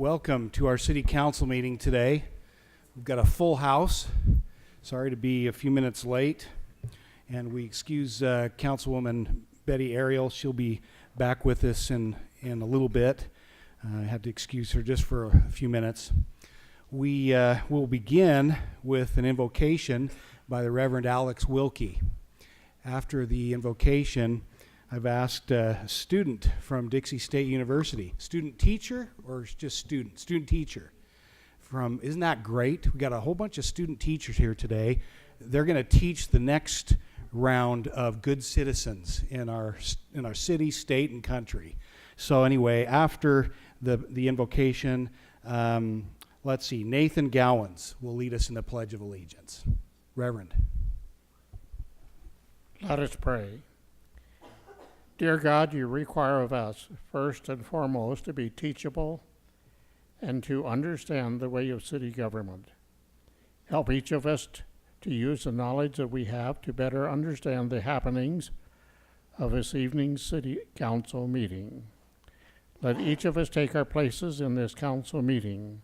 Welcome to our city council meeting today. We've got a full house. Sorry to be a few minutes late. And we excuse Councilwoman Betty Ariel. She'll be back with us in a little bit. I had to excuse her just for a few minutes. We will begin with an invocation by the Reverend Alex Wilkie. After the invocation, I've asked a student from Dixie State University, student teacher or just student teacher isn't that great? We got a whole bunch of student teachers here today. They're going to teach the next round of good citizens in our city, state, and country. So anyway, after the invocation, let's see, Nathan Gowans will lead us in the Pledge of Allegiance. Reverend. Let us pray. Dear God, you require of us, first and foremost, to be teachable and to understand the way of city government. Help each of us to use the knowledge that we have to better understand the happenings of this evening's city council meeting. Let each of us take our places in this council meeting.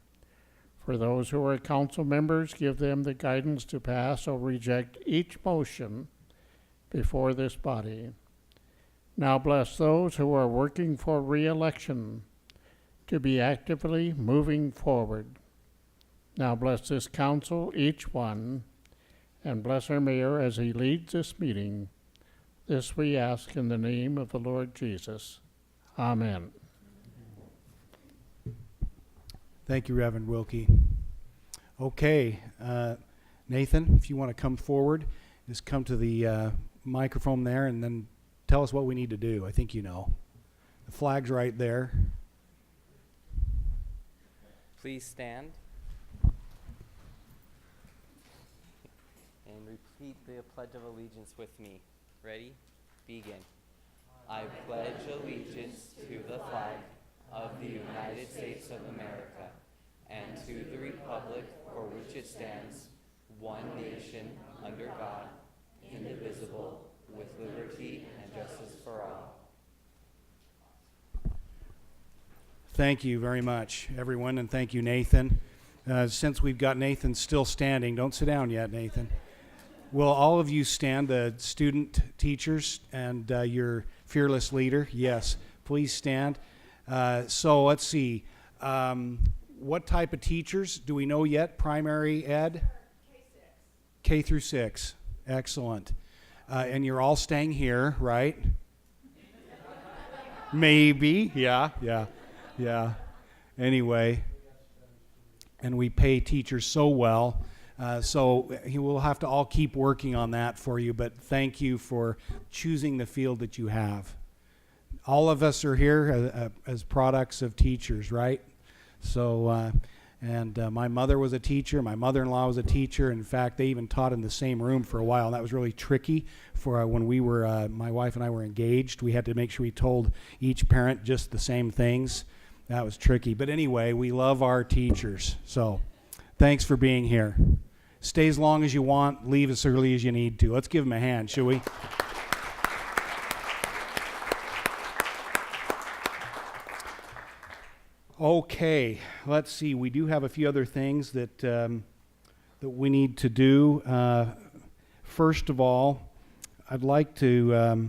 For those who are council members, give them the guidance to pass or reject each motion before this body. Now bless those who are working for re-election to be actively moving forward. Now bless this council, each one, and bless our mayor as he leads this meeting. This we ask in the name of the Lord Jesus. Amen. Thank you, Reverend Wilkie. Okay, Nathan, if you want to come forward, just come to the microphone there and then tell us what we need to do. I think you know. The flag's right there. Please stand and repeat the Pledge of Allegiance with me. Ready? Begin. I pledge allegiance to the flag of the United States of America and to the republic for which it stands, one nation, under God, indivisible, with liberty and justice for all. Thank you very much, everyone, and thank you, Nathan. Since we've got Nathan still standing, don't sit down yet, Nathan. Will all of you stand, the student teachers and your fearless leader? Yes, please stand. So let's see. What type of teachers do we know yet? Primary ed? K-6. K through 6. Excellent. And you're all staying here, right? Maybe. Yeah. Anyway, and we pay teachers so well. So we'll have to all keep working on that for you, but thank you for choosing the field that you have. All of us are here as products of teachers, right? So, my mother was a teacher. My mother-in-law was a teacher. In fact, they even taught in the same room for a while. And that was really tricky for when we were, my wife and I were engaged. We had to make sure we told each parent just the same things. That was tricky. But anyway, we love our teachers. So thanks for being here. Stay as long as you want. Leave as early as you need to. Let's give them a hand, shall we? Okay, let's see. We do have a few other things that that we need to do. First of all, I'd like to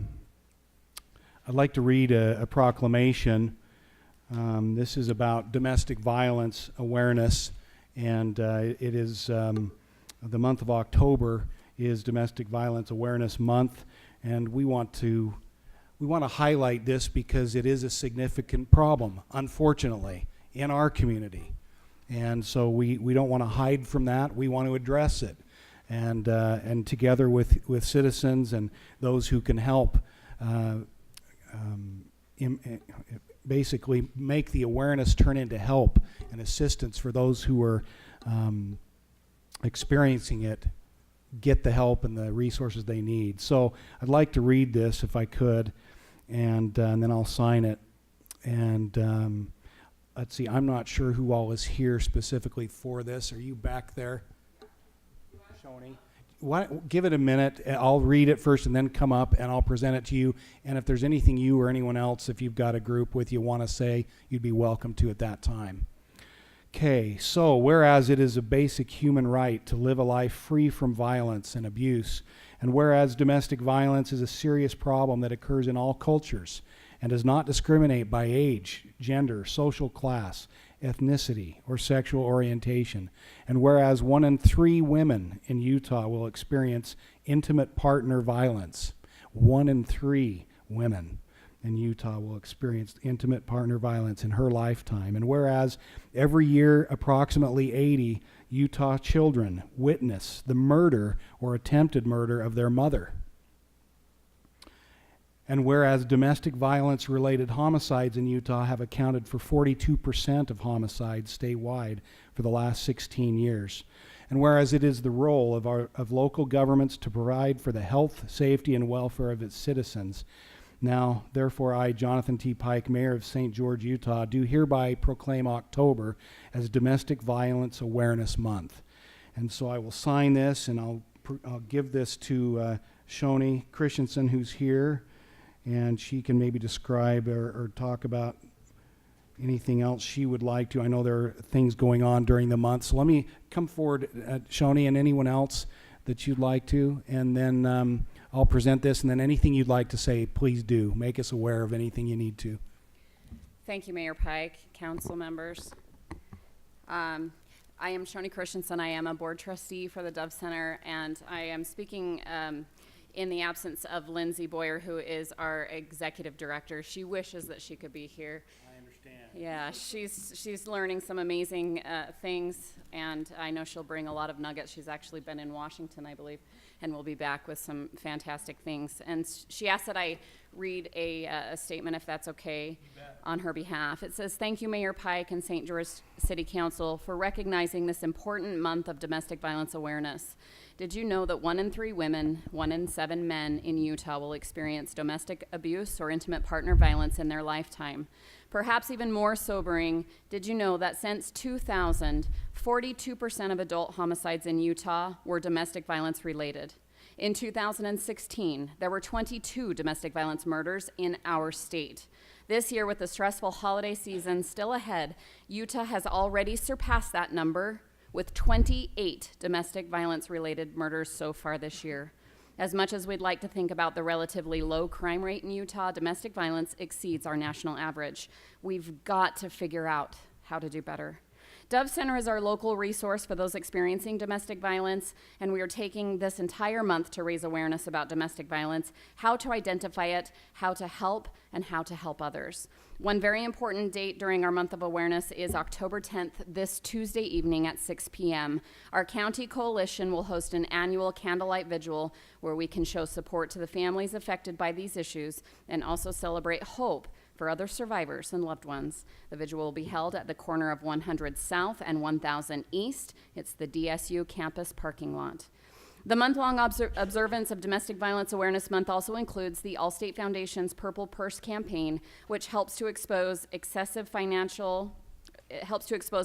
read a proclamation. This is about domestic violence awareness, and it is the month of October is Domestic Violence Awareness Month, and we want to highlight this because it is a significant problem, unfortunately, in our community. And so we don't want to hide from that. We want to address it. And together with citizens and those who can help basically make the awareness turn into help and assistance for those who are experiencing it, get the help and the resources they need. So I'd like to read this if I could, and then I'll sign it. And let's see, I'm not sure who all is here specifically for this. Are you back there, Shoni? Give it a minute. I'll read it first and then come up and I'll present it to you. And if there's anything you or anyone else, if you've got a group with you want to say, you'd be welcome to at that time. Okay, so whereas it is a basic human right to live a life free from violence and abuse, and whereas domestic violence is a serious problem that occurs in all cultures and does not discriminate by age, gender, social class, ethnicity, or sexual orientation, and whereas 1 in 3 women in Utah will experience intimate partner violence, 1 in 3 women in Utah will experience intimate partner violence in her lifetime. And whereas every year approximately 80 Utah children witness the murder or attempted murder of their mother. And whereas domestic violence related homicides in Utah have accounted for 42% of homicides statewide for the last 16 years. And whereas it is the role of local governments to provide for the health, safety, and welfare of its citizens. Now, therefore, I, Jonathan T. Pike, Mayor of St. George, Utah, do hereby proclaim October as Domestic Violence Awareness Month. And so I will sign this, and I'll give this to Shoni Christensen, who's here, and she can maybe describe or talk about anything else she would like to. I know there are things going on during the month, so let me come forward, Shoni, and anyone else that you'd like to, and then I'll present this, and then anything you'd like to say, please do. Make us aware of anything you need to. Thank you, Mayor Pike, council members. I am Shoni Christensen. I am a board trustee for the Dove Center, and I am speaking in the absence of Lindsay Boyer, who is our executive director. She wishes that she could be here. I understand. Yeah, she's learning some amazing things, and I know she'll bring a lot of nuggets. She's actually been in Washington, I believe, and we'll be back with some fantastic things. And she asked that I read a statement, if that's okay, on her behalf. It says, "Thank you, Mayor Pike and St. George City Council, for recognizing this important month of domestic violence awareness. Did you know that 1 in 3 women, 1 in 7 men in Utah will experience domestic abuse or intimate partner violence in their lifetime? Perhaps even more sobering, did you know that since 2000, 42% of adult homicides in Utah were domestic violence related? In 2016, there were 22 domestic violence murders in our state. This year, with the stressful holiday season still ahead, Utah has already surpassed that number with 28 domestic violence related murders so far this year. As much as we'd like to think about the relatively low crime rate in Utah, domestic violence exceeds our national average. We've got to figure out how to do better. Dove Center is our local resource for those experiencing domestic violence, and we are taking this entire month to raise awareness about domestic violence, how to identify it, how to help, and how to help others. One very important date during our month of awareness is October 10th, this Tuesday evening at 6 p.m. Our county coalition will host an annual candlelight vigil where we can show support to the families affected by these issues and also celebrate hope for other survivors and loved ones. The vigil will be held at the corner of 100 South and 1000 East. It's the DSU campus parking lot. The month-long observance of Domestic Violence Awareness Month also includes the Allstate Foundation's Purple Purse campaign, which helps to expose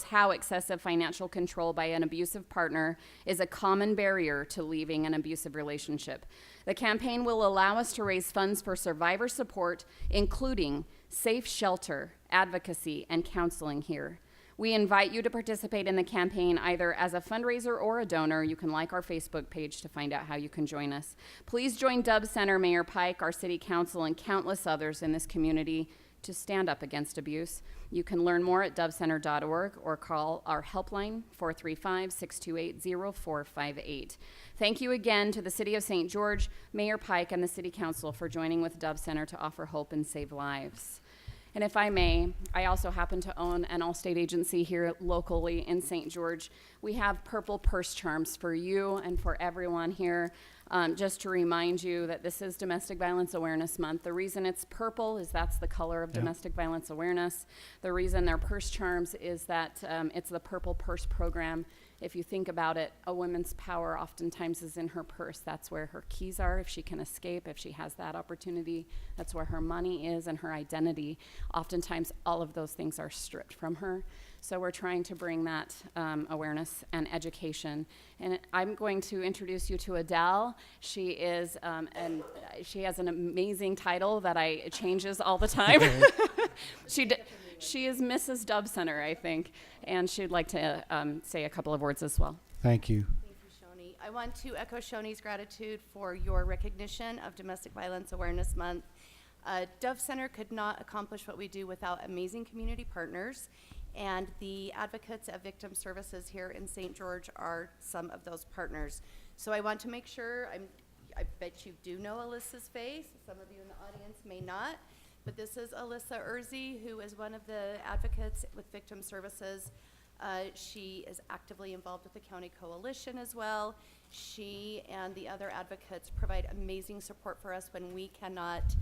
how excessive financial control by an abusive partner is a common barrier to leaving an abusive relationship. The campaign will allow us to raise funds for survivor support, including safe shelter, advocacy, and counseling here. We invite you to participate in the campaign either as a fundraiser or a donor. You can like our Facebook page to find out how you can join us. Please join Dove Center, Mayor Pike, our city council, and countless others in this community to stand up against abuse. You can learn more at dovecenter.org or call our helpline 435-628-0458. Thank you again to the City of St. George, Mayor Pike, and the City Council for joining with Dove Center to offer hope and save lives. And if I may, I also happen to own an Allstate agency here locally in St. George. We have purple purse charms for you and for everyone here. Just to remind you that this is Domestic Violence Awareness Month. The reason it's purple is that's the color of domestic violence awareness. The reason they're purse charms is that it's the Purple Purse program. If you think about it, a woman's power oftentimes is in her purse. That's where her keys are, if she can escape, if she has that opportunity. That's where her money is and her identity. Oftentimes, all of those things are stripped from her. So we're trying to bring that awareness and education. And I'm going to introduce you to Adele. She is, and she has an amazing title that changes all the time. She is Mrs. Dove Center, I think, and she'd like to say a couple of words as well. Thank you. Thank you, Shoni. I want to echo Shoni's gratitude for your recognition of Domestic Violence Awareness Month. Dove Center could not accomplish what we do without amazing community partners, and the advocates of victim services here in St. George are some of those partners. So I want to make sure, I bet you do know Alyssa's face. Some of you in the audience may not, but this is Alyssa Urzi, who is one of the advocates with victim services. She is actively involved with the county coalition as well. She and the other advocates provide amazing support for us when we cannot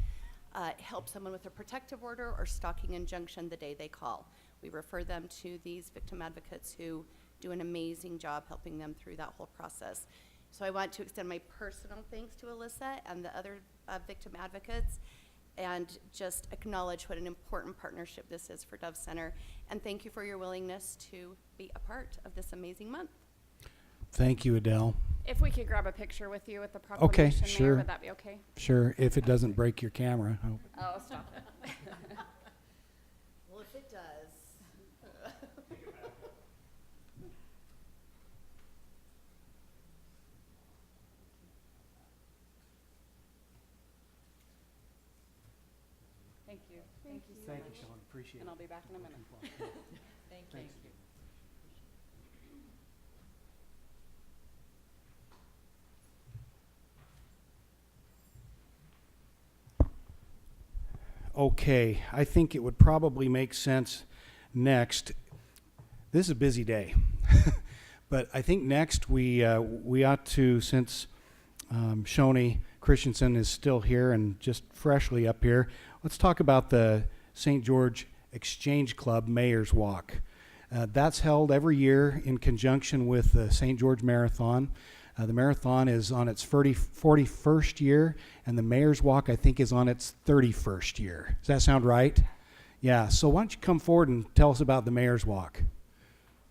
help someone with a protective order or stalking injunction the day they call. We refer them to these victim advocates who do an amazing job helping them through that whole process. So I want to extend my personal thanks to Alyssa and the other victim advocates, and just acknowledge what an important partnership this is for Dove Center. And thank you for your willingness to be a part of this amazing month. Thank you, Adele. If we could grab a picture with you with the proclamation, Mayor, sure. would that be okay? Sure, if it doesn't break your camera. Oh, stop it. Well, if it does. Thank you. Thank you so Thank much. you, Sean. Appreciate And it. I'll be back in a minute. Thank you. Thanks. Okay, I think it would probably make sense next. This is a busy day, but I think next we ought to, since Shoni Christensen is still here and just freshly up here, let's talk about the St. George Exchange Club Mayor's Walk. That's held every year in conjunction with the St. George Marathon. The marathon is on its 41st year, and the Mayor's Walk, I think, is on its 31st year. Does that sound right? Yeah, so why don't you come forward and tell us about the Mayor's Walk?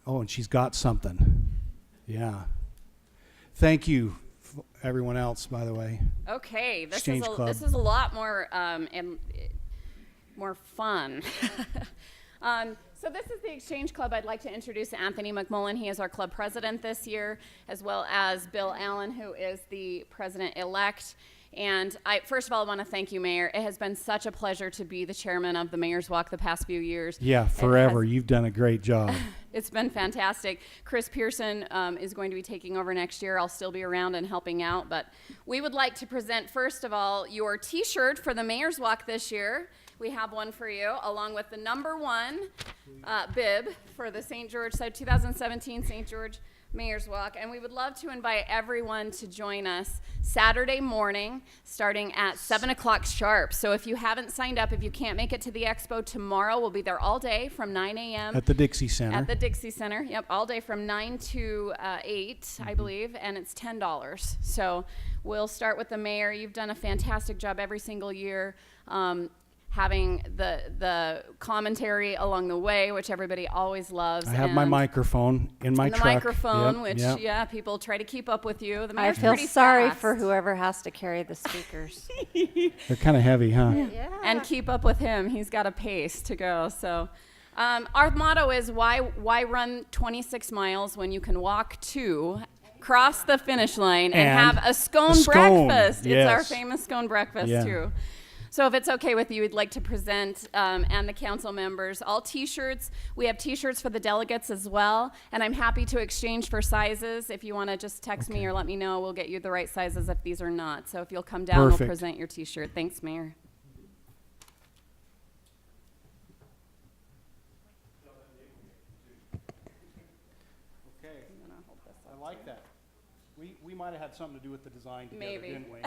Oh, and she's got something. Yeah. Thank you, everyone else, by the way. Okay, Exchange Club. this is a lot more and more fun. So this is the Exchange Club. I'd like to introduce Anthony McMullen. He is our club president this year, as well as Bill Allen, who is the president-elect. And first of all, I want to thank you, Mayor. It has been such a pleasure to be the chairman of the Mayor's Walk the past few years. Yeah, forever. You've done a great job. It's been fantastic. Chris Pearson is going to be taking over next year. I'll still be around and helping out. But we would like to present, first of all, your T-shirt for the Mayor's Walk this year. We have one for you, along with the #1 bib for the St. George, so 2017 St. George Mayor's Walk. And we would love to invite everyone to join us Saturday morning, starting at 7 o'clock sharp. So if you haven't signed up, if you can't make it to the expo tomorrow, we'll be there all day from 9 a.m. At the Dixie Center. At the Dixie Center, yep, all day from 9 to 8, I believe, and it's $10. So we'll start with the mayor. You've done a fantastic job every single year. Having the commentary along the way, which everybody always loves. I have my microphone in my and the truck. microphone, Yep, which, yep. yeah, people try to keep up with you. The I mayor's feel pretty sorry fast. for whoever has to carry the speakers. They're kind of heavy, huh? Yeah. And keep up with him. He's got a pace to go. So our motto is why run 26 miles when you can walk 2, cross the finish line, and have a scone breakfast. It's our yes. famous scone breakfast, Yeah. too. So if it's okay with you, we'd like to present, and the council members, all T-shirts. We have T-shirts for the delegates as well, and I'm happy to exchange for sizes. If you want to just text me or let me know, we'll get you the right sizes if these are not. So if you'll come down, Perfect. we'll present your T-shirt. Thanks, Mayor. Okay, I like that. We might have had something to do with the design together, Maybe. didn't we?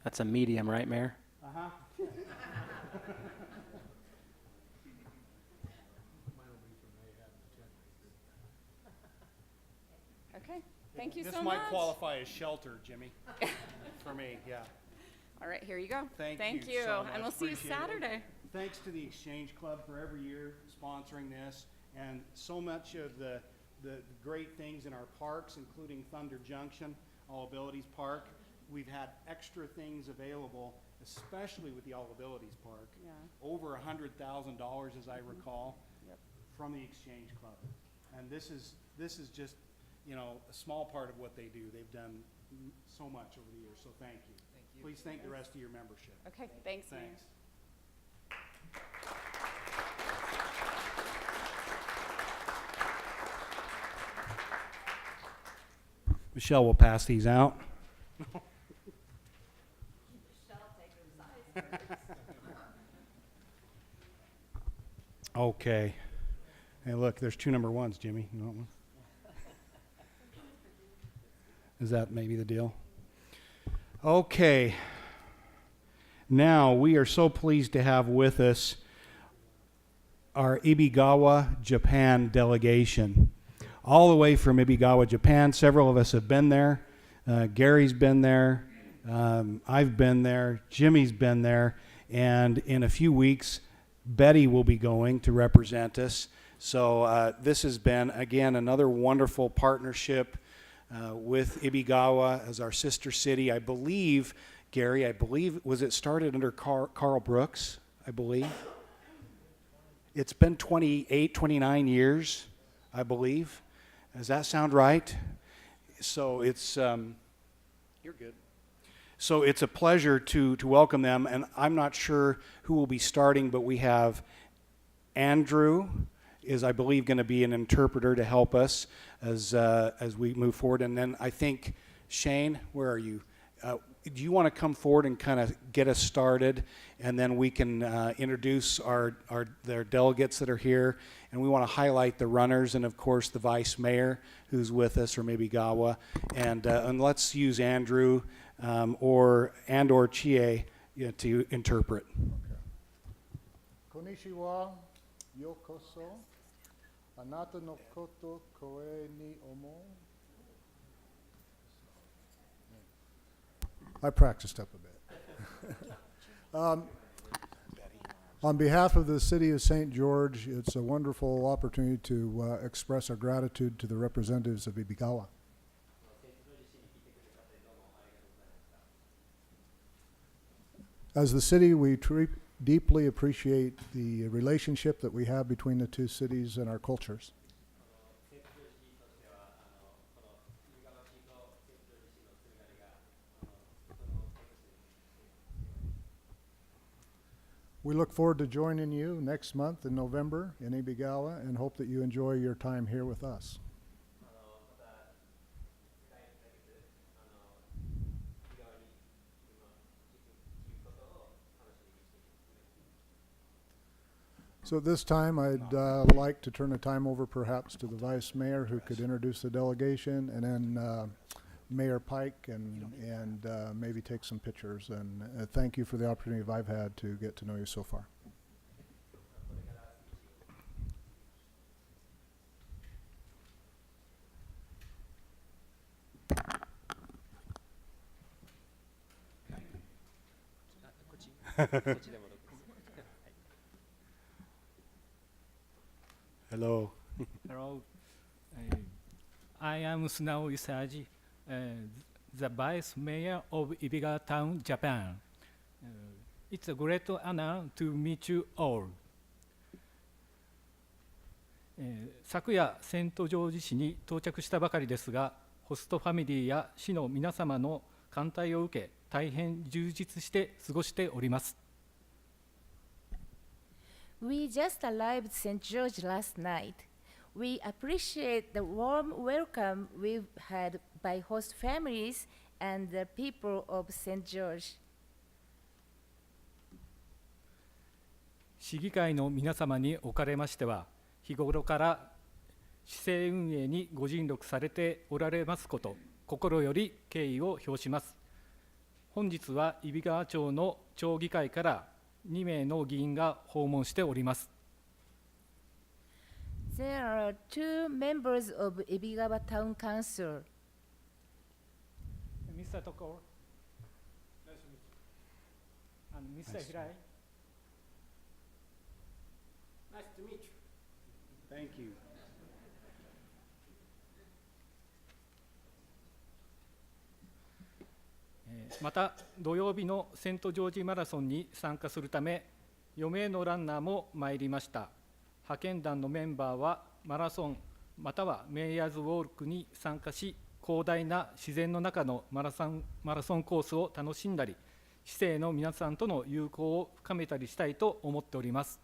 That's a medium, right, Mayor? Uh-huh. Okay. Thank you This so might much. qualify as shelter, Jimmy, for me, yeah. All right, here you go. Thank Thank you you. so much. And we'll see you Appreciate it. Saturday. Thanks to the Exchange Club for every year sponsoring this, and so much of the great things in our parks, including Thunder Junction, All Abilities Park. We've had extra things available especially with the All Abilities Park. Yeah. Over $100,000, as I recall, Yep. from the Exchange Club. And this is just, you know, a small part of what they do. They've done so much over the years, so thank you. Thank you. Please thank the rest of your membership. Okay, thanks, Mayor. Thanks. Michelle will pass these out. Okay. Hey, look, there's 2 number 1s, Jimmy. You want one? Is that maybe the deal? Okay. Now, we are so pleased to have with us our Ibigawa, Japan delegation. All the way from Ibigawa, Japan. Several of us have been there. Gary's been there. I've been there. Jimmy's been there. And in a few weeks, Betty will be going to represent us. So this has been, again, another wonderful partnership with Ibigawa as our sister city. I believe, Gary, was it started under Carl Brooks, I believe? It's been 28, 29 years, I believe. Does that sound right? So it's, you're good. So it's a pleasure to welcome them, and I'm not sure who will be starting, but we have Andrew is, I believe, going to be an interpreter to help us as we move forward. And then I think, Shane, where are you? Do you want to come forward and kind of get us started, and then we can introduce their delegates that are here, and we want to highlight the runners and, of course, the vice mayor who's with us, or maybe Gawa, and let's use Andrew or Chie to interpret. Konnichiwa, yokoso, anata no koto koe ni omo. I practiced up a bit. On behalf of the City of St. George, it's a wonderful opportunity to express our gratitude to the representatives of Ibigawa. As the city, we deeply appreciate the relationship that we have between the two cities and our cultures. We look forward to joining you next month in November in Ibigawa and hope that you enjoy your time here with us. So at this time, I'd like to turn the time over perhaps to the Vice Mayor, who could introduce the delegation, and then Mayor Pike, and maybe take some pictures. And thank you for the opportunity I've had to get to know you so far. Hello. Hello. I am Sunao Isaji, the Vice Mayor of Ibigawa Town, Japan. It's a great honor to meet you all. 昨夜、セントジョージ市に到着したばかりですが、ホストファミリーや市の皆様の歓待を受け、大変充実して過ごしております。We just arrived St. George last night. We appreciate the warm welcome we've had by host families and the people of St. George. 市議会の皆様におかれましては、日頃から市政運営にご尽力されておられますこと、心より敬意を表します。本日は揖斐川町の町議会から2名の議員が訪問しております。There are two members of Ibigawa Town Council. Mr. Toko and Mr. Hirai. Nice to meet you. Thank you. また土曜日のセントジョージマラソンに参加するため4名のランナーも参りました。派遣団のメンバーはマラソンまたはメイヤーズウォークに参加し、広大な自然の中のマラソンコースを楽しんだり、市政の皆さんとの友好を深めたりしたいと思っております。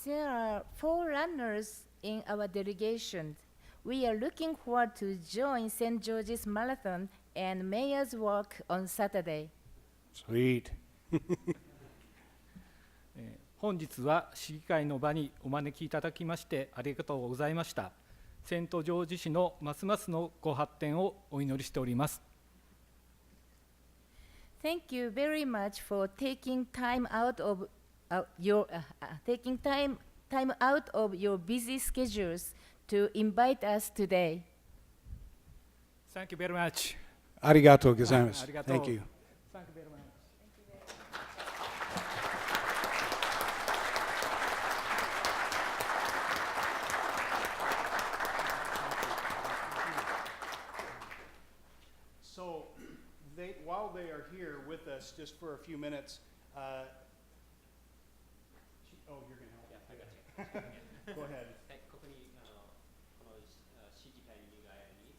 There are 4 runners in our delegation. We are looking forward to join St. George's Marathon and Mayor's Walk on Saturday. Sweet. 本日は市議会の場にお招きいただきましてありがとうございました。セントジョージ市のますますのご発展をお祈りしております。Thank you very much for taking time out of taking time out of your busy schedules to invite us today. Thank you very much. ありがとうございます。ありがとう。 Thank you. Thank you very much. So, while they are here with us, just for a few minutes, oh, you're going to help. Yeah, I got you. Go ahead. はい、ここにこの市議会に入会に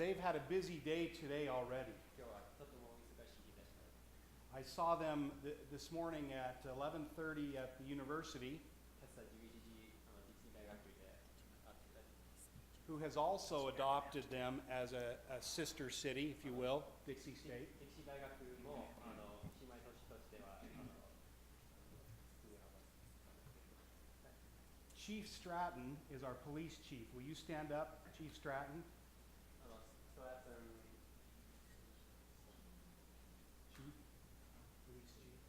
They've had a busy day today already. 今日はとても忙しい日でした。 I saw them this morning at 11:30 at the university, 今朝11時ディズニー大学で会ってたり who has also adopted them as a sister city, if you will, Dixie State. ディズニー大学も姉妹都市としてはChief Stratton is our police chief. Will you stand up, Chief Stratton? ストラトン Chief? Police chief.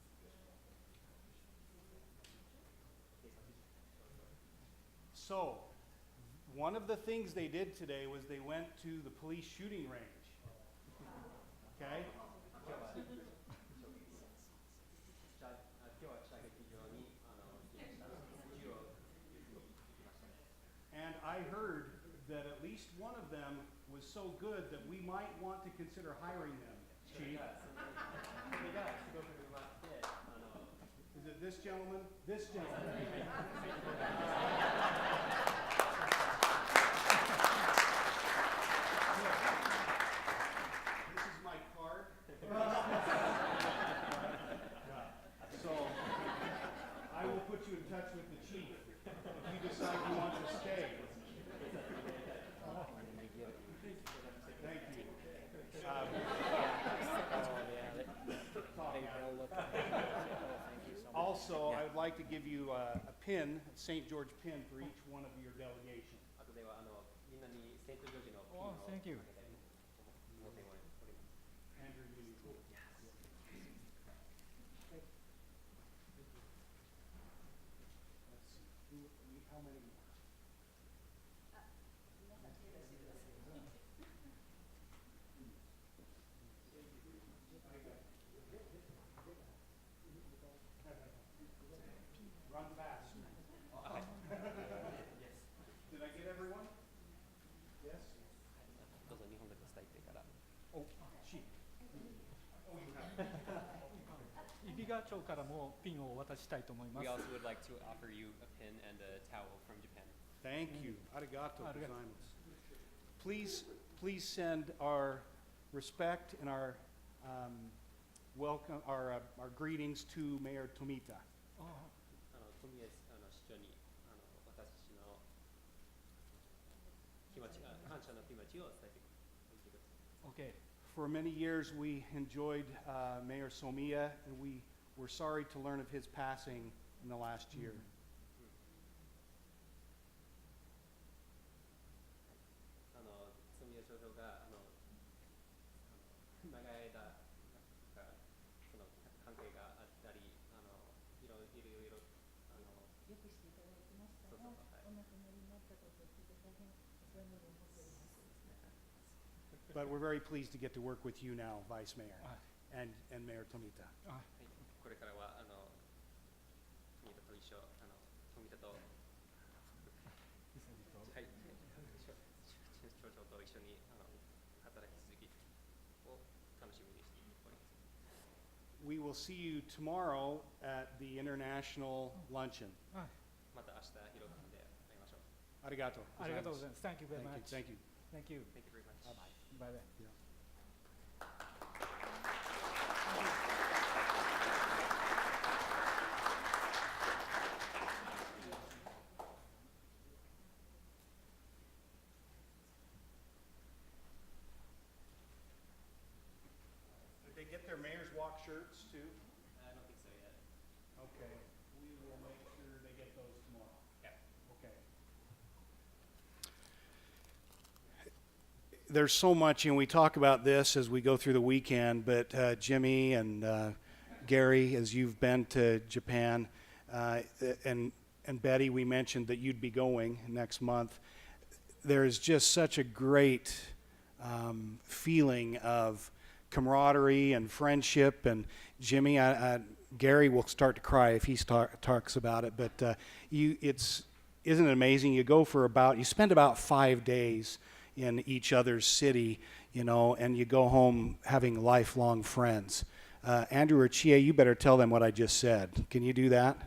So, one of the things they did today was they went to the police shooting range. Okay? 今日は射撃場に行きました。銃を撃ちました。 And I heard that at least one of them was so good that we might want to consider hiring them, それ Chief. がすごくうまくて Is it this gentleman? This gentleman. This is my card. So, I will put you in touch with the chief if you decide you want to stay. Thank you. Also, I would like to give you a pin, a St. George pin for each one of your delegation. 後ではみんなにセントジョージのピンを Oh, thank you. あげたいと思っております。 Andrew, you need to- Let's see, how many more? Run fast. Did I get everyone? Yes? どうぞ日本語で伝えてから。 Oh, chief. Oh, you have. イビガ町からもピンをお渡ししたいと思います We。also would like to offer you a pin and a towel from Japan. Thank you. Arigato Arigato. gozaimasu. Please send our respect and our welcome, our greetings to Mayor Tomita. 富江市長に私の気持ち感謝の気持ちを伝えておいてください。 OK。 For many years, we enjoyed Mayor Somia, and we were sorry to learn of his passing in the last year. 富江町長が長い間その関係があったりいろいろよくしていただきましたが、お亡くなりになったことを聞いて大変残念に思っております。 But we're very pleased to get to work with you now, Vice Mayor, and Mayor Tomita. はい、これからは富田と一緒富田とはい町長と一緒に働き続け we will see you tomorrow at the international luncheon. また明日広くで会いましょう。ありがとう。ありがとうございます。Thank you very much. Thank you. Thank you. Thank you very much. Bye bye. Did they get their mayor's walk shirts too? I don't think so yet. Okay, we will make sure they get those tomorrow. Okay. There's so much, and we talk about this as we go through the weekend, but Jimmy and Gary, as you've been to Japan, and Betty, we mentioned that you'd be going next month. There's just such a great feeling of camaraderie and friendship, and Jimmy, Gary will start to cry if he talks about it, but isn't it amazing? You spend about 5 days in each other's city, you know, and you go home having lifelong friends. Andrew or Chia, you better tell them what I just said. Can you do that?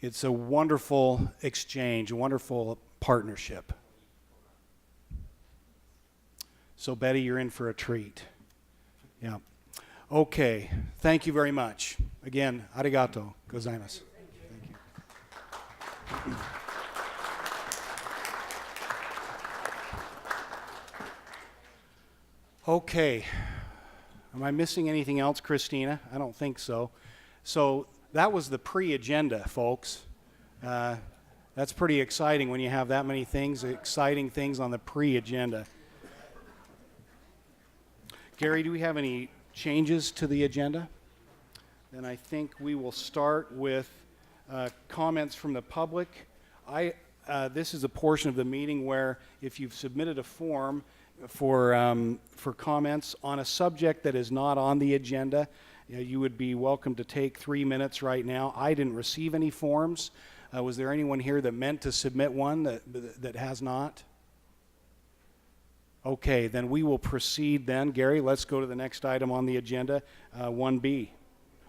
It's a wonderful exchange, a wonderful partnership. So, Betty, you're in for a treat. Yeah. Okay. Thank you very much. Again, arigato gozaimasu. Thank you. Okay. Am I missing anything else, Christina? I don't think so. So that was the pre-agenda, folks. That's pretty exciting when you have that many things, exciting things on the pre-agenda. Gary, do we have any changes to the agenda? Then I think we will start with comments from the public. This is a portion of the meeting where if you've submitted a form for comments on a subject that is not on the agenda, you would be welcome to take 3 minutes right now. I didn't receive any forms. Was there anyone here that meant to submit one that has not? Okay, then we will proceed then. Gary, let's go to the next item on the agenda, 1B.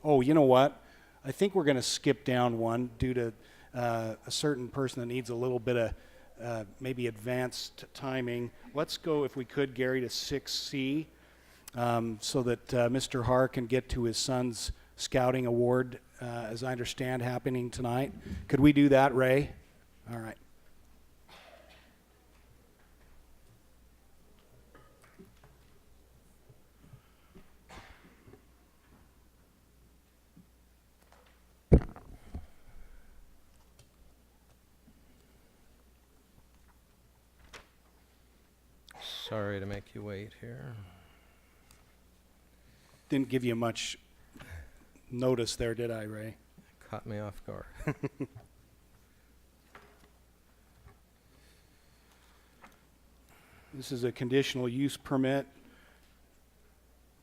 Oh, you know what? I think we're going to skip down one due to a certain person that needs a little bit of maybe advanced timing. Let's go, if we could, Gary, to 6C so that Mr. Har can get to his son's scouting award, as I understand, happening tonight. Could we do that, Ray? All right. Sorry to make you wait here. Didn't give you much notice there, did I, Ray? Caught me off guard. This is a conditional use permit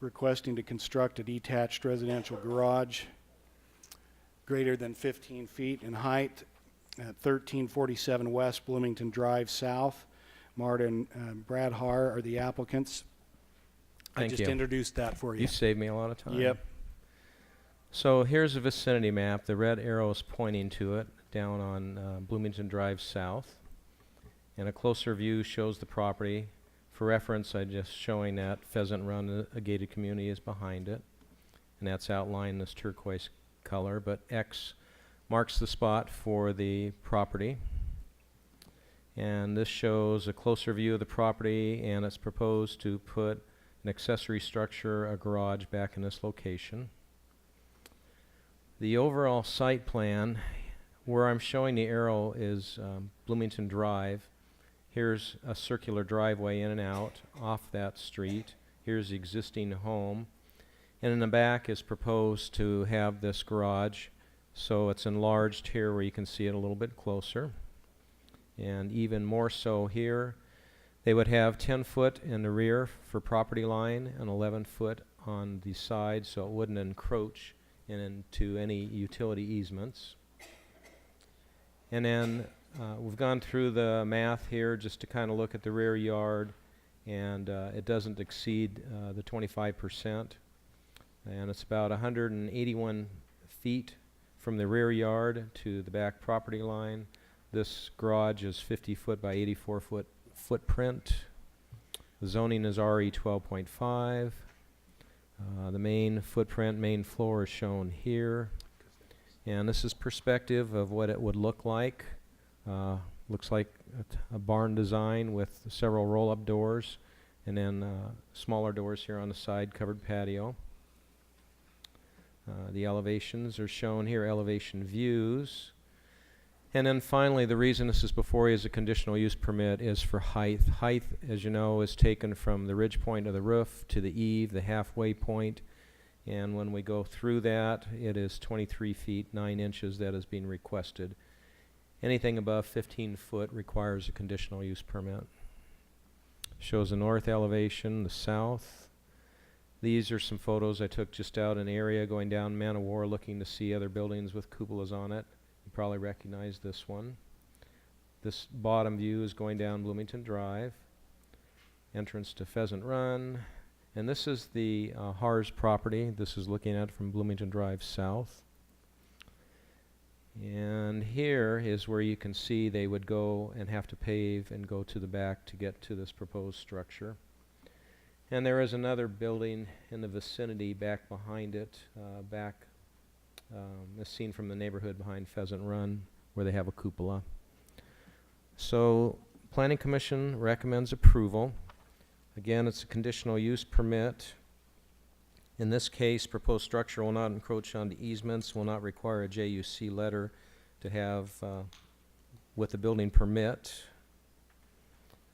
requesting to construct a detached residential garage greater than 15 feet in height at 1347 West Bloomington Drive South. Marta and Brad Har are the applicants. I Thank just you. Introduced that for you. You saved me a lot of time. Yep. So here's a vicinity map. The red arrow is pointing to it down on Bloomington Drive South. And a closer view shows the property. For reference, I'm just showing that Pheasant Run, a gated community, is behind it. And that's outlined this turquoise color. But X marks the spot for the property. And this shows a closer view of the property, and it's proposed to put an accessory structure, a garage, back in this location. The overall site plan, where I'm showing the arrow, is Bloomington Drive. Here's a circular driveway in and out off that street. Here's the existing home. And in the back is proposed to have this garage, so it's enlarged here where you can see it a little bit closer. And even more so here, they would have 10 foot in the rear for property line and 11 foot on the side, so it wouldn't encroach and into any utility easements. And then we've gone through the math here just to kind of look at the rear yard, and it doesn't exceed the 25%. And it's about 181 feet from the rear yard to the back property line. This garage is 50 foot by 84 foot footprint. The zoning is RE 12.5. The main footprint, main floor is shown here. And this is perspective of what it would look like. Looks like a barn design with several roll-up doors, and then smaller doors here on the side, covered patio. The elevations are shown here, elevation views. And then finally, the reason this is before you as a conditional use permit is for height. Height, as you know, is taken from the ridge point of the roof to the eave, the halfway point. And when we go through that, it is 23 feet 9 inches that is being requested. Anything above 15 foot requires a conditional use permit. Shows the north elevation, the south. These are some photos I took just out in the area going down Man o' War looking to see other buildings with cupolas on it. You probably recognize this one. This bottom view is going down Bloomington Drive. Entrance to Pheasant Run. And this is the HARS property. This is looking at it from Bloomington Drive south. And here is where you can see they would go and have to pave and go to the back to get to this proposed structure. And there is another building in the vicinity back behind it, as seen from the neighborhood behind Pheasant Run, where they have a cupola. So, Planning Commission recommends approval. Again, it's a conditional use permit. In this case, proposed structure will not encroach onto easements, will not require a JUC letter to have with the building permit,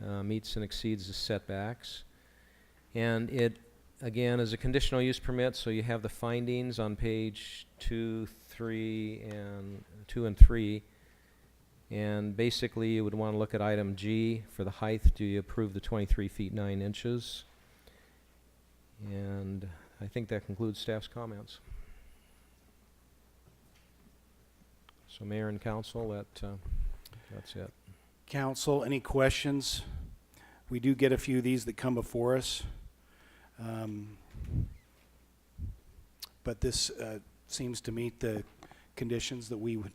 meets and exceeds the setbacks. And it, again, is a conditional use permit, so you have the findings on page 2 and 3. And basically, you would want to look at item G for the height. Do you approve the 23 feet 9 inches? And I think that concludes staff's comments. So Mayor and Council, that's it. Council, any questions? We do get a few of these that come before us. But this seems to meet the conditions that we would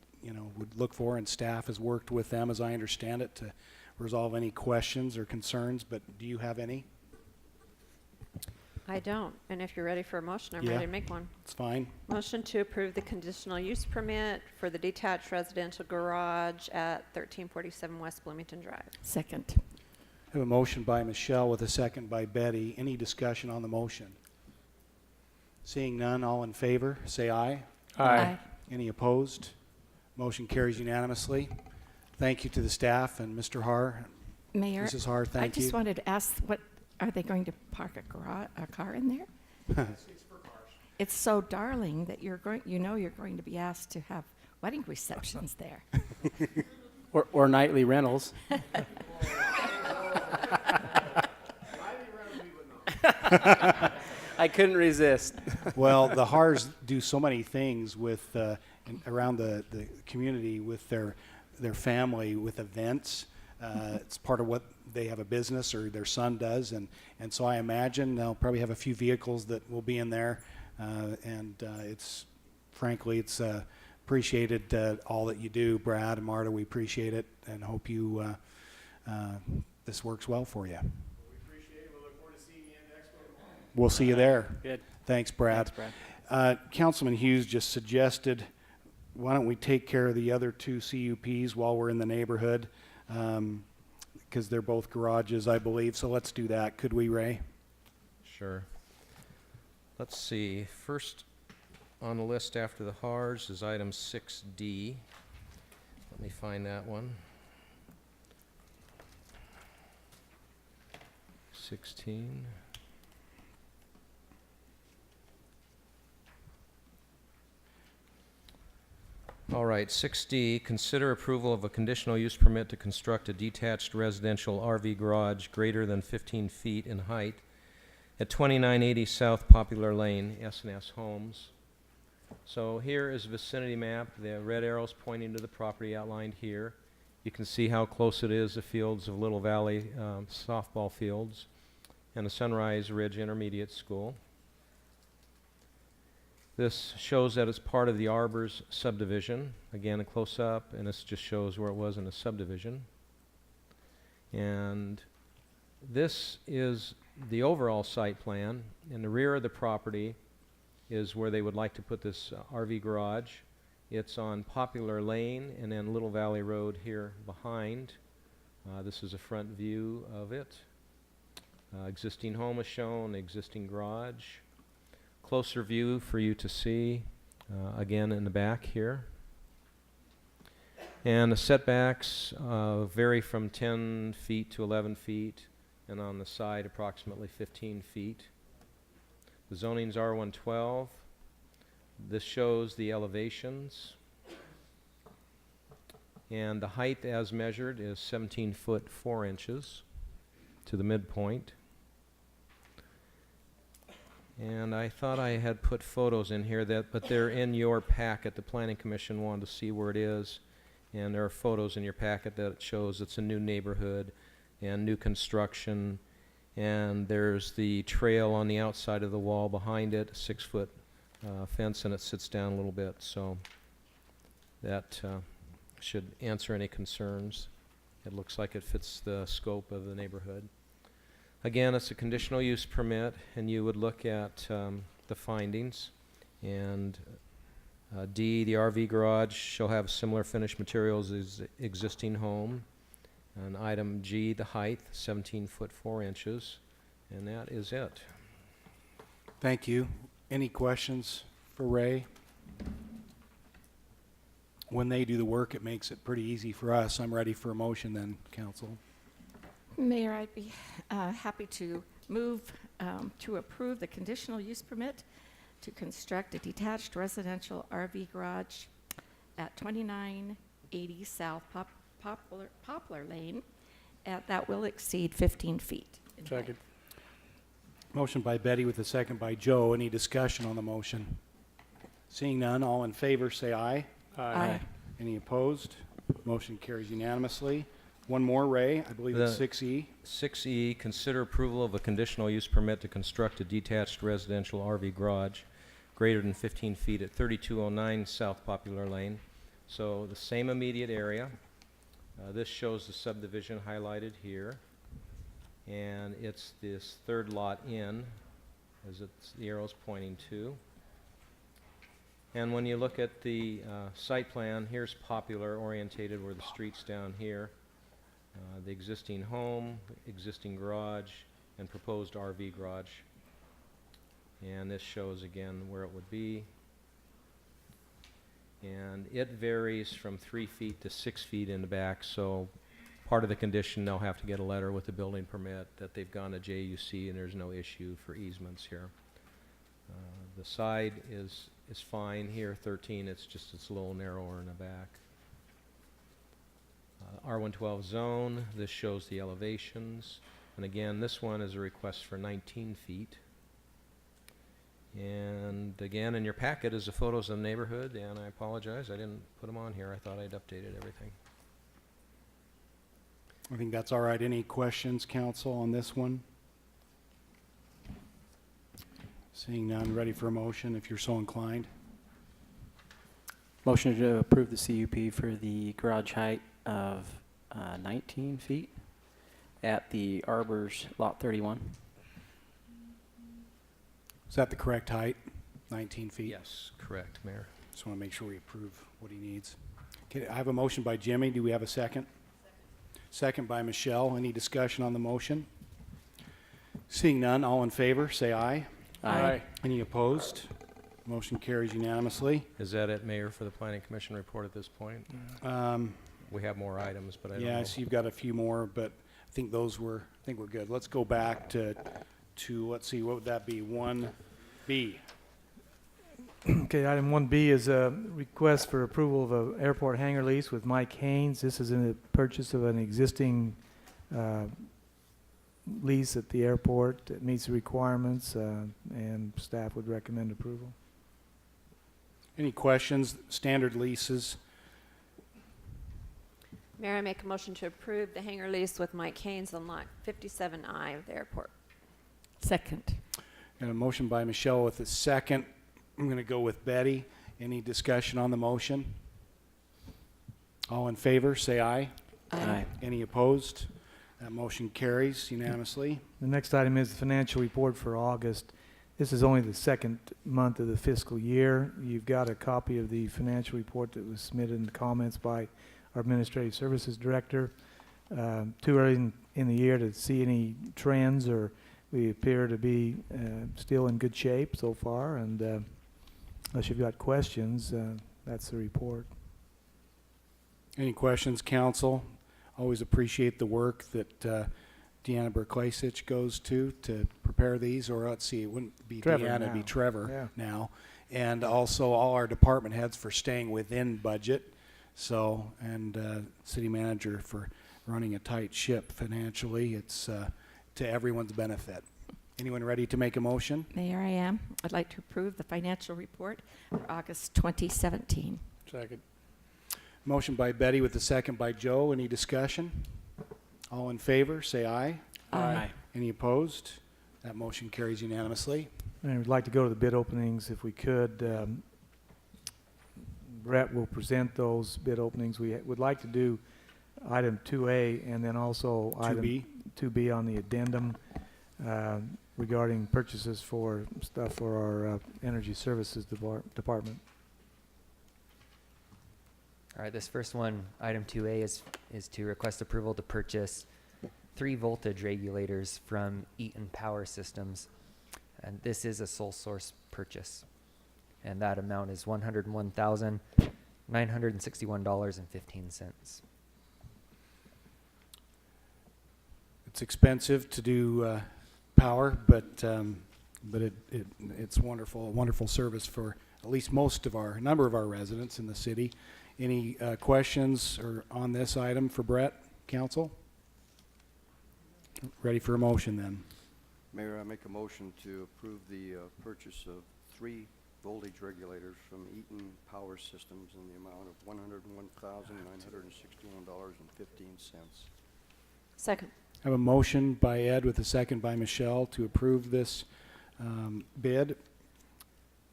look for, and staff has worked with them, as I understand it, to resolve any questions or concerns. But do you have any? I don't. And if you're ready for a motion, I'm Yeah. ready to make one. It's fine. Motion to approve the conditional use permit for the detached residential garage at 1347 West Bloomington Drive. Second. I have a motion by Michelle with a second by Betty. Any discussion on the motion? Seeing none, all in favor, say aye. Aye. Any opposed? Motion carries unanimously. Thank you to the staff and Mr. Har. Mayor, Mrs. Har, I thank you. just wanted to ask, what are they going to park a car in there? It's for cars. It's so darling that you're going to be asked to have wedding receptions there. Or nightly rentals. I couldn't resist. Well, the Hars do so many things with around the community with their family, with events. It's part of what they have a business, or their son does, and so I imagine they'll probably have a few vehicles that will be in there, and it's appreciated all that you do, Brad and Marta. We appreciate it and hope you this works well for you. We'll see you there. Good. Thanks, Brad. Thanks, Brad. Councilman Hughes just suggested, why don't we take care of the other two CUPs while we're in the neighborhood? Because they're both garages, I believe. So let's do that. Could we, Ray? Sure. Let's see. First on the list after the HARS is item 6D. Let me find that one. 16. All right, 6D, consider approval of a conditional use permit to construct a detached residential RV garage greater than 15 feet in height at 2980 South Popular Lane, S&S Homes. So here is a vicinity map. The red arrows pointing to the property outlined here. You can see how close it is to fields of Little Valley softball fields and the Sunrise Ridge Intermediate School. This shows that it's part of the Arbors subdivision. Again, a close-up, and this just shows where it was in the subdivision. And this is the overall site plan. In the rear of the property is where they would like to put this RV garage. It's on Popular Lane and then Little Valley Road here behind. This is a front view of it. Existing home is shown, existing garage. Closer view for you to see, again in the back here. And the setbacks vary from 10 feet to 11 feet, and on the side approximately 15 feet. The zoning's R112. This shows the elevations. And the height as measured is 17 foot 4 inches to the midpoint. And I thought I had put photos in here, but they're in your packet. The Planning Commission wanted to see where it is. And there are photos in your packet that shows it's a new neighborhood and new construction. And there's the trail on the outside of the wall behind it, a 6-foot fence, and it sits down a little bit. So that should answer any concerns. It looks like it fits the scope of the neighborhood. Again, it's a conditional use permit, and you would look at the findings. And D, the RV garage shall have similar finished materials as existing home. And item G, the height, 17 foot 4 inches. And that is it. Thank you. Any questions for Ray? When they do the work, it makes it pretty easy for us. I'm ready for a motion then, council. Mayor, I'd be happy to move to approve the conditional use permit to construct a detached residential RV garage at 2980 South Poplar Lane that will exceed 15 feet. in height. Second. Motion by Betty with a second by Joe. Any discussion on the motion? Seeing none, all in favor say aye. Aye. Any opposed? Motion carries unanimously. One more, Ray. I believe it's The- 6E. 6E, consider approval of a conditional use permit to construct a detached residential RV garage greater than 15 feet at 3209 South Popular Lane. So the same immediate area. This shows the subdivision highlighted here. And it's this third lot in, as the arrow's pointing to. And when you look at the site plan, here's Popular orientated where the street's down here. The existing home, existing garage, and proposed RV garage. And this shows again where it would be. And it varies from 3 feet to 6 feet in the back, so part of the condition, they'll have to get a letter with the building permit that they've gone to JUC and there's no issue for easements here. The side is fine here, 13, it's a little narrower in the back. R112 zone, this shows the elevations. And again, this one is a request for 19 feet. And again, in your packet is the photos of the neighborhood, and I apologize, I didn't put them on here. I thought I'd updated everything. I think that's all right. Any questions, council, on this one? Seeing none, ready for a motion if you're so inclined. Motion to approve the CUP for the garage height of 19 feet at the Arbors Lot 31. Is that the correct height? 19 feet? Yes, correct, Mayor. Just want to make sure we approve what he needs. Okay, I have a motion by Jimmy. Do we have a second? Second by Michelle. Any discussion on the motion? Seeing none, all in favor, say aye. Aye. Any opposed? Motion carries unanimously. Is that it, Mayor, for the Planning Commission report at this point? We have more items, but I don't know. Yeah, I see you've got a few more, but I think we're good. Let's go back to let's see, what would that be? 1B. Okay, item 1B is a request for approval of an airport hangar lease with Mike Haynes. This is in the purchase of an existing lease at the airport that meets the requirements, and staff would recommend approval. Any questions? Standard leases. Mayor, I make a motion to approve the hangar lease with Mike Haynes on lot 57I of the airport. Second. Got a motion by Michelle with a second. I'm going to go with Betty. Any discussion on the motion? All in favor, say aye. Aye. Any opposed? That motion carries unanimously. The next item is the financial report for August. This is only the second month of the fiscal year. You've got a copy of the financial report that was submitted in the comments by our Administrative Services Director. Too early in the year to see any trends, or we appear to be still in good shape so far, and unless you've got questions, that's the report. Any questions, council? Always appreciate the work that Deanna Berklesich goes to prepare these, or let's see, it wouldn't be Trevor Deanna, it'd be now. Trevor Yeah. now. And also all our department heads for staying within budget. So, and city manager for running a tight ship financially. It's to everyone's benefit. Anyone ready to make a motion? Mayor, I am. I'd like to approve the financial report for August 2017. Second. Motion by Betty with the second by Joe. Any discussion? All in favor, say aye. Aye. Any opposed? That motion carries unanimously. And we'd like to go to the bid openings if we could. Brett will present those bid openings. We would like to do item 2A and then also item 2B. 2B on the addendum regarding purchases for stuff for our Energy Services Department. All right, this first one, item 2A, is to request approval to purchase 3 voltage regulators from Eaton Power Systems. And this is a sole source purchase. And that amount is $101,961.15. It's expensive to do power, but it's wonderful, a wonderful service for at least a number of our residents in the city. Any questions or on this item for Brett, council? Ready for a motion then? Mayor, I make a motion to approve the purchase of 3 voltage regulators from Eaton Power Systems in the amount of $101,961.15. Second. I have a motion by Ed with a second by Michelle to approve this bid.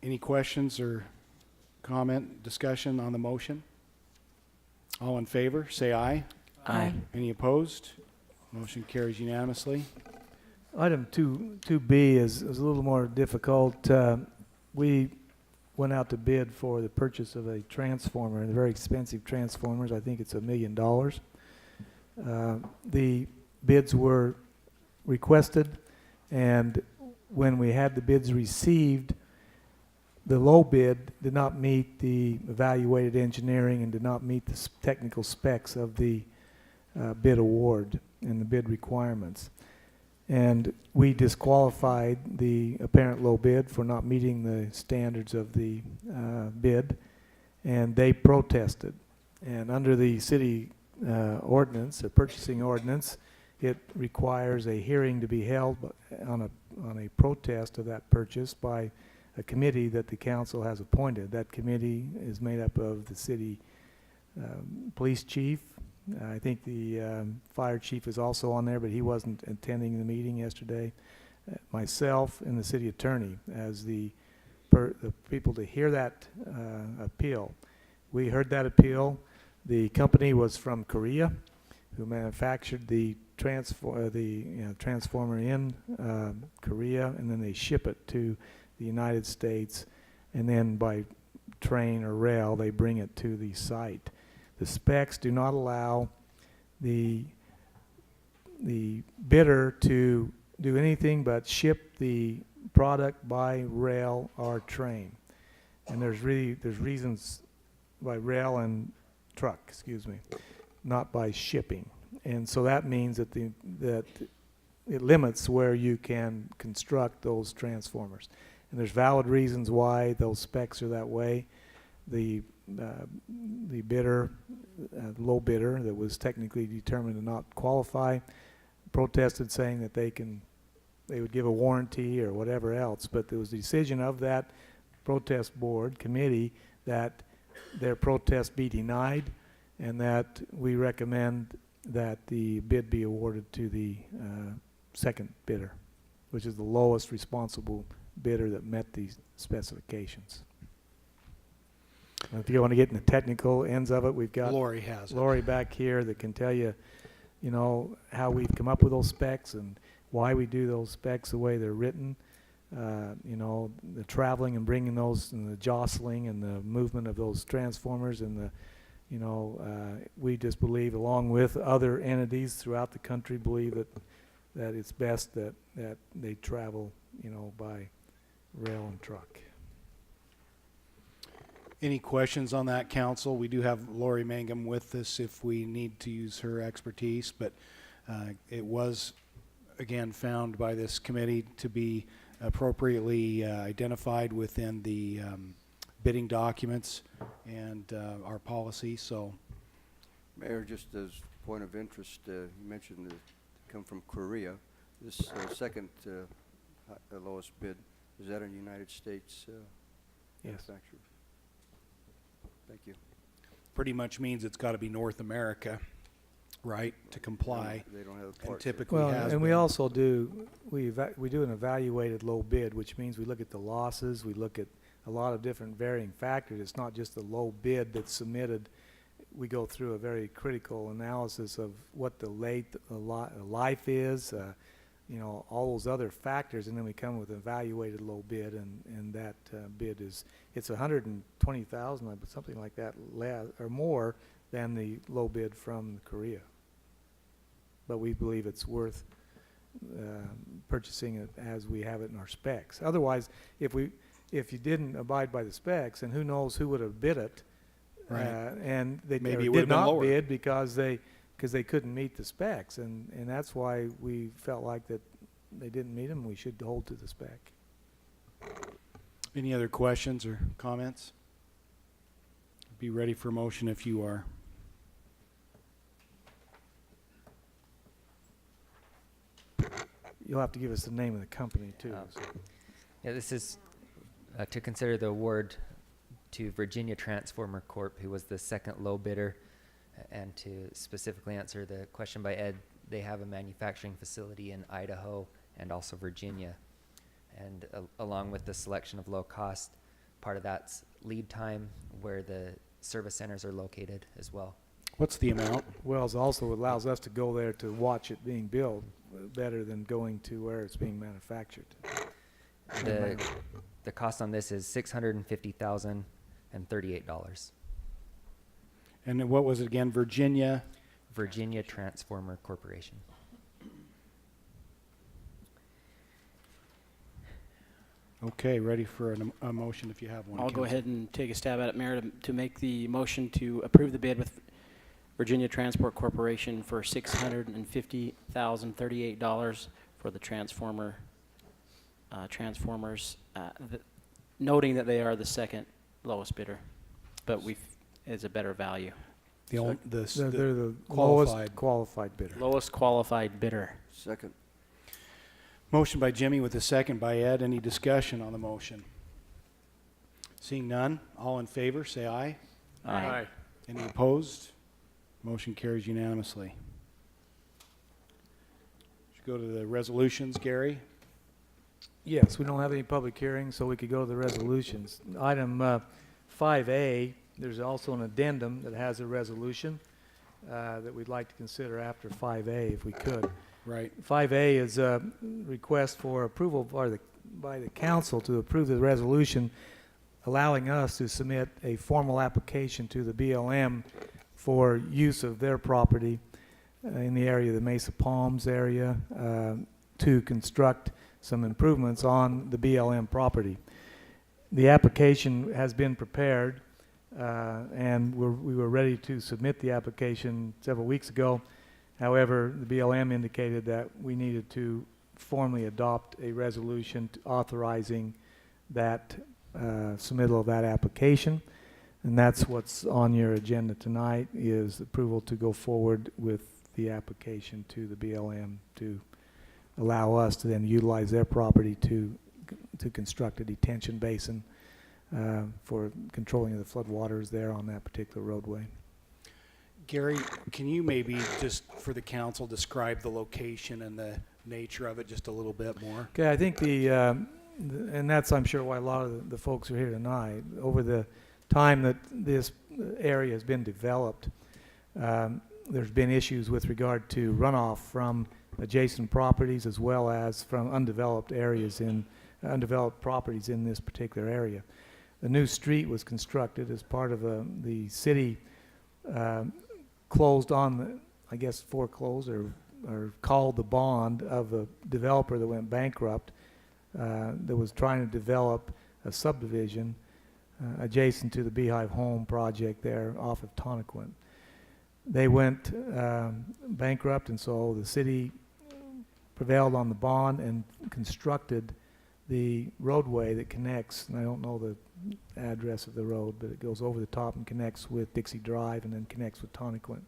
Any questions or comment, discussion on the motion? All in favor, say aye. Aye. Any opposed? Motion carries unanimously. Item 2B is a little more difficult. We went out to bid for the purchase of a transformer, and very expensive transformers. I think it's $1 million. The bids were requested, and when we had the bids received, the low bid did not meet the evaluated engineering and did not meet the technical specs of the bid award and the bid requirements. And we disqualified the apparent low bid for not meeting the standards of the bid, and they protested. And under the city ordinance, the purchasing ordinance, it requires a hearing to be held on a protest of that purchase by a committee that the council has appointed. That committee is made up of the city police chief. I think the fire chief is also on there, but he wasn't attending the meeting yesterday. Myself and the city attorney as the people to hear that appeal. We heard that appeal. The company was from Korea, who manufactured the transformer in Korea, and then they ship it to the United States, and then by train or rail they bring it to the site. The specs do not allow the bidder to do anything but ship the product by rail or train. And there's reasons by rail and truck, not by shipping. And so that means that that it limits where you can construct those transformers. And there's valid reasons why those specs are that way. The bidder, low bidder that was technically determined to not qualify, protested saying that they would give a warranty or whatever else. But there was a decision of that protest board committee that their protest be denied, and that we recommend that the bid be awarded to the second bidder, which is the lowest responsible bidder that met these specifications. If you want to get in the technical ends of it, we've got Lori has it. Lori back here that can tell you, you know, how we've come up with those specs and why we do those specs the way they're written. You know, the traveling and bringing those and the jostling and the movement of those transformers and the, you know, we just believe, along with other entities throughout the country, believe that it's best that they travel, you know, by rail and truck. Any questions on that, council? We do have Lori Mangum with us if we need to use her expertise, but it was, again, found by this committee to be appropriately identified within the bidding documents and our policy, so. Mayor, just as a point of interest, you mentioned it come from Korea. This second lowest bid, is that a United States manufacturer? Thank you. Pretty much means it's got to be North America, right, to comply. They don't have And parts. typically Well, has and we been. also do, we do an evaluated low bid, which means we look at the losses, we look at a lot of different varying factors. It's not just the low bid that's submitted. We go through a very critical analysis of what the life is, you know, all those other factors, and then we come with an evaluated low bid, and that bid is, it's 120,000, something like that, or more than the low bid from Korea. But we believe it's worth purchasing it as we have it in our specs. Otherwise, if you didn't abide by the specs, and who knows who would have bid it, Right. and they Maybe it did would've been not lower. bid because they couldn't meet the specs, and that's why we felt like that they didn't meet them. We should hold to the spec. Any other questions or comments? Be ready for motion if you are. You'll have to give us the name of the company too. so. Yeah, this is to consider the award to Virginia Transformer Corp., who was the second low bidder. And to specifically answer the question by Ed, they have a manufacturing facility in Idaho and also Virginia. And along with the selection of low cost, part of that's lead time, where the service centers are located as well. What's the amount? Wells also allows us to go there to watch it being built better than going to where it's being manufactured. The cost on this is $650,038. And then what was it again, Virginia? Virginia Transformer Corporation. Okay, ready for a motion if you have one. I'll go Council. ahead and take a stab at it, Mayor, to make the motion to approve the bid with Virginia Transport Corporation for $650,038 for the transformers, noting that they are the second lowest bidder, but it's a better value. They're the qualified. lowest qualified bidder. Lowest qualified bidder. Second. Motion by Jimmy with a second by Ed. Any discussion on the motion? Seeing none, all in favor, say aye. Aye. Any opposed? Motion carries unanimously. Should go to the resolutions, Gary. Yes, we don't have any public hearings, so we could go to the resolutions. Item 5A, there's also an addendum that has a resolution that we'd like to consider after 5A if we could. Right. 5A is a request for approval by the council to approve the resolution allowing us to submit a formal application to the BLM for use of their property in the area of the Mesa Palms area to construct some improvements on the BLM property. The application has been prepared and we were ready to submit the application several weeks ago. However, the BLM indicated that we needed to formally adopt a resolution authorizing that submittal of that application. And that's what's on your agenda tonight, is approval to go forward with the application to the BLM to allow us to then utilize their property to construct a detention basin for controlling of the flood waters there on that particular roadway. Gary, can you maybe just for the council describe the location and the nature of it just a little bit more? Okay, I think and that's I'm sure why a lot of the folks are here tonight. Over the time that this area has been developed, there's been issues with regard to runoff from adjacent properties as well as from undeveloped properties in this particular area. The new street was constructed as part of the city closed on, I guess foreclosed or called the bond of a developer that went bankrupt that was trying to develop a subdivision adjacent to the Beehive Home project there off of Tonnequin. They went bankrupt, and so the city prevailed on the bond and constructed the roadway that connects, and I don't know the address of the road, but it goes over the top and connects with Dixie Drive and then connects with Tonnequin.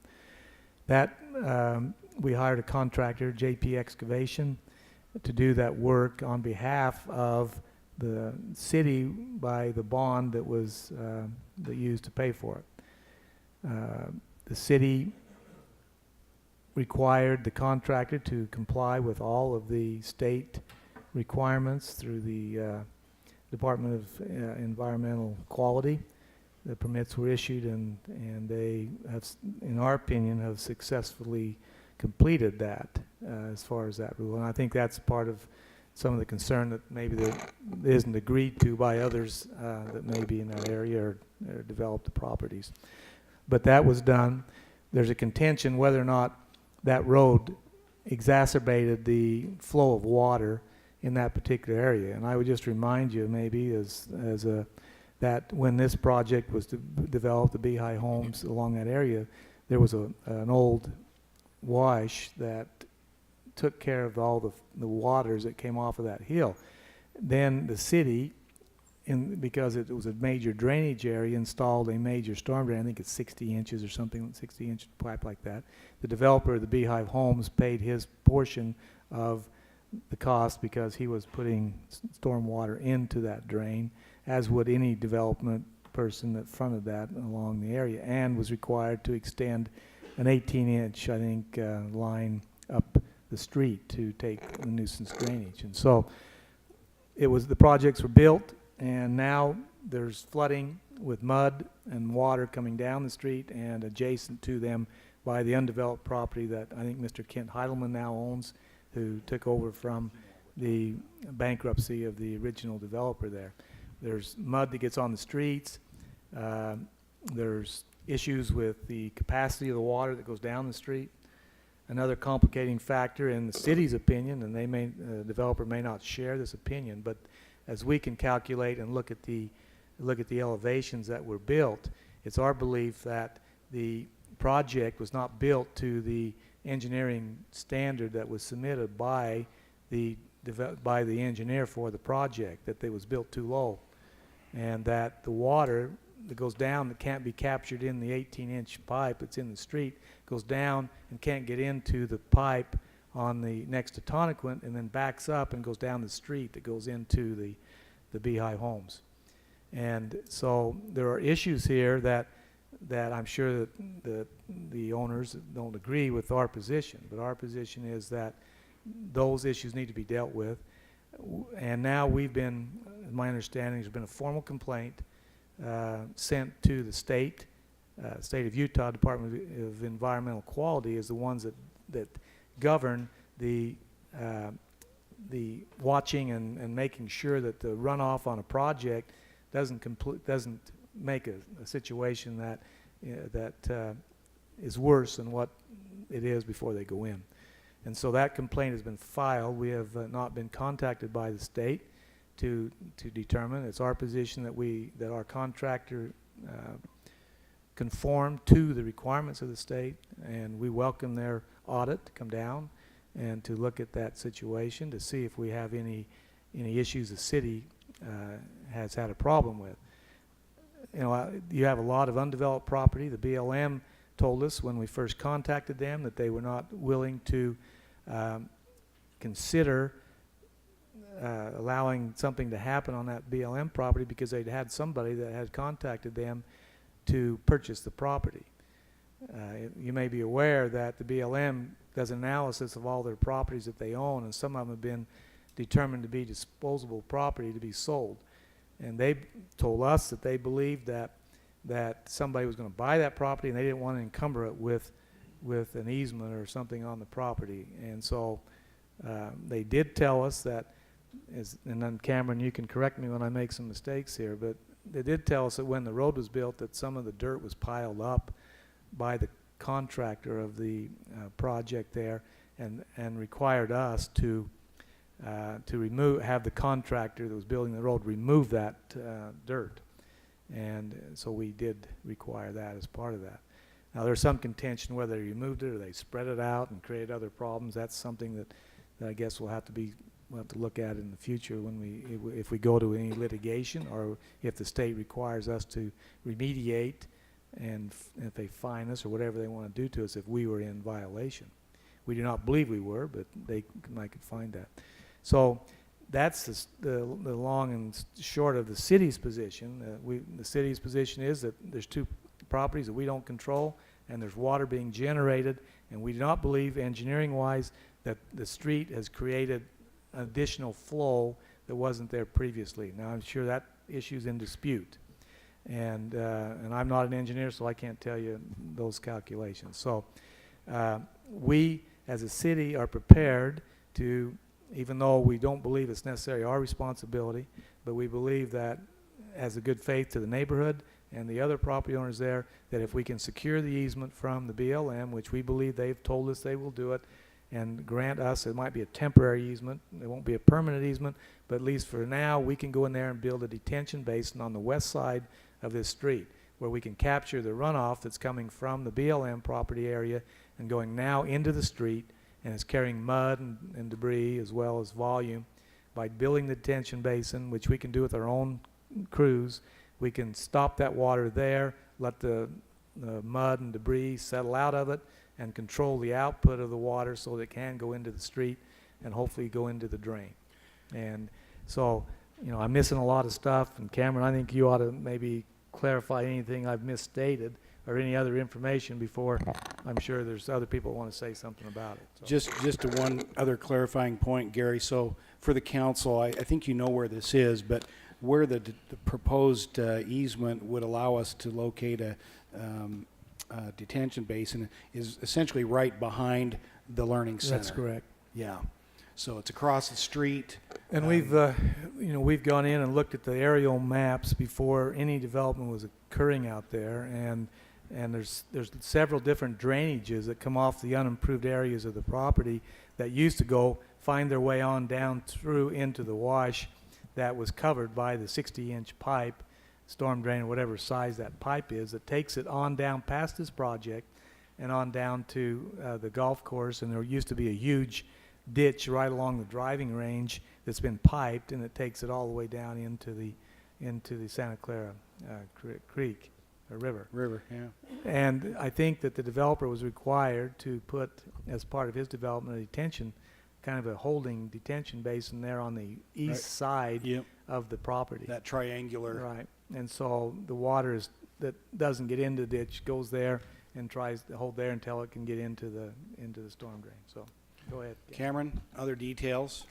That, we hired a contractor, JP Excavation, to do that work on behalf of the city by the bond that was that used to pay for it. The city required the contractor to comply with all of the state requirements through the Department of Environmental Quality. The permits were issued, and they have, in our opinion, have successfully completed that as far as that rule. And I think that's part of some of the concern that maybe that isn't agreed to by others that may be in that area or develop the properties. But that was done. There's a contention whether or not that road exacerbated the flow of water in that particular area. And I would just remind you maybe that when this project was developed, the Beehive Homes along that area, there was an old wash that took care of all the waters that came off of that hill. Then the city, because it was a major drainage area, installed a major storm drain. I think it's 60 inches or something, 60-inch pipe like that. The developer of the Beehive Homes paid his portion of the cost because he was putting storm water into that drain, as would any development person that fronted that along the area, and was required to extend an 18-inch, I think, line up the street to take the nuisance drainage. And so the projects were built, and now there's flooding with mud and water coming down the street and adjacent to them by the undeveloped property that I think Mr. Kent Heidelman now owns, who took over from the bankruptcy of the original developer there. There's mud that gets on the streets. There's issues with the capacity of the water that goes down the street. Another complicating factor in the city's opinion, and the developer may not share this opinion, but as we can calculate and look at the elevations that were built, it's our belief that the project was not built to the engineering standard that was submitted by the engineer for the project, that it was built too low, and that the water that goes down that can't be captured in the 18-inch pipe that's in the street goes down and can't get into the pipe on the next to Tonnequin, and then backs up and goes down the street that goes into the Beehive Homes. And so there are issues here that I'm sure that the owners don't agree with our position, but our position is that those issues need to be dealt with. And now my understanding, there's been a formal complaint sent to the state of Utah Department of Environmental Quality is the ones that govern the watching and making sure that the runoff on a project doesn't make a situation that is worse than what it is before they go in. And so that complaint has been filed. We have not been contacted by the state to determine. It's our position that our contractor conform to the requirements of the state, and we welcome their audit to come down and to look at that situation to see if we have any issues the city has had a problem with. You know, you have a lot of undeveloped property. The BLM told us when we first contacted them that they were not willing to consider allowing something to happen on that BLM property because they'd had somebody that had contacted them to purchase the property. You may be aware that the BLM does analysis of all their properties that they own, and some of them have been determined to be disposable property to be sold. And they told us that they believed that somebody was going to buy that property and they didn't want to encumber it with an easement or something on the property. And so they did tell us that, and then Cameron, you can correct me when I make some mistakes here, but they did tell us that when the road was built that some of the dirt was piled up by the contractor of the project there and required us to have the contractor that was building the road remove that dirt. And so we did require that as part of that. Now there's some contention whether they removed it or they spread it out and created other problems. That's something that I guess we'll have to look at in the future when if we go to any litigation, or if the state requires us to remediate, and if they fine us or whatever they want to do to us if we were in violation. We do not believe we were, but they might could find that. So that's the long and short of the city's position. The city's position is that there's two properties that we don't control, and there's water being generated, and we do not believe engineering-wise that the street has created additional flow that wasn't there previously. Now I'm sure that issue's in dispute, and I'm not an engineer, so I can't tell you those calculations. So we as a city are prepared to, even though we don't believe it's necessarily our responsibility, but we believe that as a good faith to the neighborhood and the other property owners there, that if we can secure the easement from the BLM, which we believe they've told us they will do it, and grant us, it might be a temporary easement, it won't be a permanent easement, but at least for now we can go in there and build a detention basin on the west side of this street where we can capture the runoff that's coming from the BLM property area and going now into the street, and it's carrying mud and debris as well as volume. By building the detention basin, which we can do with our own crews, we can stop that water there, let the mud and debris settle out of it, and control the output of the water so that it can go into the street and hopefully go into the drain. And so, you know, I'm missing a lot of stuff, and Cameron, I think you ought to maybe clarify anything I've misstated or any other information before. I'm sure there's other people who want to say something about it. So. Just one other clarifying point, Gary. So for the council, I think you know where this is, but where the proposed easement would allow us to locate a detention basin is essentially right behind the Learning Center. That's correct. Yeah. So it's across the street. And we've gone in and looked at the aerial maps before any development was occurring out there, and there's several different drainages that come off the unimproved areas of the property that used to go find their way on down through into the wash that was covered by the 60-inch pipe, storm drain, or whatever size that pipe is, that takes it on down past this project and on down to the golf course. And there used to be a huge ditch right along the driving range that's been piped, and it takes it all the way down into the Santa Clara Creek or river. Yeah. And I think that the developer was required to put, as part of his development, a detention, kind of a holding detention basin there on the east side of the property. That triangular. Right. And so the water that doesn't get into the ditch goes there and tries to hold there until it can get into the storm drain. So go ahead. Cameron, other details?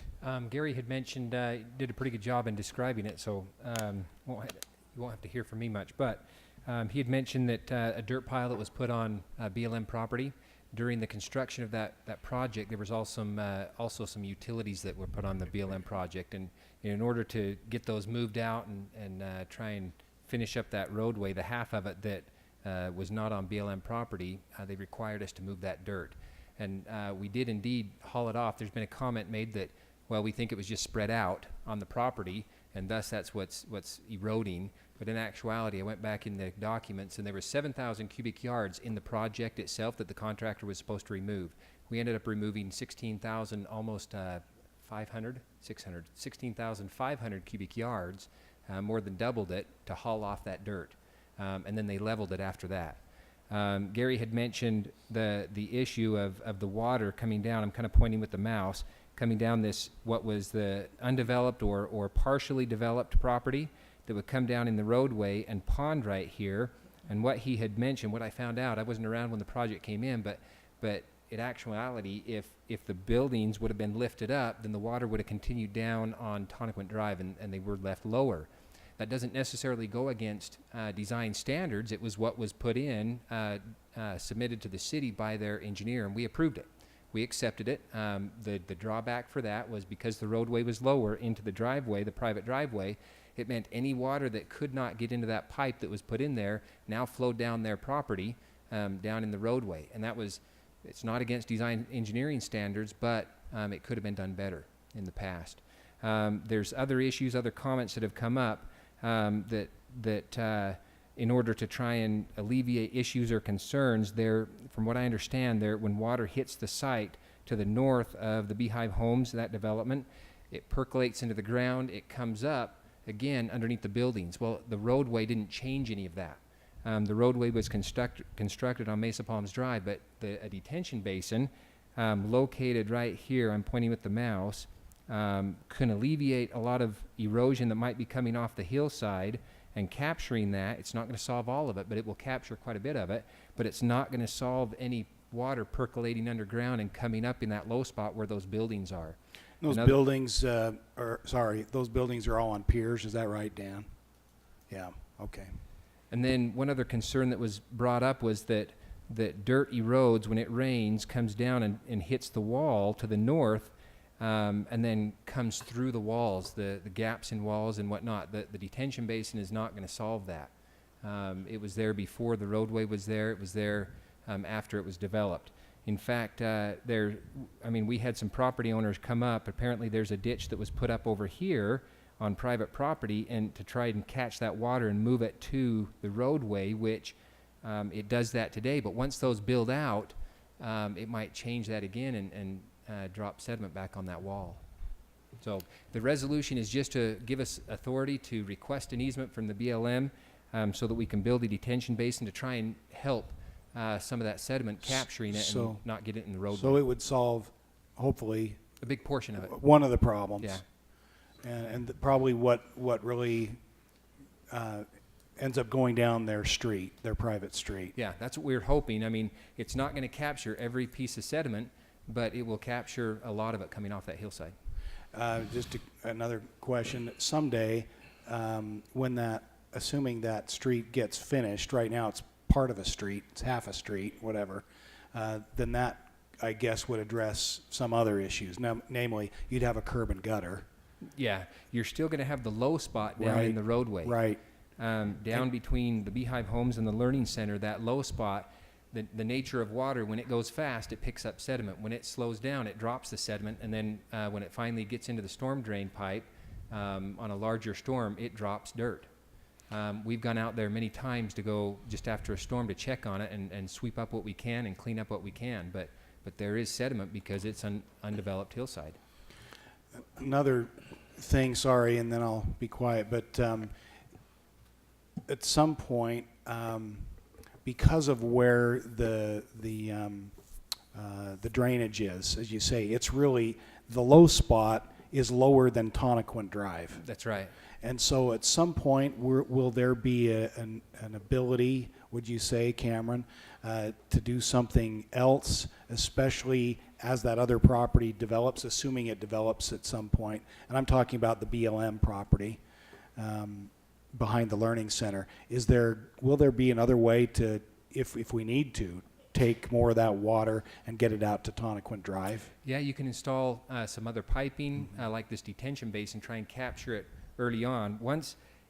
Gary had mentioned, did a pretty good job in describing it, so you won't have to hear from me much. But he had mentioned that a dirt pile that was put on BLM property during the construction of that project. There was also some utilities that were put on the BLM project, and in order to get those moved out and try and finish up that roadway, the half of it that was not on BLM property, they required us to move that dirt. And we did indeed haul it off. There's been a comment made that, well, we think it was just spread out on the property, and thus that's what's eroding. But in actuality, I went back in the documents, and there were 7,000 cubic yards in the project itself that the contractor was supposed to remove. We ended up removing 16,000, almost 16,500 cubic yards, more than doubled it to haul off that dirt. And then they leveled it after that. Gary had mentioned the issue of the water coming down. I'm kind of pointing with the mouse, coming down this, what was the undeveloped or partially developed property that would come down in the roadway and pond right here. And what he had mentioned, what I found out, I wasn't around when the project came in, but in actuality, if the buildings would have been lifted up, then the water would have continued down on Tonnequint Drive, and they were left lower. That doesn't necessarily go against design standards. It was what was put in, submitted to the city by their engineer, and we approved it. We accepted it. The drawback for that was because the roadway was lower into the driveway, the private driveway, it meant any water that could not get into that pipe that was put in there now flowed down their property, down in the roadway. And that was, it's not against design engineering standards, but it could have been done better in the past. There's other issues, other comments that have come up that in order to try and alleviate issues or concerns, from what I understand, when water hits the site to the north of the Beehive Homes, that development, it percolates into the ground, it comes up again underneath the buildings. Well, the roadway didn't change any of that. The roadway was constructed on Mesa Palms Drive, but a detention basin located right here, I'm pointing with the mouse, can alleviate a lot of erosion that might be coming off the hillside and capturing that. It's not going to solve all of it, but it will capture quite a bit of it, but it's not going to solve any water percolating underground and coming up in that low spot where those buildings are. Those buildings those buildings are all on piers, is that right, Dan? Yeah, okay. And then one other concern that was brought up was that dirt erodes when it rains, comes down and hits the wall to the north, and then comes through the walls, the gaps in walls and whatnot. The detention basin is not going to solve that. It was there before the roadway was there. It was there after it was developed. In fact, we had some property owners come up. Apparently there's a ditch that was put up over here on private property and to try and catch that water and move it to the roadway, which it does that today. But once those build out, it might change that again and drop sediment back on that wall. So the resolution is just to give us authority to request an easement from the BLM so that we can build a detention basin to try and help some of that sediment, capturing it and not get it in the roadway. So it would solve, hopefully, a big portion of it. One of the problems. Yeah. And probably what really ends up going down their street, their private street. Yeah, that's what we're hoping. I mean, it's not going to capture every piece of sediment, but it will capture a lot of it coming off that hillside. Another question. Someday, assuming that street gets finished, right now it's part of a street, it's half a street, whatever, then that, I guess, would address some other issues. Namely, you'd have a curb and gutter. Yeah, you're still going to have the low spot down in the roadway. Right. Down between the Beehive Homes and the Learning Center, that low spot, the nature of water, when it goes fast, it picks up sediment. When it slows down, it drops the sediment, and then when it finally gets into the storm drain pipe, on a larger storm, it drops dirt. We've gone out there many times to go just after a storm to check on it and sweep up what we can and clean up what we can, but there is sediment because it's an undeveloped hillside. Another thing, sorry, and then I'll be quiet, but at some point, because of where the drainage is, as you say, it's really, the low spot is lower than Tonnequint Drive. That's right. And so at some point, will there be an ability, would you say, Cameron, to do something else, especially as that other property develops, assuming it develops at some point? And I'm talking about the BLM property behind the Learning Center. Will there be another way to, if we need to, take more of that water and get it out to Tonnequint Drive? Yeah, you can install some other piping like this detention basin, try and capture it early on.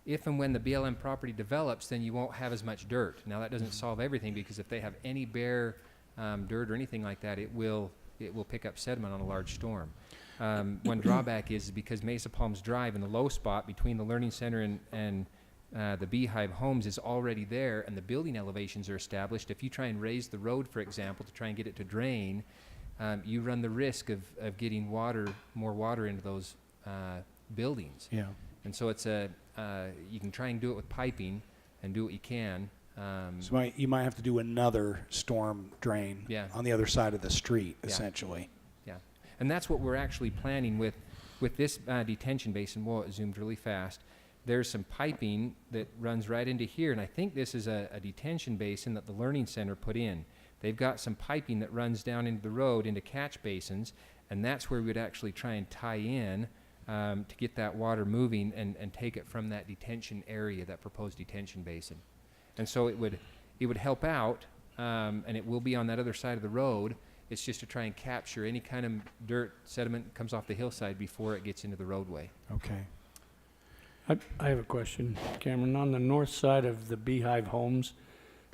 If and when the BLM property develops, then you won't have as much dirt. Now that doesn't solve everything, because if they have any bare dirt or anything like that, it will pick up sediment on a large storm. One drawback is because Mesa Palms Drive in the low spot between the Learning Center and the Beehive Homes is already there, and the building elevations are established. If you try and raise the road, for example, to try and get it to drain, you run the risk of getting more water into those buildings. Yeah. And so it's you can try and do it with piping and do what you can. So you might have to do another storm drain on the other side of the street, essentially. Yeah. And that's what we're actually planning with this detention basin. Whoa, it zoomed really fast. There's some piping that runs right into here, and I think this is a detention basin that the Learning Center put in. They've got some piping that runs down into the road into catch basins, and that's where we would actually try and tie in to get that water moving and take it from that detention area, that proposed detention basin. And so it would help out, and it will be on that other side of the road. It's just to try and capture any kind of dirt, sediment that comes off the hillside before it gets into the roadway. Okay. I have a question, Cameron. On the north side of the Beehive Homes,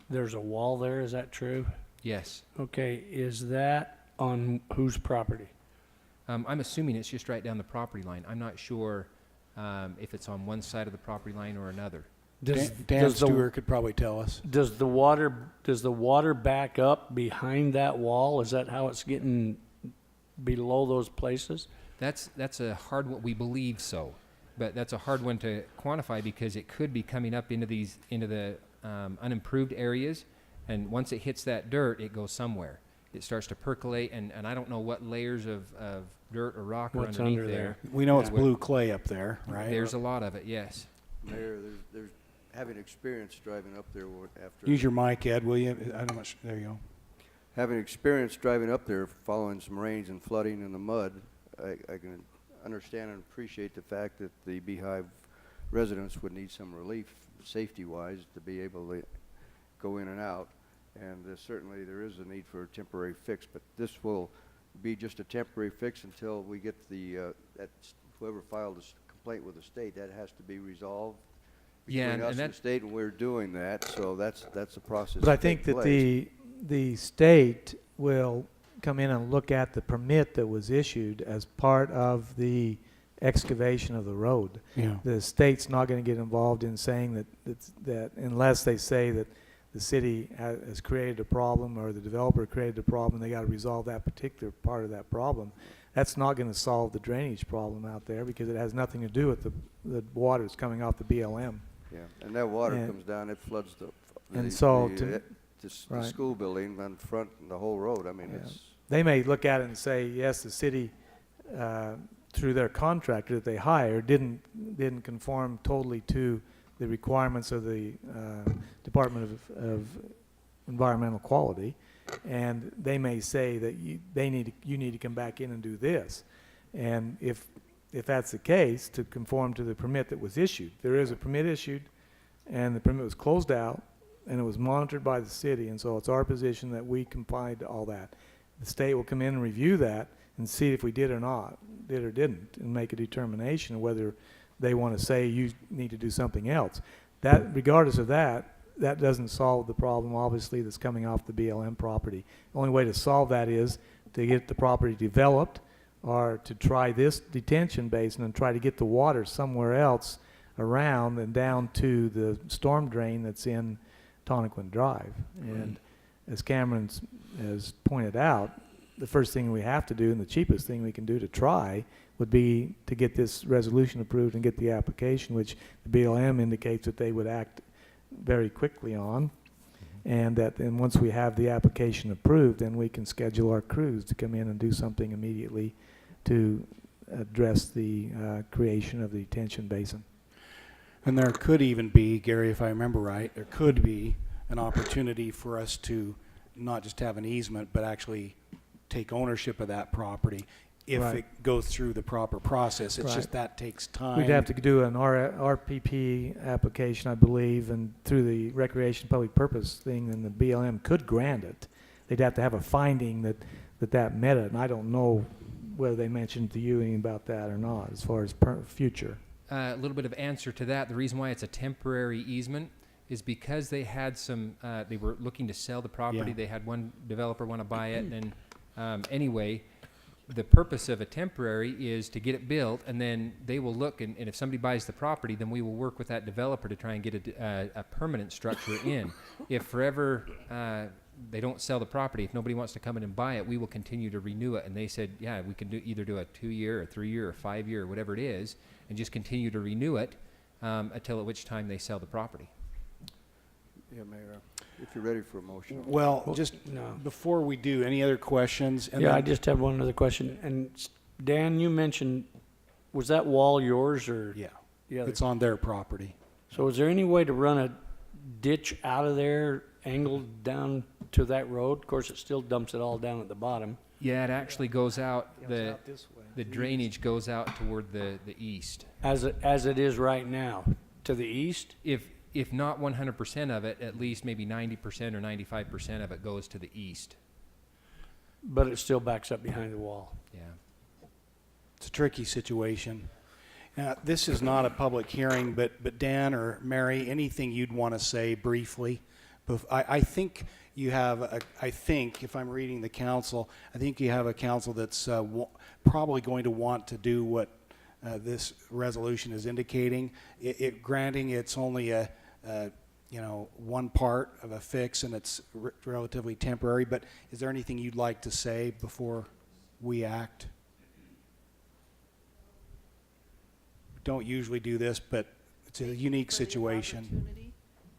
there's a wall there, is that true? Yes. Okay, is that on whose property? I'm assuming it's just right down the property line. I'm not sure if it's on one side of the property line or another. Dan Stewart could probably tell us. Does the water back up behind that wall? Is that how it's getting below those places? That's a hard one. We believe so, but that's a hard one to quantify because it could be coming up into the unimproved areas, and once it hits that dirt, it goes somewhere. It starts to percolate, and I don't know what layers of dirt or rock are What's underneath under there? We know it's blue clay up there, right? There's a lot of it, yes. Mayor, there's having experience driving up there after. Use your mic, Ed, will you? I don't know. There you go. Having experience driving up there following some rains and flooding in the mud, I can understand and appreciate the fact that the Beehive residents would need some relief, safety-wise, to be able to go in and out. And certainly there is a need for a temporary fix, but this will be just a temporary fix until we get whoever filed this complaint with the state, that has to be resolved between us and the state, and we're doing that, so that's the process. But I think that the state will come in and look at the permit that was issued as part of the excavation of the road. Yeah. The state's not going to get involved in saying that unless they say that the city has created a problem or the developer created a problem, they got to resolve that particular part of that problem. That's not going to solve the drainage problem out there because it has nothing to do with the water that's coming off the BLM. Yeah, and that water comes down, it floods the school building in front and the whole road. I mean, it's... They may look at it and say, yes, the city, through their contractor that they hired, didn't conform totally to the requirements of the Department of Environmental Quality, and they may say that you need to come back in and do this. And if that's the case, to conform to the permit that was issued, there is a permit issued, and the permit was closed out, and it was monitored by the city, and so it's our position that we complied to all that. The state will come in and review that and see if we did or didn't, and make a determination of whether they want to say you need to do something else. That, regardless of that doesn't solve the problem, obviously, that's coming off the BLM property. The only way to solve that is to get the property developed, or to try this detention basin and try to get the water somewhere else around and down to the storm drain that's in Tonnequin Drive. And as Cameron has pointed out, the first thing we have to do and the cheapest thing we can do to try would be to get this resolution approved and get the application, which the BLM indicates that they would act very quickly on. And that then once we have the application approved, then we can schedule our crews to come in and do something immediately to address the creation of the detention basin. And there could even be, Gary, if I remember right, there could be an opportunity for us to not just have an easement, but actually take ownership of that property if it goes through the proper process. It's just that takes time. We'd have to do an RPP application, I believe, and through the Recreation Public Purpose thing, and the BLM could grant it. They'd have to have a finding that met it, and I don't know whether they mentioned to you anything about that or not as far as future. A little bit of answer to that. The reason why it's a temporary easement is because they had they were looking to sell the property. Yeah. They had one developer want to buy it, and anyway, the purpose of a temporary is to get it built, and then they will look, and if somebody buys the property, then we will work with that developer to try and get a permanent structure in. If forever they don't sell the property, if nobody wants to come in and buy it, we will continue to renew it. And they said, yeah, we can either do a 2-year or 3-year or 5-year or whatever it is, and just continue to renew it until at which time they sell the property. Yeah, Mayor. if you're ready for a motion. Well, just no. before we do, any other questions? And Yeah, then- I just have one other question. And Dan, you mentioned, was that wall yours or? Yeah, the other? it's on their property. So is there any way to run a ditch out of there, angled down to that road? Of course, it still dumps it all down at the bottom. Yeah, it actually goes out, the this way. the drainage goes out toward the east. As it is right now, to the east? If not 100% of it, at least maybe 90% or 95% of it goes to the east. But it still backs up behind the wall. Yeah. It's a tricky situation. Now, this is not a public hearing, but Dan or Mary, anything you'd want to say briefly? I think you have, I think, if I'm reading the council, I think you have a council that's probably going to want to do what this resolution is indicating. Granting it's only a one part of a fix and it's relatively temporary, but is there anything you'd like to say before we act? Don't usually do this, but it's a unique situation.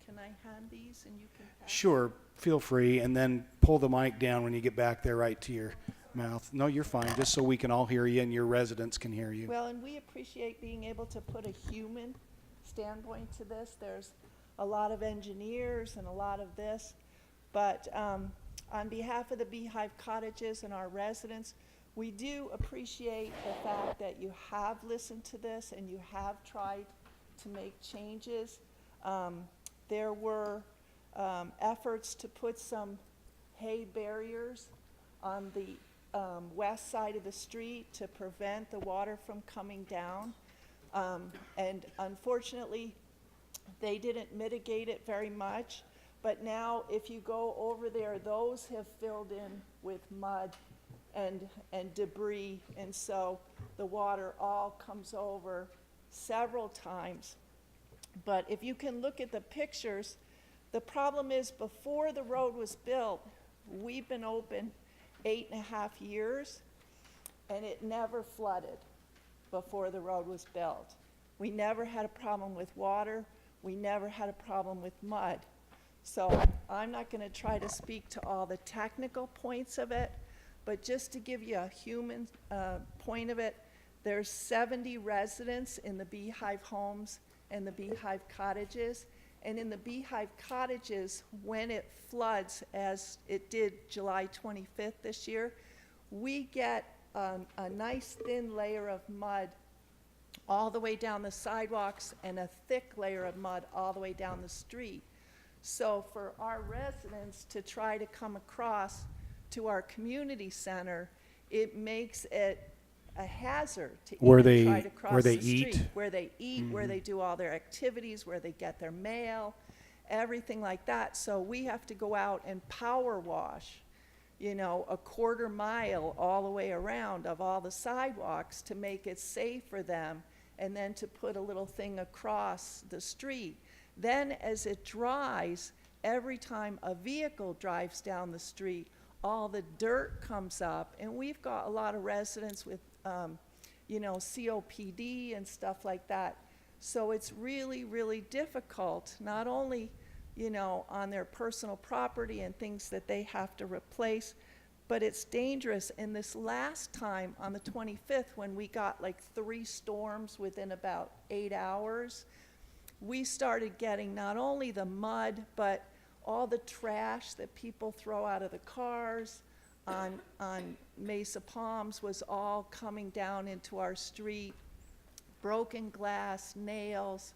Can I hand these and you can pass? Sure, feel free, and then pull the mic down when you get back there right to your mouth. No, you're fine, just so we can all hear you and your residents can hear you. Well, and we appreciate being able to put a human standpoint to this. There's a lot of engineers and a lot of this, but on behalf of the Beehive Cottages and our residents, we do appreciate the fact that you have listened to this and you have tried to make changes. There were efforts to put some hay barriers on the west side of the street to prevent the water from coming down. And unfortunately, they didn't mitigate it very much. But now, if you go over there, those have filled in with mud and debris, and so the water all comes over several times. But if you can look at the pictures, the problem is before the road was built, we've been open 8.5 years, and it never flooded before the road was built. We never had a problem with water. We never had a problem with mud. So I'm not going to try to speak to all the technical points of it, but just to give you a human point of it, there's 70 residents in the Beehive Homes and the Beehive Cottages. And in the Beehive Cottages, when it floods, as it did July 25th this year, we get a nice thin layer of mud all the way down the sidewalks and a thick layer of mud all the way down the street. So for our residents to try to come across to our community center, it makes it a hazard to Where even they- try to cross where they the street. eat? Where they eat, where they do all their activities, where they get their mail, everything like that. So we have to go out and power wash, a 1/4 mile all the way around of all the sidewalks to make it safe for them, and then to put a little thing across the street. Then as it dries, every time a vehicle drives down the street, all the dirt comes up, and we've got a lot of residents with, COPD and stuff like that. So it's really, really difficult, not only, on their personal property and things that they have to replace, but it's dangerous. And this last time, on the 25th, when we got like 3 storms within about 8 hours, we started getting not only the mud, but all the trash that people throw out of the cars on Mesa Palms was all coming down into our street. Broken glass, nails.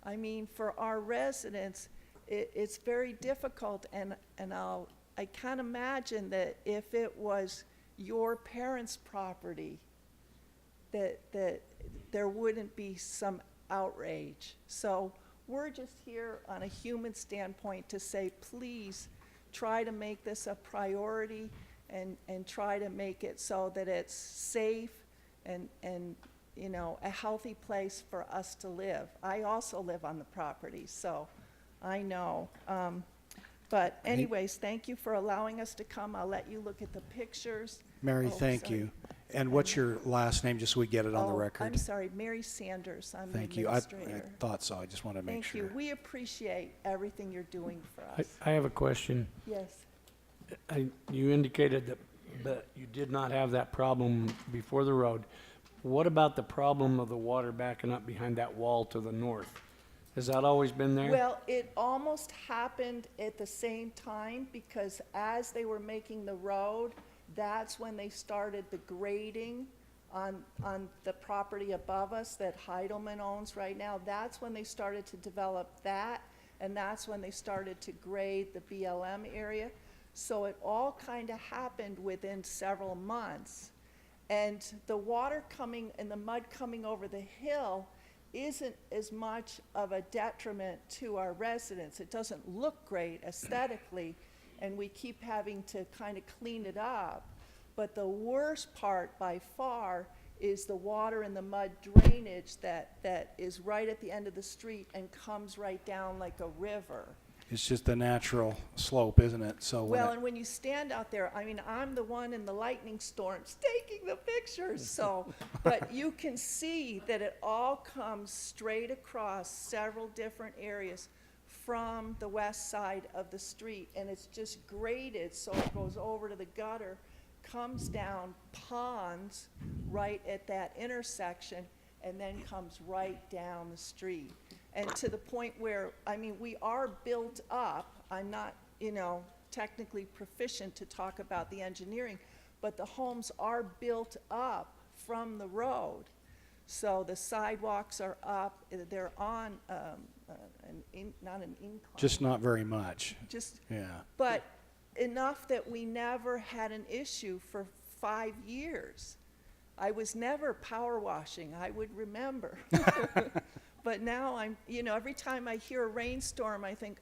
I mean, for our residents, it's very difficult, and I can't imagine that if it was your parents' property, that there wouldn't be some outrage. So we're just here on a human standpoint to say, please try to make this a priority and try to make it so that it's safe and a healthy place for us to live. I also live on the property, so I know. But anyways, thank you for allowing us to come. I'll let you look at the pictures. Mary, Oh, thank sorry. you. And what's your last name, just so we get it on the Oh, record? I'm sorry, Mary Sanders. I'm the Thank you. I administrator. thought so. I just want to make Thank sure. you. We appreciate everything you're doing for us. I have a question. Yes. You indicated that you did not have that problem before the road. What about the problem of the water backing up behind that wall to the north? Has that always been there? Well, it almost happened at the same time because as they were making the road, that's when they started the grading on the property above us that Heidelman owns right now. That's when they started to develop that, and that's when they started to grade the BLM area. So it all kind of happened within several months. And the water coming and the mud coming over the hill isn't as much of a detriment to our residents. It doesn't look great aesthetically, and we keep having to kind of clean it up. But the worst part by far is the water and the mud drainage that is right at the end of the street and comes right down like a river. It's just the natural slope, isn't it? So when Well, it- and when you stand out there, I mean, I'm the one in the lightning storms taking the pictures, so, but you can see that it all comes straight across several different areas from the west side of the street, and it's just graded, so it goes over to the gutter, comes down, ponds right at that intersection, and then comes right down the street. And to the point where, I mean, we are built up. I'm not, technically proficient to talk about the engineering, but the homes are built up from the road. So the sidewalks are up, they're on, not an incline. just not very much. Just, Yeah. but enough that we never had an issue for 5 years. I was never power washing, I would remember. But now I'm, every time I hear a rainstorm, I think,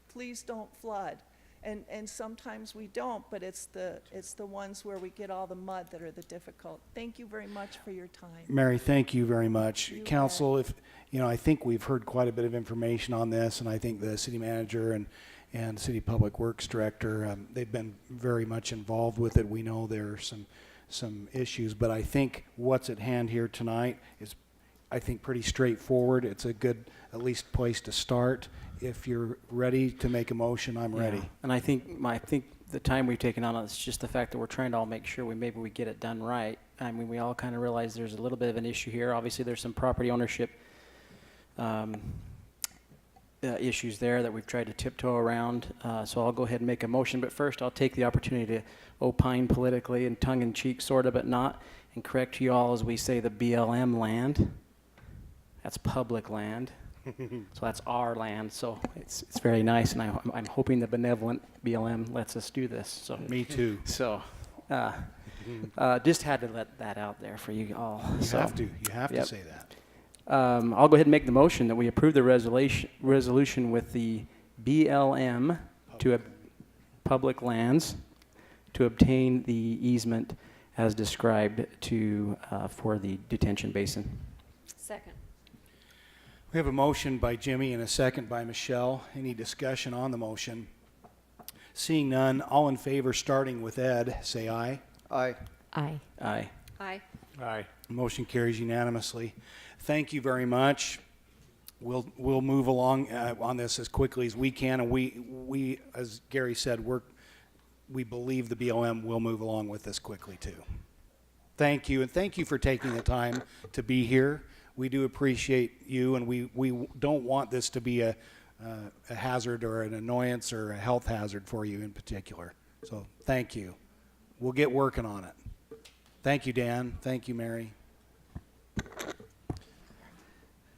please don't flood. And sometimes we don't, but it's the ones where we get all the mud that are the difficult. Thank you very much for your time. Mary, thank you very much. You Council, if, I think we've heard quite a bit of information on this, and I think the city manager and city public works director, they've been very much involved with it. We know there are some issues, but I think what's at hand here tonight is, I think, pretty straightforward. It's a good, at least, place to start. If you're ready to make a motion, I'm ready. Yeah. And I think the time we've taken on it's just the fact that we're trying to all make sure maybe we get it done right. I mean, we all kind of realize there's a little bit of an issue here. Obviously, there's some property ownership issues there that we've tried to tiptoe around. So I'll go ahead and make a motion. But first, I'll take the opportunity to opine politically and tongue-in-cheek, sort of, but not, and correct you all as we say the BLM land. That's public land. So that's our land, so it's very nice, and I'm hoping the benevolent BLM lets us do this. So Me too. So, just had to let that out there for you all. You So, have to yep. say that. I'll go ahead and make the motion that we approve the resolution with the BLM to public lands to obtain the easement as described for the detention basin. Second. We have a motion by Jimmy and a second by Michelle. Any discussion on the motion? Seeing none, all in favor, starting with Ed, say aye. Aye. Aye. Aye. Aye. Aye. Motion carries unanimously. Thank you very much. We'll move along on this as quickly as we can, and we as Gary said, we believe the BLM will move along with this quickly too. Thank you, and thank you for taking the time to be here. We do appreciate you, and we don't want this to be a hazard or an annoyance or a health hazard for you in particular. So thank you. We'll get working on it. Thank you, Dan. Thank you, Mary.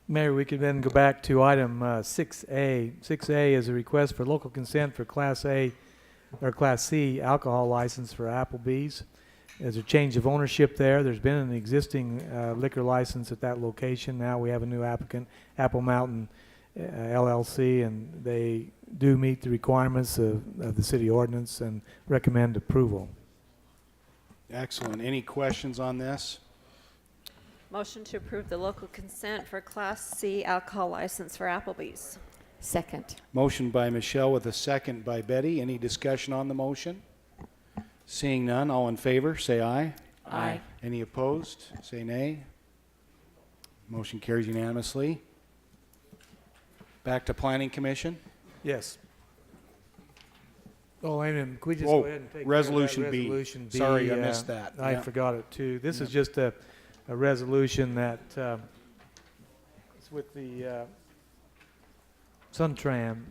Mayor, we could then go back to item 6A. 6A is a request for local consent for Class A or Class C alcohol license for Applebee's. There's a change of ownership there. There's been an existing liquor license at that location. Now we have a new applicant, Apple Mountain LLC, and they do meet the requirements of the city ordinance and recommend approval. Excellent. Any questions on this? Motion to approve the local consent for Class C alcohol license for Applebee's. Second. Motion by Michelle with a second by Betty. Any discussion on the motion? Seeing none, all in favor, say aye. Aye. Any opposed, say nay. Motion carries unanimously. Back to Planning Commission. Yes. Oh, and could we just Whoa, go ahead and take Resolution care of that B. Resolution B? Sorry, I missed that. I Yeah. forgot it too. This is Yeah. just a resolution that, it's with the Suntram.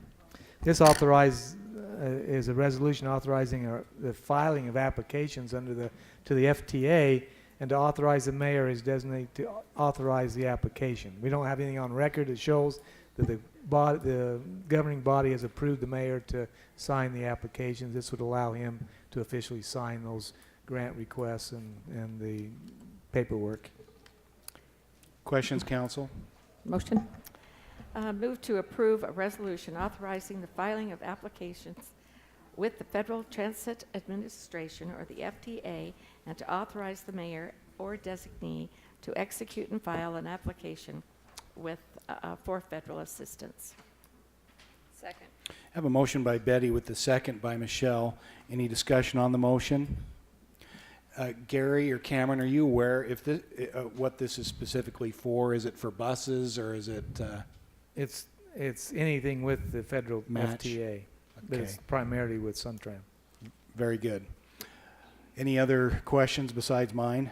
This is a resolution authorizing the filing of applications to the FTA, and to authorize the mayor as designated to authorize the application. We don't have anything on record that shows that the governing body has approved the mayor to sign the applications. This would allow him to officially sign those grant requests and the paperwork. Questions, council? Motion. Move to approve a resolution authorizing the filing of applications with the Federal Transit Administration, or the FTA, and to authorize the mayor or designee to execute and file an application for federal assistance. Second. I have a motion by Betty with the second by Michelle. Any discussion on the motion? Gary or Cameron, are you aware if what this is specifically for? Is it for buses, or is it? It's anything with the federal Match. FTA, but Okay. it's primarily with Suntram. Very good. Any other questions besides mine?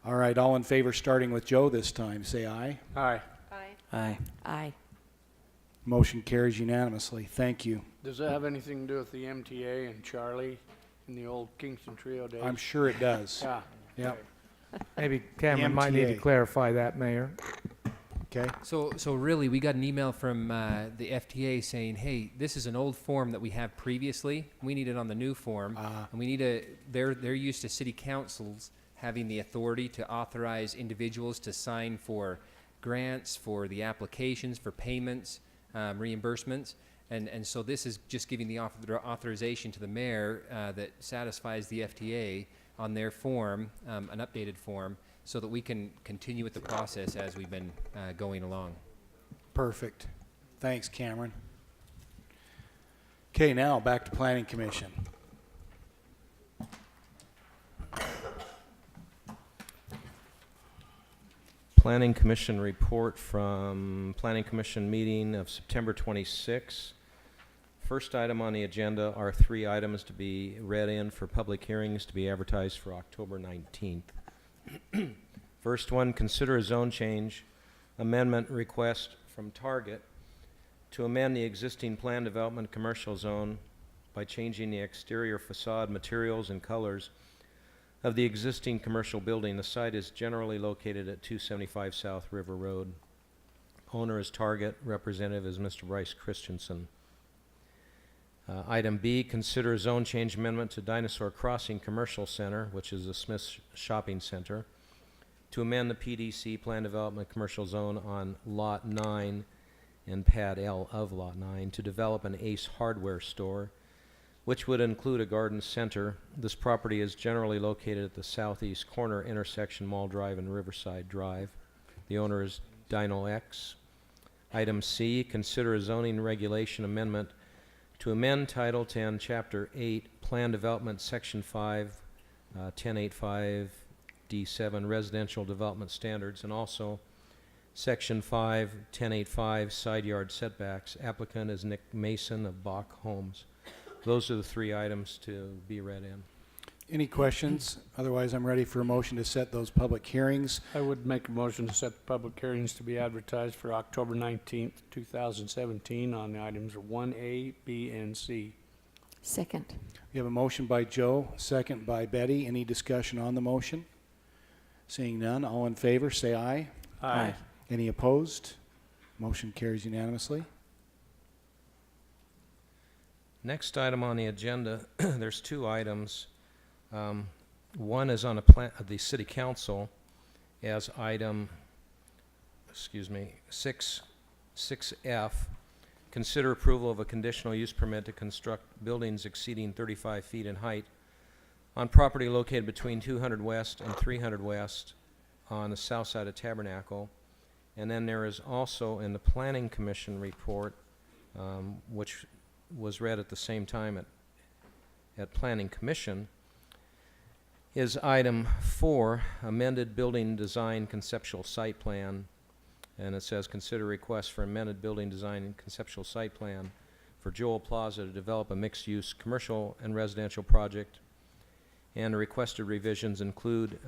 All right, all in favor, starting with Joe this time, say aye. Aye. Aye. Aye. Aye. Motion carries unanimously. Thank you. Does that have anything to do with the MTA and Charlie in the old Kingston Trio days? I'm sure it does. Yeah. Yep. Maybe Cameron might need to MTA. clarify that, Mayor. Okay. So really, we got an email from the FTA saying, hey, this is an old form that we have previously. We need it on the new form. And we need they're used to city councils having the authority to authorize individuals to sign for grants, for the applications, for payments, reimbursements. And so this is just giving the authorization to the mayor that satisfies the FTA on their form, an updated form, so that we can continue with the process as we've been going along. Perfect. Thanks, Cameron. Okay, now back to Planning Commission. Planning Commission report from Planning Commission meeting of September 26. First item on the agenda are 3 items to be read in for public hearings to be advertised for October 19th. First one, consider a zone change amendment request from Target to amend the existing plan development commercial zone by changing the exterior facade materials and colors of the existing commercial building. The site is generally located at 275 South River Road. Owner is Target, representative is Mr. Bryce Christensen. Item B, consider a zone change amendment to Dinosaur Crossing Commercial Center, which is a Smith's Shopping Center, to amend the PDC Plan Development Commercial Zone on Lot 9 and Pad L of Lot 9 to develop an Ace Hardware store, which would include a garden center. This property is generally located at the southeast corner intersection Mall Drive and Riverside Drive. The owner is Dino X. Item C, consider a zoning regulation amendment to amend Title 10, Chapter 8, Plan Development, Section 5, 1085 D7, Residential Development Standards, and also Section 5, 1085, Side Yard Setbacks. Applicant is Nick Mason of Bach Homes. Those are the 3 items to be read in. Any questions? Otherwise, I'm ready for a motion to set those public hearings. I would make a motion to set the public hearings to be advertised for October 19th, 2017 on the items 1A, B, and C. Second. We have a motion by Joe, second by Betty. Any discussion on the motion? Seeing none, all in favor, say aye. Aye. Any opposed? Motion carries unanimously. Next item on the agenda, there's 2 items. One is on the City Council as item, 6F, consider approval of a conditional use permit to construct buildings exceeding 35 feet in height on property located between 200 West and 300 West on the south side of Tabernacle. And then there is also in the Planning Commission report, which was read at the same time at Planning Commission is item 4, amended building design conceptual site plan. And it says, consider request for amended building design and conceptual site plan for Joel Plaza to develop a mixed-use commercial and residential project. And the requested revisions include,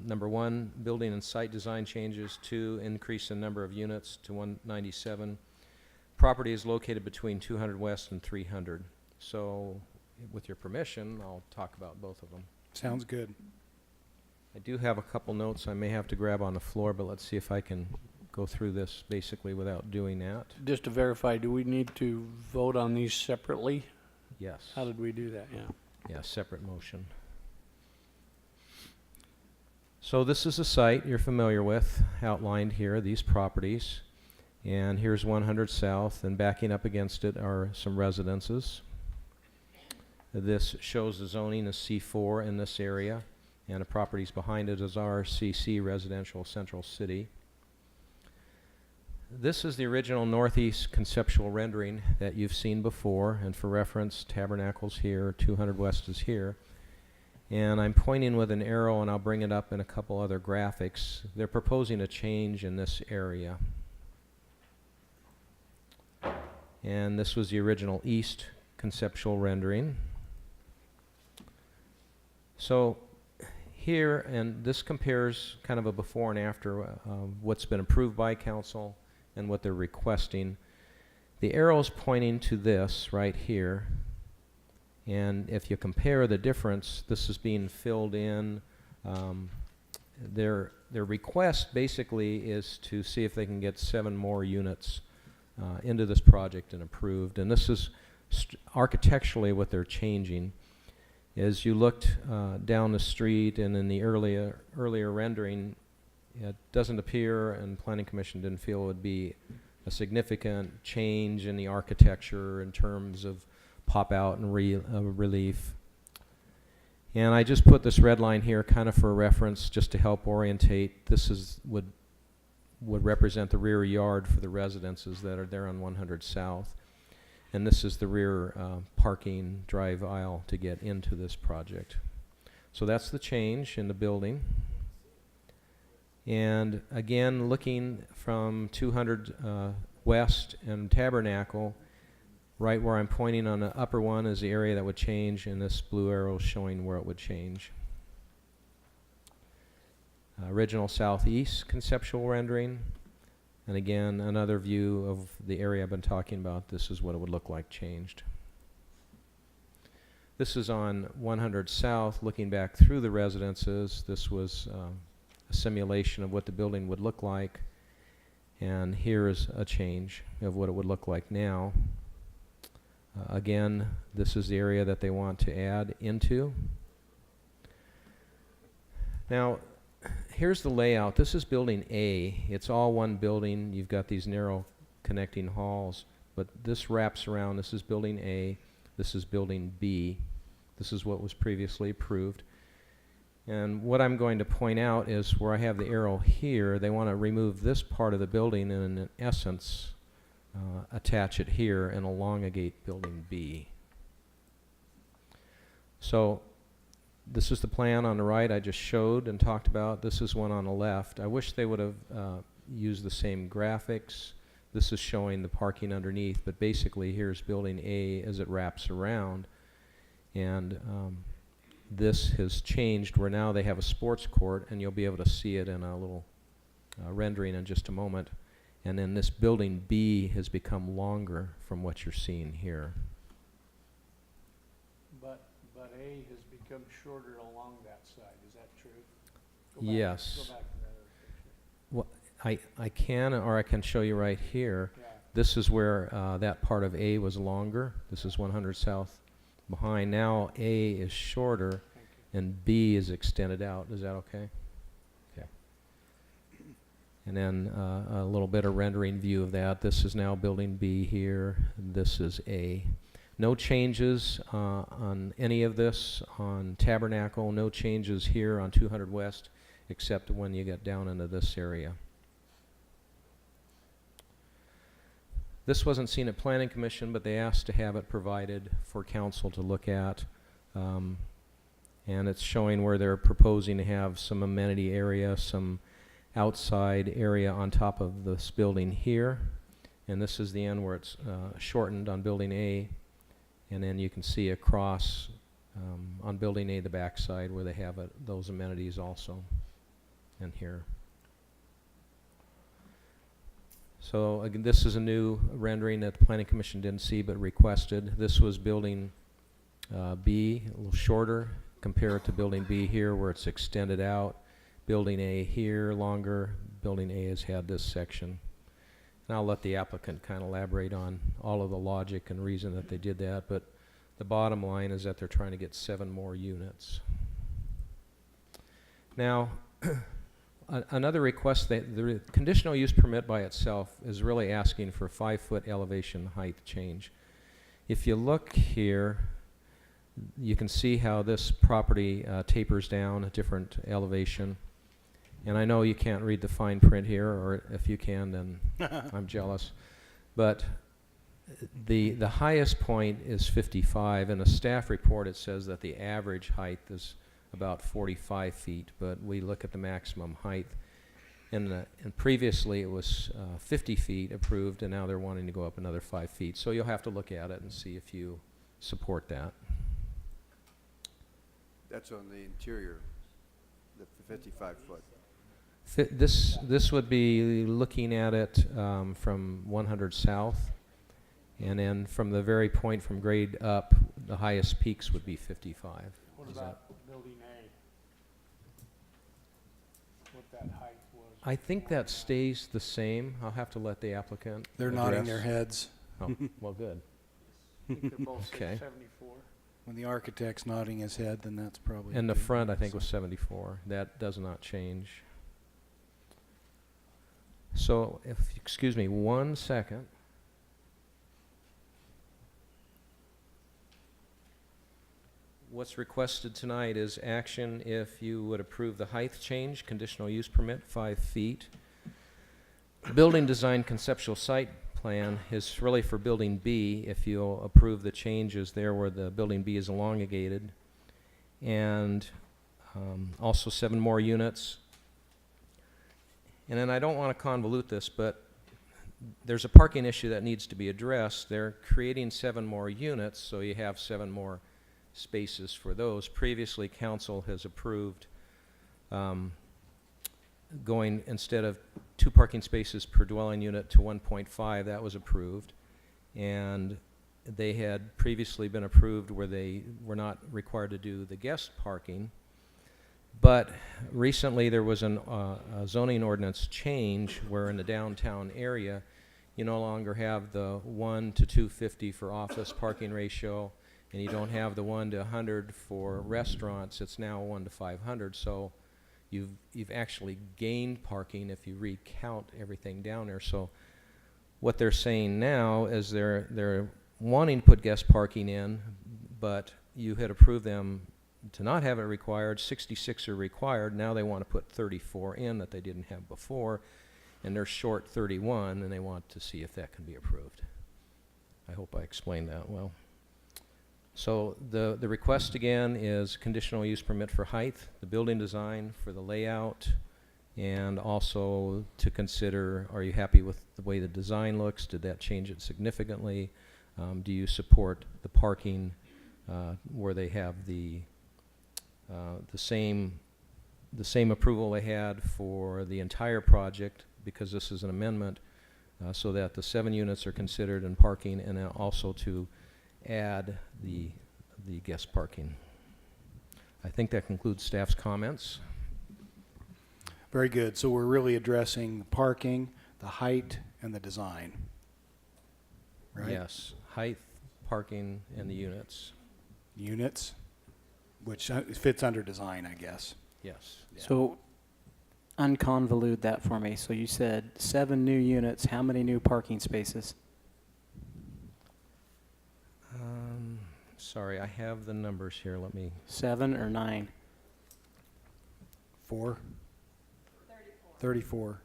number 1, building and site design changes, 2, increase in number of units to 197. Property is located between 200 West and 300. So, with your permission, I'll talk about both of them. Sounds good. I do have a couple notes I may have to grab on the floor, but let's see if I can go through this basically without doing that. Just to verify, do we need to vote on these separately? Yes. How did we do that? Yeah. Yeah, separate motion. So this is a site you're familiar with, outlined here, these properties. And here's 100 South, and backing up against it are some residences. This shows the zoning as C4 in this area, and the properties behind it is RCC Residential Central City. This is the original northeast conceptual rendering that you've seen before, and for reference, Tabernacle's here, 200 West is here. And I'm pointing with an arrow, and I'll bring it up in a couple other graphics. They're proposing a change in this area. And this was the original east conceptual rendering. So here, and this compares kind of a before and after what's been approved by council and what they're requesting. The arrow's pointing to this right here. And if you compare the difference, this is being filled in. Their request basically is to see if they can get 7 more units into this project and approved. And this is architecturally what they're changing. As you looked down the street and in the earlier rendering, it doesn't appear, and Planning Commission didn't feel it would be a significant change in the architecture in terms of pop out and relief. And I just put this red line here kind of for reference, just to help orientate. This is would represent the rear yard for the residences that are there on 100 South. And this is the rear parking drive aisle to get into this project. So that's the change in the building. And again, looking from 200 West and Tabernacle, right where I'm pointing on the upper one is the area that would change, and this blue arrow showing where it would change. Original southeast conceptual rendering. And again, another view of the area I've been talking about. This is what it would look like changed. This is on 100 South, looking back through the residences. This was a simulation of what the building would look like. And here is a change of what it would look like now. Again, this is the area that they want to add into. Now, here's the layout. This is building A. It's all one building. You've got these narrow connecting halls, but this wraps around. This is building A. This is building B. This is what was previously approved. And what I'm going to point out is where I have the arrow here, they want to remove this part of the building and in essence attach it here and elongate building B. So this is the plan on the right I just showed and talked about. This is one on the left. I wish they would have used the same graphics. This is showing the parking underneath, but basically here's building A as it wraps around. And this has changed where now they have a sports court, and you'll be able to see it in a little rendering in just a moment. And then this building B has become longer from what you're seeing here. But A has become shorter along that side. Is that true? Yes. Go back to that other picture. Well, I can, or I can show you right here. Yeah. This is where that part of A was longer. This is 100 South behind. Now A is shorter and B is extended out. Is that okay? Okay. And then a little bit of rendering view of that. This is now building B here. This is A. No changes on any of this on Tabernacle. No changes here on 200 West, except when you get down into this area. This wasn't seen at Planning Commission, but they asked to have it provided for council to look at. And it's showing where they're proposing to have some amenity area, some outside area on top of this building here. And this is the end where it's shortened on building A. And then you can see across on building A, the backside, where they have those amenities also, and here. So again, this is a new rendering that the Planning Commission didn't see but requested. This was building B, a little shorter compared to building B here where it's extended out. Building A here longer. Building A has had this section. And I'll let the applicant kind of elaborate on all of the logic and reason that they did that, but the bottom line is that they're trying to get 7 more units. Now, another request, that the conditional use permit by itself is really asking for 5-foot elevation height change. If you look here, you can see how this property tapers down a different elevation. And I know you can't read the fine print here, or if you can, then I'm jealous. But the highest point is 55. In a staff report, it says that the average height is about 45 feet, but we look at the maximum height. And previously it was 50 feet approved, and now they're wanting to go up another 5 feet. So you'll have to look at it and see if you support that. That's on the interior, the 55 foot. This would be looking at it from 100 south, and then from the very point from grade up, the highest peaks would be 55. What about building A? What that height was? I think that stays the same. I'll have to let the applicant They're address. nodding their heads. Oh, well, good. You could both say Okay. 74. When the architect's nodding his head, then that's probably. And the okay. front, I think, was 74. That does not change. So, excuse me 1 second. What's requested tonight is action if you would approve the height change, conditional use permit, 5 feet. The building design conceptual site plan is really for building B, if you'll approve the changes there where the building B is elongated. And also 7 more units. And then I don't want to convolute this, but there's a parking issue that needs to be addressed. They're creating 7 more units, so you have 7 more spaces for those. Previously, council has approved going, instead of 2 parking spaces per dwelling unit, to 1.5. That was approved. And they had previously been approved where they were not required to do the guest parking. But recently there was a zoning ordinance change where in the downtown area you no longer have the 1 to 250 for office parking ratio, and you don't have the 1 to 100 for restaurants. It's now 1 to 500. So you've actually gained parking if you recount everything down there. So what they're saying now is they're wanting to put guest parking in, but you had approved them to not have it required. 66 are required. Now they want to put 34 in that they didn't have before, and they're short 31, and they want to see if that can be approved. I hope I explained that well. So the request again is conditional use permit for height, the building design for the layout, and also to consider, are you happy with the way the design looks? Did that change it significantly? Do you support the parking where they have the same approval they had for the entire project, because this is an amendment, so that the 7 units are considered in parking, and then also to add the guest parking. I think that concludes staff's comments. Very good. So we're really addressing the parking, the height, and the design. Right? Yes, height, parking, and the units. Units, which fits under design, I guess. Yes. So unconvolute that for me. So you said 7 new units. How many new parking spaces? Sorry, I have the numbers here. Let me. 7 or 9? 4? 34.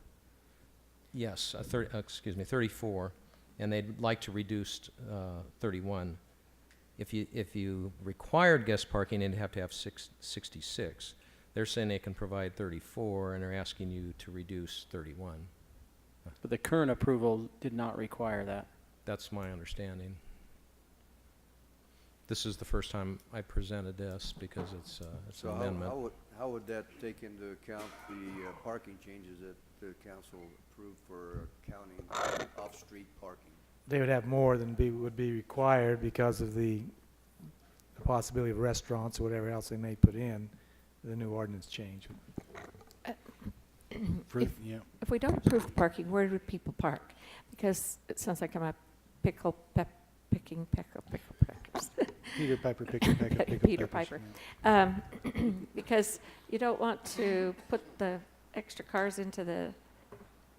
Yes, 34, and they'd like to reduce 31. If you required guest parking, it'd have to have 66. They're saying they can provide 34, and they're asking you to reduce 31. But the current approval did not require that. That's my understanding. This is the first time I presented this because it's an So amendment. how would that take into account the parking changes that the council approved for counting off-street parking? They would have more than would be required because of the possibility of restaurants or whatever else they may put in, the new ordinance change. If we don't approve the parking, where do people park? Because it sounds like I'm a pickle pickers. Peter Piper, picker, pecker, pickle Peter peppers, Piper. Because you don't want to put the extra cars into the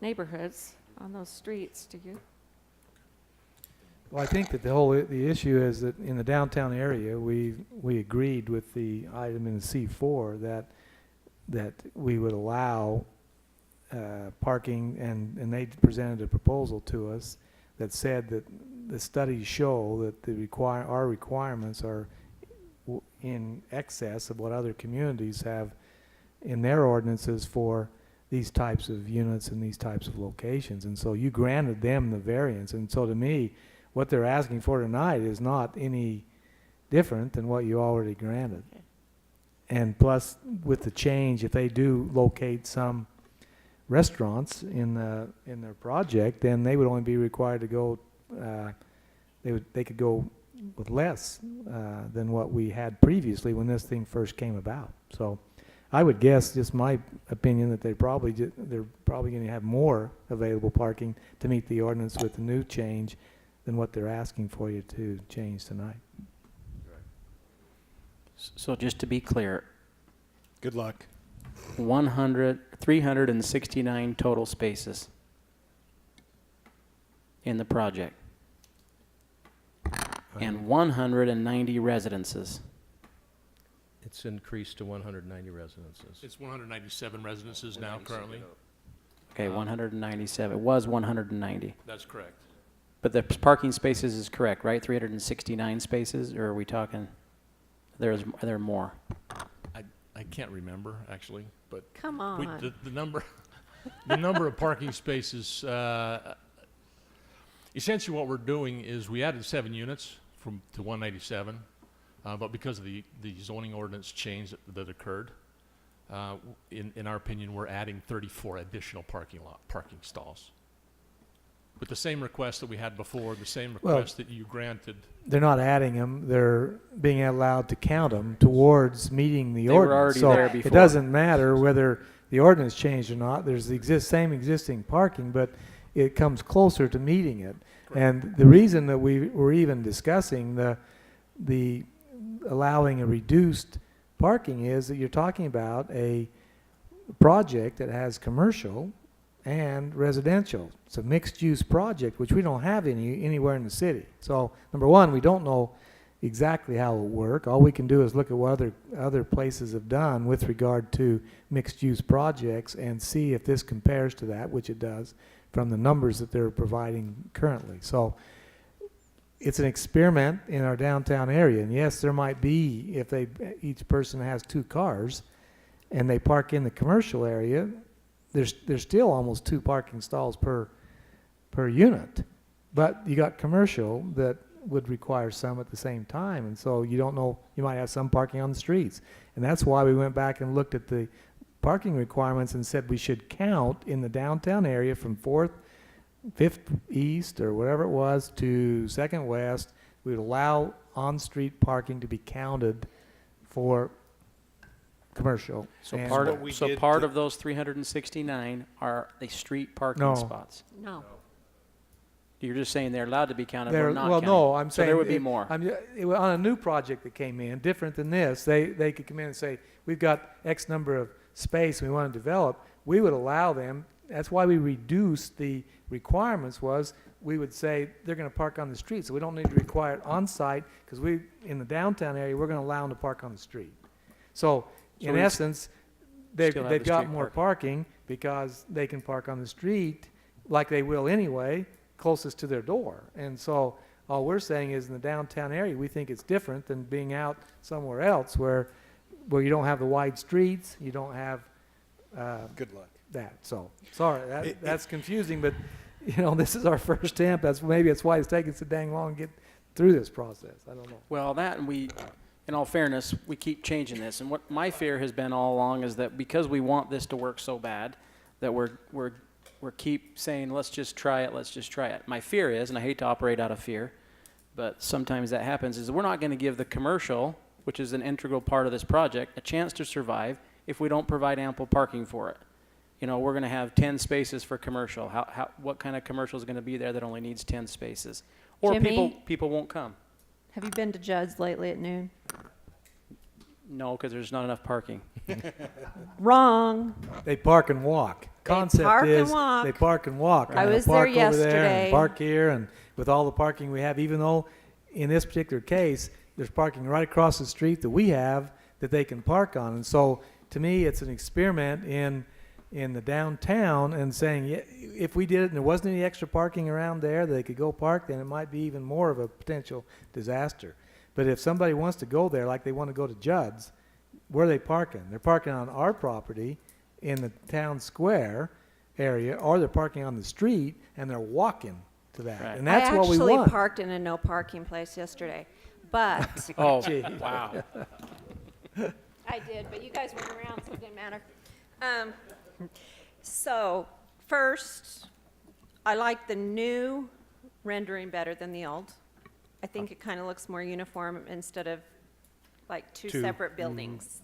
neighborhoods on those streets, do you? Well, I think that the issue is that in the downtown area, we agreed with the item in the C4 that we would allow parking, and they presented a proposal to us that said that the studies show that our requirements are in excess of what other communities have in their ordinances for these types of units and these types of locations. And so you granted them the variance. And so to me, what they're asking for tonight is not any different than what you already granted. Okay. And plus, with the change, if they do locate some restaurants in their project, then they would only be required to go. They could go with less than what we had previously when this thing first came about. So, I would guess, just my opinion, that they're probably going to have more available parking to meet the ordinance with the new change than what they're asking for you to change tonight. So just to be clear, Good luck. 369 total spaces in the project, and 190 residences. It's increased to 190 residences. It's 197 residences now currently. Okay, 197. It was 190. That's correct. But the parking spaces is correct, right? 369 spaces, or are we talking? Are there more? I can't remember actually, but Come on. the number the number of parking spaces. Essentially, what we're doing is we added 7 units to 197, but because of the zoning ordinance change that occurred, in our opinion, we're adding 34 additional parking stalls. With the same request that we had before, the same request that you granted. They're not adding them, they're being allowed to count them towards meeting the They were ordinance. already there So before. it doesn't matter whether the ordinance changed or not, there's the same existing parking, but it comes closer to meeting it. And the reason that we were even discussing the allowing a reduced parking is that you're talking about a project that has commercial and residential. It's a mixed-use project, which we don't have anywhere in the city. So, number one, we don't know exactly how it will work. All we can do is look at what other places have done with regard to mixed-use projects and see if this compares to that, which it does, from the numbers that they're providing currently. So, it's an experiment in our downtown area. And yes, there might be, if each person has 2 cars and they park in the commercial area, there's still almost 2 parking stalls per unit. But you got commercial that would require some at the same time. And so you don't know, you might have some parking on the streets. And that's why we went back and looked at the parking requirements and said we should count in the downtown area from 4th, 5th East, or whatever it was, to 2nd West. We would allow on-street parking to be counted for commercial. So And part of those 369 are the street parking No. spots. No. You're just saying they're allowed to be counted, There- or not well, counted. no, I'm so saying there would be it- more. on a new project that came in, different than this, they could come in and say, we've got X number of space we want to develop. We would allow them. That's why we reduced the requirements. Was we would say they're going to park on the street, so we don't need to require it on site because in the downtown area we're going to allow them to park on the street. So in we essence, still have they've the got street more parking because they can park on the street like they will anyway, closest to their door. And so All we're saying is in the downtown area, we think it's different than being out somewhere else where you don't have the wide streets, you don't have, Good luck. that. So, sorry, that's confusing, but, you know, this is our first attempt. Maybe that's why it's taking so dang long to get through this process. I don't know. Well, that, and in all fairness, we keep changing this. And what my fear has been all along is that because we want this to work so bad, that we're keep saying, let's just try it, let's just try it. My fear is, and I hate to operate out of fear, but sometimes that happens, is we're not going to give the commercial, which is an integral part of this project, a chance to survive if we don't provide ample parking for it. You know, we're going to have 10 spaces for commercial. What kind of commercial is going to be there that only needs 10 spaces? Or Jimmy? people won't come. Have you been to Judd's lately at noon? No, because there's not enough parking. Wrong. They park and walk. Concept park and is walk. they park and walk. I And they'll was there park over there and yesterday. park here, and with all the parking we have, even though in this particular case, there's parking right across the street that we have that they can park on. And so, to me, it's an experiment in the downtown and saying, yeah, if we did it and there wasn't any extra parking around there that they could go park, then it might be even more of a potential disaster. But if somebody wants to go there, like they want to go to Judd's, where are they parking? They're parking on our property in the town square area, or they're parking on the street and they're walking to that. Right. And that's what we I actually want. parked in a no parking place yesterday, but Oh, Gee. wow. I did, but you guys weren't around, so it didn't matter. So, first, I like the new rendering better than the old. I think it kind of looks more uniform instead of like two Two. separate buildings.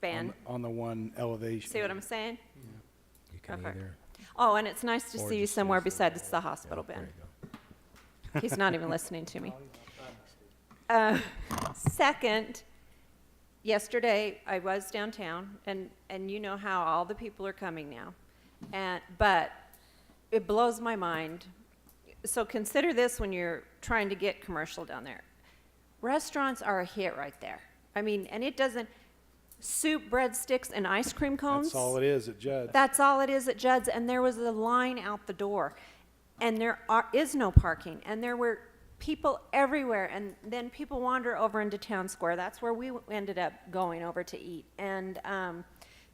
Ben, On the one elevation. see what I'm saying? You can Okay. either. Oh, and it's nice to Or see you just somewhere use the- besides the hospital, Ben. He's not even listening to me. Second, yesterday I was downtown, and you know how all the people are coming now, but it blows my mind. So consider this when you're trying to get commercial down there. Restaurants are a hit right there. I mean, and it doesn't, soup, breadsticks, and ice cream cones. That's all it is at Judd's. That's all it is at Judd's, and there was a line out the door, and there is no parking, and there were people everywhere, and then people wander over into Town Square. That's where we ended up going over to eat, and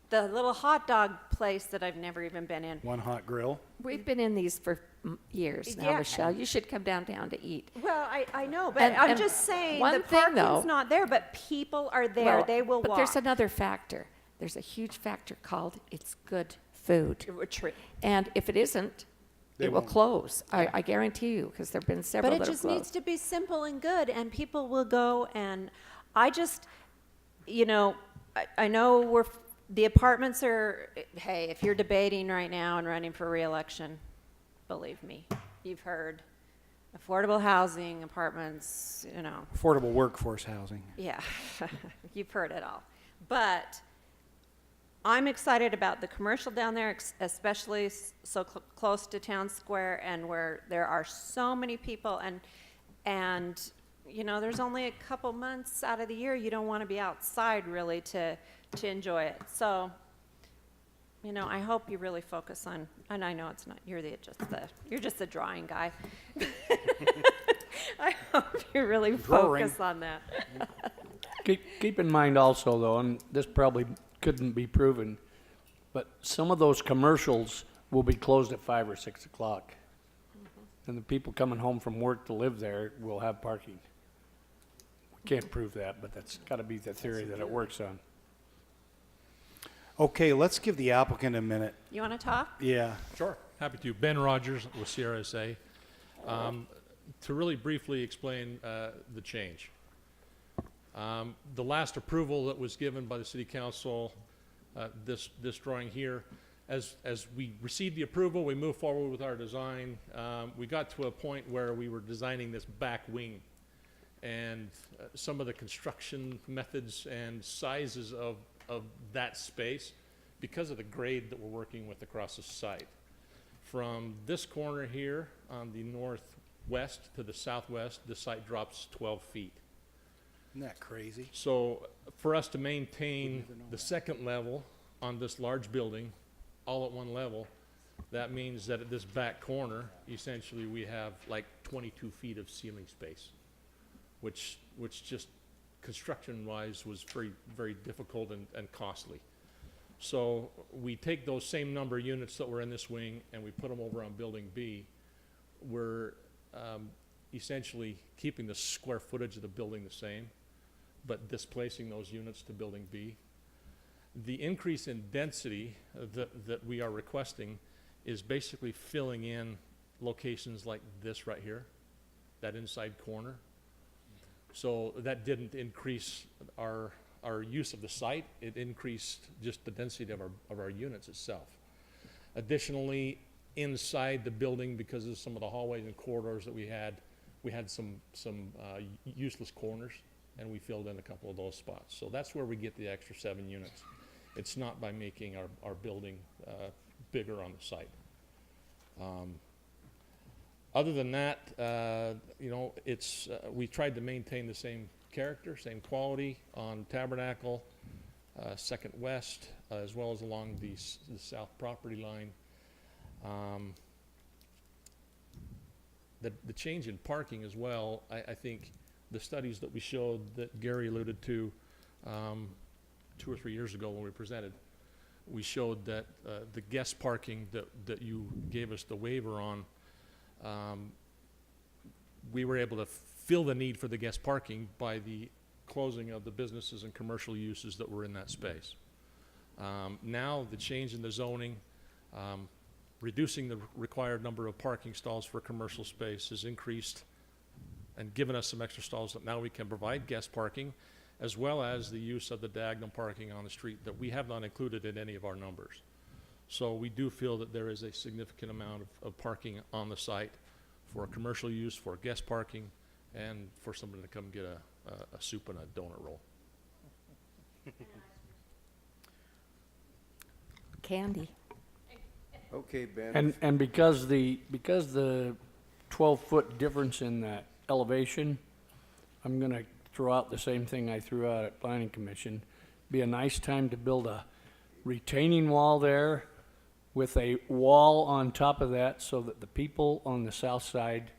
the little hot dog place that I've never even been in. One hot grill. We've been in these for years now, Yeah. Michelle. You should come downtown to eat. Well, I know, but And- I'm and just saying one the thing, parking's though- not there, but people are there. Well, They will but walk. there's another factor. There's a huge factor called it's good food. And if it isn't, They it will won't. close. I guarantee you, because there've been several But it that have just needs closed. to be simple and good, and people will go. And I just, you know, I know the apartments are. Hey, if you're debating right now and running for re-election, believe me, you've heard affordable housing, apartments. You know, Affordable workforce housing. yeah, you've heard it all. But I'm excited about the commercial down there, especially so close to Town Square, and where there are so many people, and you know, there's only a couple months out of the year you don't want to be outside really to enjoy it. So, you know, I hope you really focus on, and I know it's not, you're just the drawing guy. I hope you really Drawing. focus on that. Keep in mind also, though, and this probably couldn't be proven, but some of those commercials will be closed at 5 or 6 o'clock. And the people coming home from work to live there will have parking. We can't prove that, but that's got to be the theory that it works on. Okay, let's give the applicant a minute. You want to talk? Yeah. Sure. Happy to. Ben Rogers with CRSA. To really briefly explain the change. The last approval that was given by the City Council, this drawing here, as we received the approval, we moved forward with our design. We got to a point where we were designing this back wing, and some of the construction methods and sizes of that space, because of the grade that we're working with across the site. From this corner here on the northwest to the southwest, the site drops 12 feet. Isn't that crazy? So for us to maintain the second level on this large building, all at one level, that means that at this back corner, essentially we have like 22 feet of ceiling space, which just construction-wise was very, very difficult and costly. So we take those same number of units that were in this wing and we put them over on Building B. We're essentially keeping the square footage of the building the same, but displacing those units to Building B. The increase in density that we are requesting is basically filling in locations like this right here, that inside corner. So that didn't increase our use of the site, it increased just the density of our units itself. Additionally, inside the building, because of some of the hallways and corridors that we had some useless corners, and we filled in a couple of those spots. So that's where we get the extra 7 units. It's not by making our building bigger on the site. Other than that, you know, it's we tried to maintain the same character, same quality on Tabernacle, Second West, as well as along the south property line. The change in parking as well, I think the studies that we showed that Gary alluded to 2 or 3 years ago when we presented, we showed that the guest parking that you gave us the waiver on, we were able to fill the need for the guest parking by the closing of the businesses and commercial uses that were in that space. Now the change in the zoning, reducing the required number of parking stalls for commercial space has increased and given us some extra stalls that now we can provide guest parking, as well as the use of the diagonal parking on the street that we have not included in any of our numbers. So we do feel that there is a significant amount of parking on the site for commercial use, for guest parking, and for somebody to come get a soup and a donut roll. Candy. Okay, Ben. And because the 12-foot difference in that elevation, I'm gonna throw out the same thing I threw out at Planning Commission. Be a nice time to build a retaining wall there with a wall on top of that so that the people on the south side,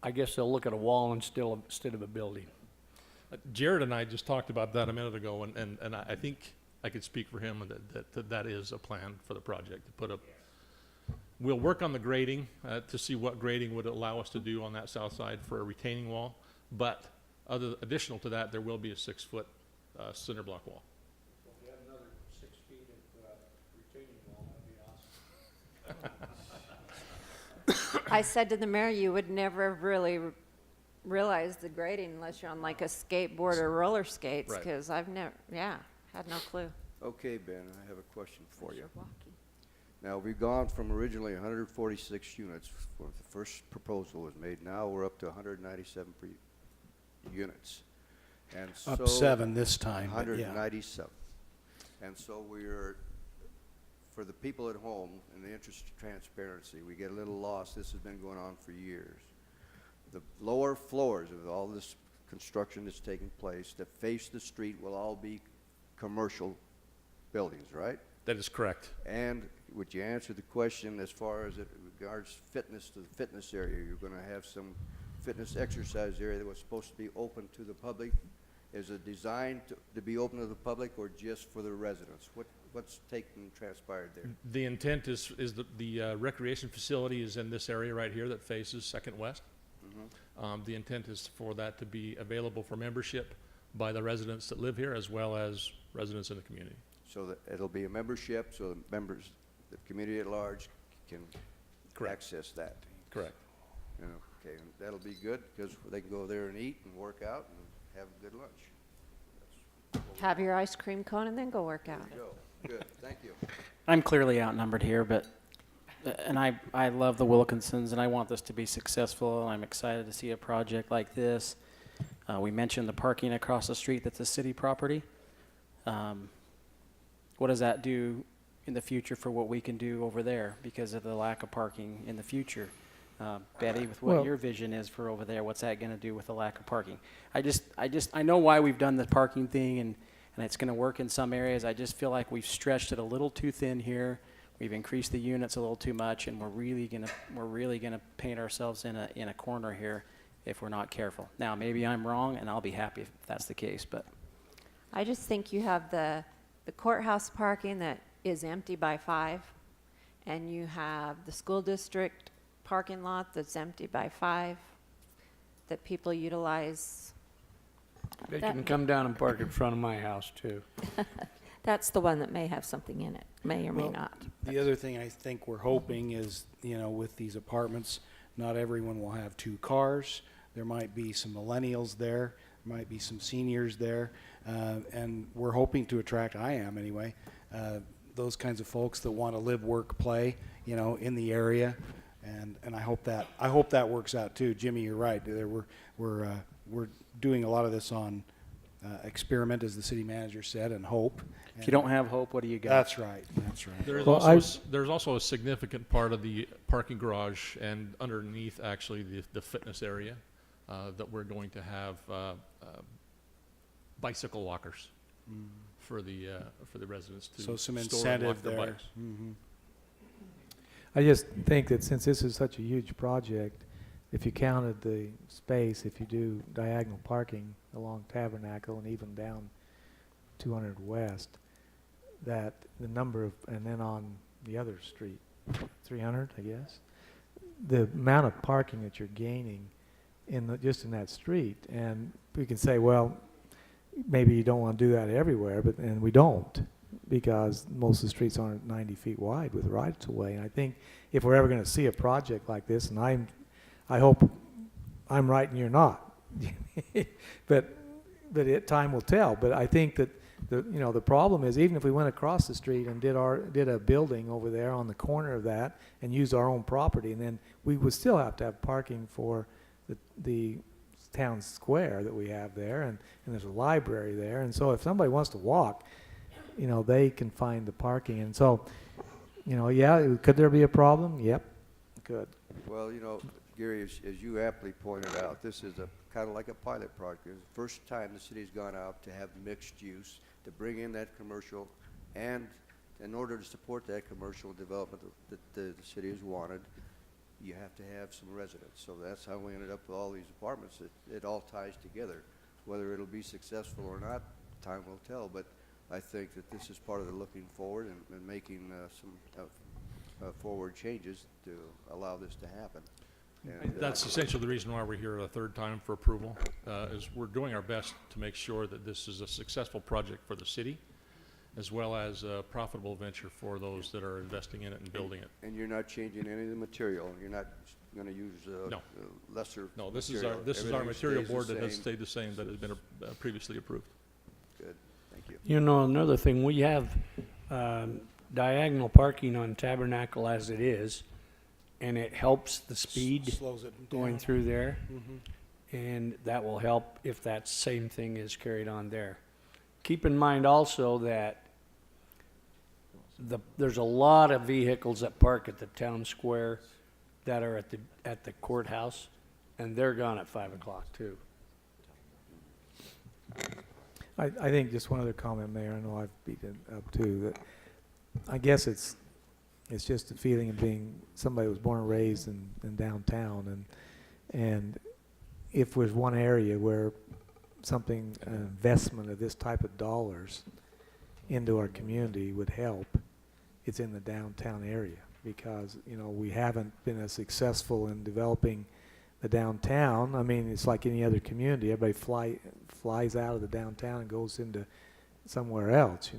I guess they'll look at a wall instead of a building. Jared and I just talked about that a minute ago, and I think I could speak for him that is a plan for the project, to put up. We'll work on the grading to see what grading would allow us to do on that south side for a retaining wall, but additional to that, there will be a 6-foot cinder block wall. If we had another 6 feet of retaining wall, that'd be awesome. I said to the mayor, you would never really realize the grading unless you're on like a skateboard or roller skates, Right. because I've never, had no clue. Okay, Ben, I have a question for you. Now, we've gone from originally 146 units when the first proposal was made. Now we're up to 197 units. And Up so 7 this time, but yeah. 197. And so we're, for the people at home, in the interest of transparency, we get a little lost. This has been going on for years. The lower floors of all this construction that's taking place that face the street will all be commercial buildings, right? That is correct. And would you answer the question as far as it regards fitness to the fitness area? You're going to have some fitness exercise area that was supposed to be open to the public. Is it designed to be open to the public or just for the residents? What's transpired there? The intent is the recreation facility is in this area right here that faces Second West. Mm-hmm. The intent is for that to be available for membership by the residents that live here as well as residents in the community. So that it'll be a membership, so the members, the community at large can access that. Correct. Okay, and that'll be good because they can go there and eat and work out and have a good lunch. Have your ice cream cone and then go work out. There you go. Good, thank you. I'm clearly outnumbered here, but, and I love the Wilkinsons, and I want this to be successful, and I'm excited to see a project like this. We mentioned the parking across the street that's a city property. What does that do in the future for what we can do over there because of the lack of parking in the future? Betty, with what your vision is for over there, what's that going to do with the lack of parking? I know why we've done the parking thing, and it's going to work in some areas. I just feel like we've stretched it a little too thin here. we've increased the units a little too much, and we're really gonna paint ourselves in a corner here if we're not careful. Now, maybe I'm wrong, and I'll be happy if that's the case, but I just think you have the courthouse parking that is empty by 5, and you have the school district parking lot that's empty by 5, that people utilize. They That- can come down and park in front of my house too. That's the one that may have something in it, may or may Well, not. The other thing I think we're hoping is, with these apartments, not everyone will have 2 cars. There might be some millennials there, might be some seniors there, and we're hoping to attract, I am anyway, those kinds of folks that want to live, work, play, in the area, and I hope that works out too. Jimmy, you're right. We're doing a lot of this on experiment, as the city manager said, and hope. if you don't have hope, what do you got? That's right. That's right. There's Well, also, I- there's also a significant part of the parking garage and underneath actually the fitness area that we're going to have bicycle lockers for the residents to So some store and lock incentive their there. bikes. Mhm. I just think that since this is such a huge project, if you counted the space, if you do diagonal parking along Tabernacle and even down 200 West, that the number of, and then on the other street, 300, I guess, the amount of parking that you're gaining just in that street, and we can say, well, maybe you don't want to do that everywhere, and we don't, because most of the streets aren't 90 feet wide with rights of way. And I think if we're ever going to see a project like this, and I hope I'm right and you're not, but time will tell. But I think that the problem is, even if we went across the street and did a building over there on the corner of that and used our own property, and then we would still have to have parking for the town square that we have there, and there's a library there, and so if somebody wants to walk, they can find the parking. And so, yeah, could there be a problem? Yep, could. Well, Gary, as you aptly pointed out, this is a kind of like a pilot project. It's the first time the city's gone out to have mixed use, to bring in that commercial, and in order to support that commercial development that the city has wanted, you have to have some residents. So that's how we ended up with all these apartments. It all ties together. Whether it'll be successful or not, time will tell. But I think that this is part of the looking forward and making some forward changes to allow this to happen. And, That's essentially the reason why we're here a third time for approval, is we're doing our best to make sure that this is a successful project for the city, as well as a profitable venture for those that are investing in it and building it. And you're not changing any of the material. You're not going to use No. lesser No, this is material. our material Everything board stays that the has same. stayed the same, that has been previously approved. Good, thank you. Another thing, we have diagonal parking on Tabernacle as it is, and it helps the speed Slows it going down. through there, Mhm. and that will help if that same thing is carried on there. Keep in mind also that there's a lot of vehicles that park at the town square that are at the courthouse, and they're gone at 5 o'clock too. I think just one other comment, Mayor, I know I've beaten it up too, that I guess it's just a feeling of being somebody who was born and raised in downtown, and if there's one area where an investment of this type of dollars into our community would help, it's in the downtown area, because we haven't been as successful in developing the downtown. I mean, it's like any other community. Everybody flies out of the downtown and goes into somewhere else,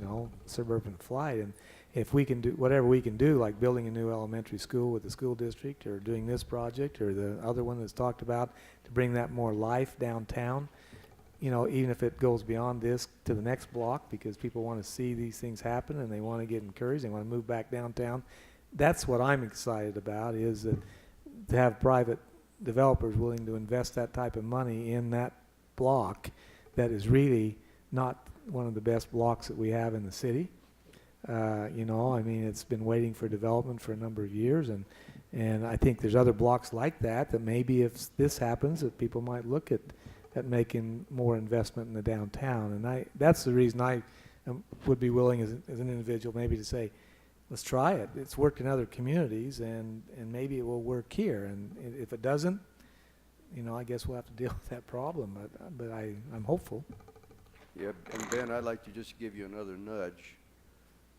suburban flight. And if we can do whatever we can do, like building a new elementary school with the school district, or doing this project, or the other one that's talked about, to bring that more life downtown, even if it goes beyond this to the next block, because people want to see these things happen and they want to get encouraged, they want to move back downtown. That's what I'm excited about, is that to have private developers willing to invest that type of money in that block that is really not one of the best blocks that we have in the city. I mean, it's been waiting for development for a number of years, and I think there's other blocks like that maybe if this happens, that people might look at making more investment in the downtown. And that's the reason I would be willing as an individual maybe to say, let's try it. It's worked in other communities, and maybe it will work here. And if it doesn't, you know, I guess we'll have to deal with that problem. But I'm hopeful. Yeah, and Ben, I'd like to just give you another nudge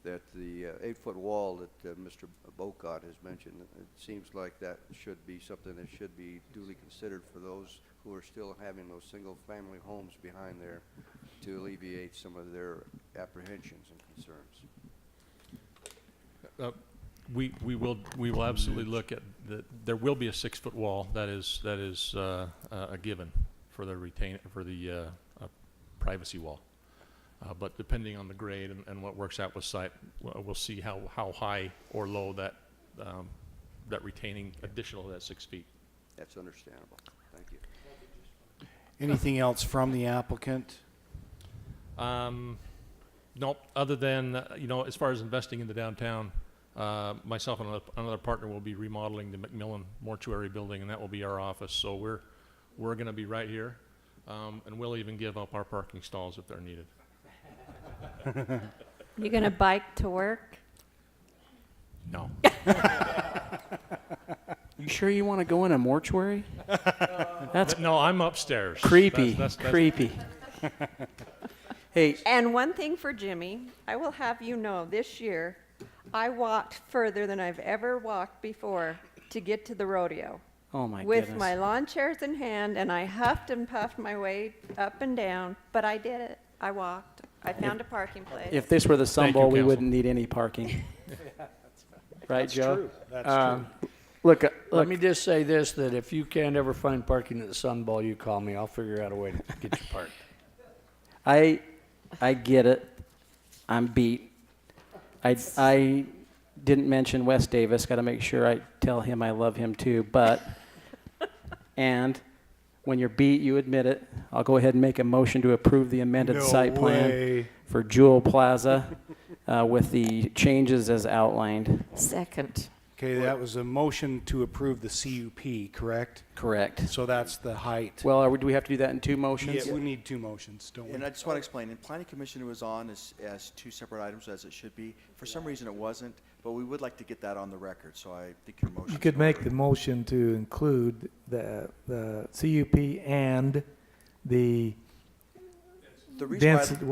that the 8-foot wall that Mr. Bocott has mentioned, it seems like that should be something that should be duly considered for those who are still having those single-family homes behind there to alleviate some of their apprehensions and concerns. We will absolutely look at there will be a 6-foot wall that is a given for the privacy wall. But depending on the grade and what works out with site, we'll see how high or low that retaining additional to that 6 feet. That's understandable. Thank you. Anything else from the applicant? Nope, other than, you know, as far as investing in the downtown, myself and another partner will be remodeling the McMillan Mortuary Building, and that will be our office. So we're going to be right here, and we'll even give up our parking stalls if they're needed. You gonna bike to work? No. You sure you want to go in a mortuary? That's No, I'm upstairs. creepy. That's Creepy. Hey, And one thing for Jimmy, I will have you know, this year, I walked further than I've ever walked before to get to the rodeo. oh my With goodness. my lawn chairs in hand, and I huffed and puffed my way up and down, but I did it. I walked. I found a parking place. If this were the Sun Thank you, Bowl, we Council. wouldn't need any parking. Right, Joe? That's Um, true. Look, Let me just say this, that if you can't ever find parking at the Sun Bowl, you call me. I'll figure out a way to get you parked. I get it. I'm beat. I didn't mention Wes Davis. Got to make sure I tell him I love him too. But, and when you're beat, you admit it. I'll go ahead and make a motion to approve the amended No site plan way. for Jewel Plaza with the changes as outlined. Second. Okay, that was a motion to approve the CUP, correct? Correct. So that's the height. Well, do we have to do that in two motions? Yeah, we need 2 motions, don't we? And I just want to explain, in Planning Commission it was on as 2 separate items, as it should be. For some reason it wasn't, but we would like to get that on the record, so I think your motion. You could make the motion to include the CUP and the The reason why, density,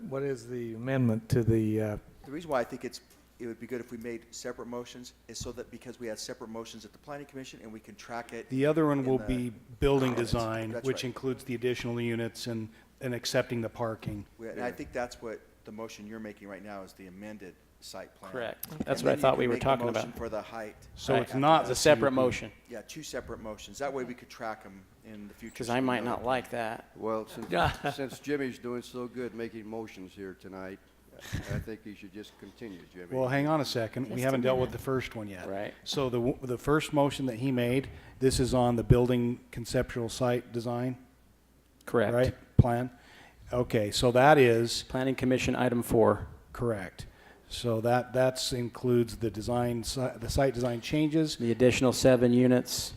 what is the amendment to the, the reason why I think it would be good if we made separate motions is so that because we had separate motions at the Planning Commission and we can track it. The other one in will the be building comments. design, That's which right. includes the additional units and accepting the parking. And I think that's what the motion you're making right now is the amended site plan. Correct. And That's then what I you thought can we were make the talking motion about. for the height. So Right. it's not It's the a separate CUP. motion, Yeah, 2 separate motions. That way we could track them in the future. because so I we might know. not like that. Well, since Jimmy's doing so good making motions here tonight, I think you should just continue, Jimmy. Well, hang on a second. We Just a haven't dealt with minute. the first one yet. Right. So the first motion that he made, this is on the building conceptual site design, Correct. right? Plan? Okay, so that is Planning Commission, item 4. correct. So that includes the the site design changes The additional 7 units.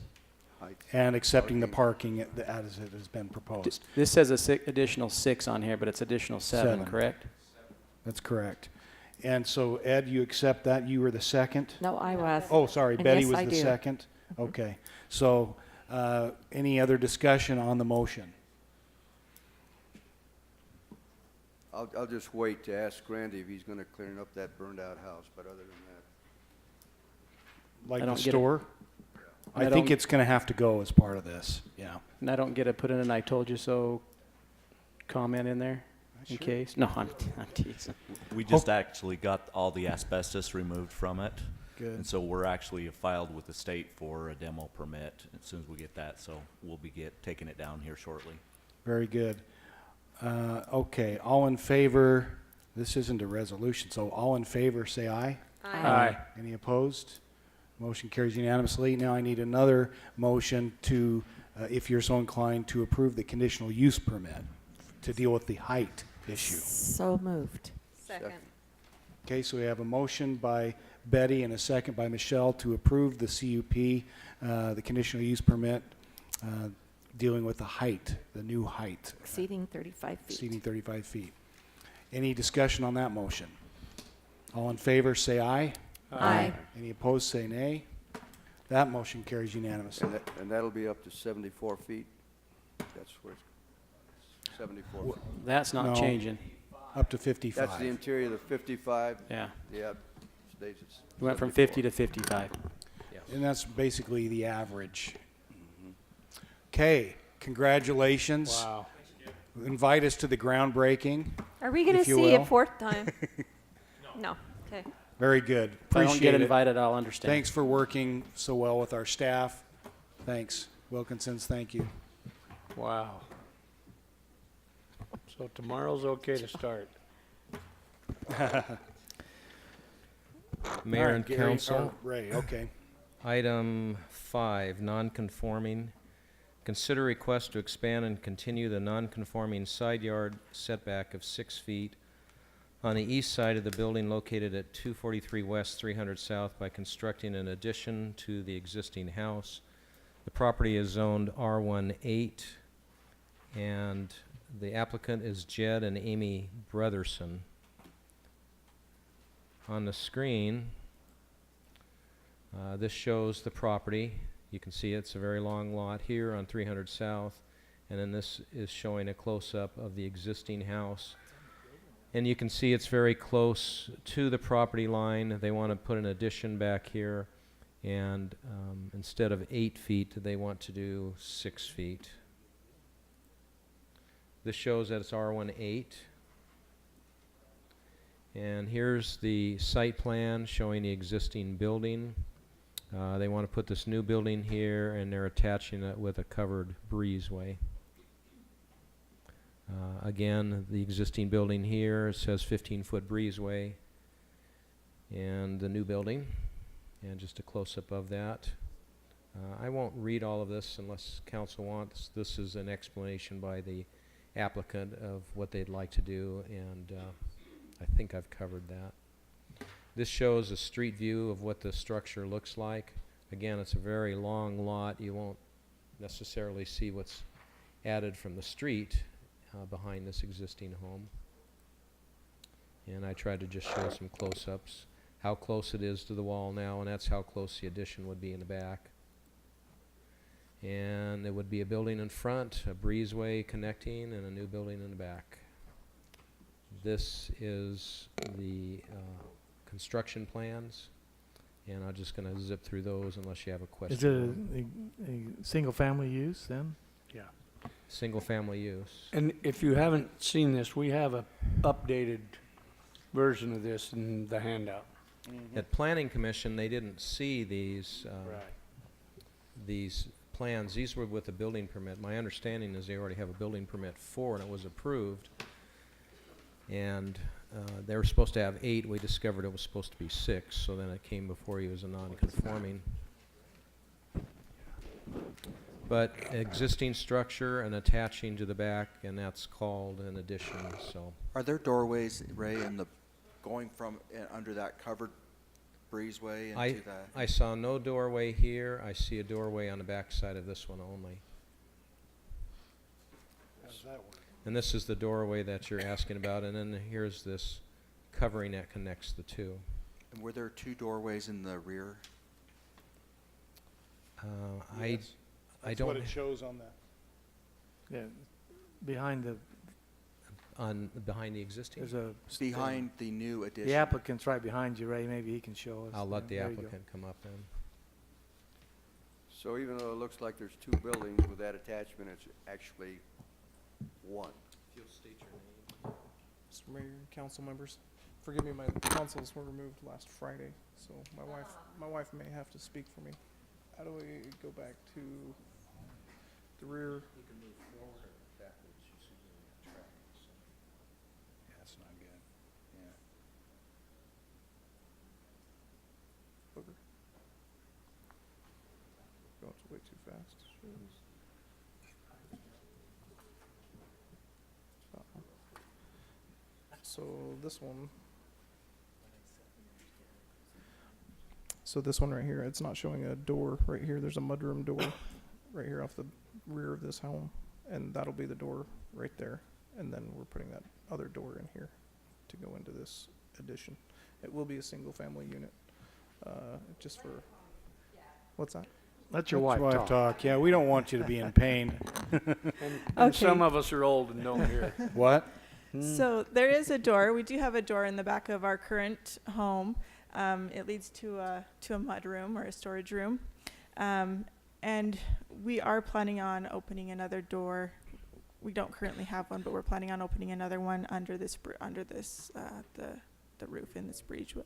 Height. and accepting the parking as it has been proposed. This says additional 6 on here, but it's additional 7, 7. correct? That's correct. And so, Ed, you accept that? You were the second? No, I was. Oh, sorry, And Betty yes, was I the do. second? Okay. So, any other discussion on the motion? I'll just wait to ask Randy if he's gonna clean up that burned out house, but other than that. Like I the don't get it. store? I I think don't- it's gonna have to go as part of this, yeah. And I don't get to put in an "I told you so" comment in there in case? No, I'm teasing. We just actually got all the asbestos removed from it. Good. And so we're actually filed with the state for a demo permit as soon as we get that, so we'll be taking it down here shortly. Very good. Okay, all in favor, this isn't a resolution, so all in favor, say aye. Aye. Any opposed? Motion carries unanimously. Now I need another motion to, if you're so inclined, to approve the conditional use permit to deal with the height issue. So moved. Second. Okay, so we have a motion by Betty and a second by Michelle to approve the CUP, the conditional use permit, dealing with the height, the new height, Exceeding 35 feet. exceeding 35 feet. Any discussion on that motion? All in favor, say aye. Aye. Any opposed, say nay. That motion carries unanimously. And that'll be up to 74 feet? That's where it's 74 feet. That's not No. changing. Up to 55. That's the interior, the 55? Yeah. Yeah, stays at We went from 74. 50 to 55. And that's basically the average. Okay, congratulations. Wow. Invite us to the groundbreaking. Are we going to if you see will. a fourth time? No. Okay. Very good. If I don't Appreciate get it. invited, I'll understand. Thanks for working so well with our staff. Thanks. Wilkinsons, thank you. Wow. So tomorrow's okay to start. Mayor All right, and Gary, council. or Ray, okay. Item 5, non-conforming. Consider request to expand and continue the non-conforming side yard setback of 6 feet on the east side of the building located at 243 West, 300 South by constructing an addition to the existing house. The property is zoned R18, and the applicant is Jed and Amy Brotherson. On the screen, this shows the property. You can see it's a very long lot here on 300 South, and then this is showing a close-up of the existing house. And you can see it's very close to the property line. They want to put an addition back here, and instead of 8 feet, they want to do 6 feet. This shows that it's R18. And here's the site plan showing the existing building. They want to put this new building here, and they're attaching it with a covered breezeway. Again, the existing building here says 15-foot breezeway, and the new building, and just a close-up of that. I won't read all of this unless council wants. This is an explanation by the applicant of what they'd like to do, and I think I've covered that. This shows a street view of what the structure looks like. Again, it's a very long lot. You won't necessarily see what's added from the street behind this existing home. And I tried to just show some close-ups, how close it is to the wall now, and that's how close the addition would be in the back. And there would be a building in front, a breezeway connecting, and a new building in the back. This is the construction plans, and I'm just going to zip through those unless you have a question. Is it a single-family use then? Yeah. Single-family use. And if you haven't seen this, we have a updated version of this in the handout. At Planning Commission, they didn't see these these plans. These were with a building permit. My understanding is they already have a building permit for, and it was approved. And they were supposed to have 8. We discovered it was supposed to be 6, so then it came before you as a non-conforming. But existing structure and attaching to the back, and that's called an addition, so. Are there doorways, Ray, in the, going from under that covered breezeway into that? I saw no doorway here. I see a doorway on the back side of this one only. How does that work? And this is the doorway that you're asking about, and then here's this covering that connects the two. And were there 2 doorways in the rear? Yes. I That's don't. what it shows on the. Yeah, behind the, Behind the existing? there's a. Behind the new addition? The applicant's right behind you, Ray, maybe he can show us. I'll let the There you go. applicant come up then. So even though it looks like there's 2 buildings with that attachment, it's actually 1. If you'll state your name. Mr. Mayor, council members, forgive me, my tonsils were removed last Friday, so my wife may have to speak for me. How do we go back to the rear? You can move forward or backwards. You see the track. Yeah, that's not good. Yeah. Booger. Going way too fast. So this one. So this one right here, it's not showing a door right here. There's a mudroom door right here off the rear of this home, and that'll be the door right there. And then we're putting that other door in here to go into this addition. it will be a single-family unit, just for, what's that? Let your Let wife talk. Yeah, we don't want you to be in pain. And some of us are old and don't hear. What? So there is a door. We do have a door in the back of our current home. It leads to a mud room or a storage room. And we are planning on opening another door. We don't currently have one, but we're planning on opening another one under the roof in this breezeway.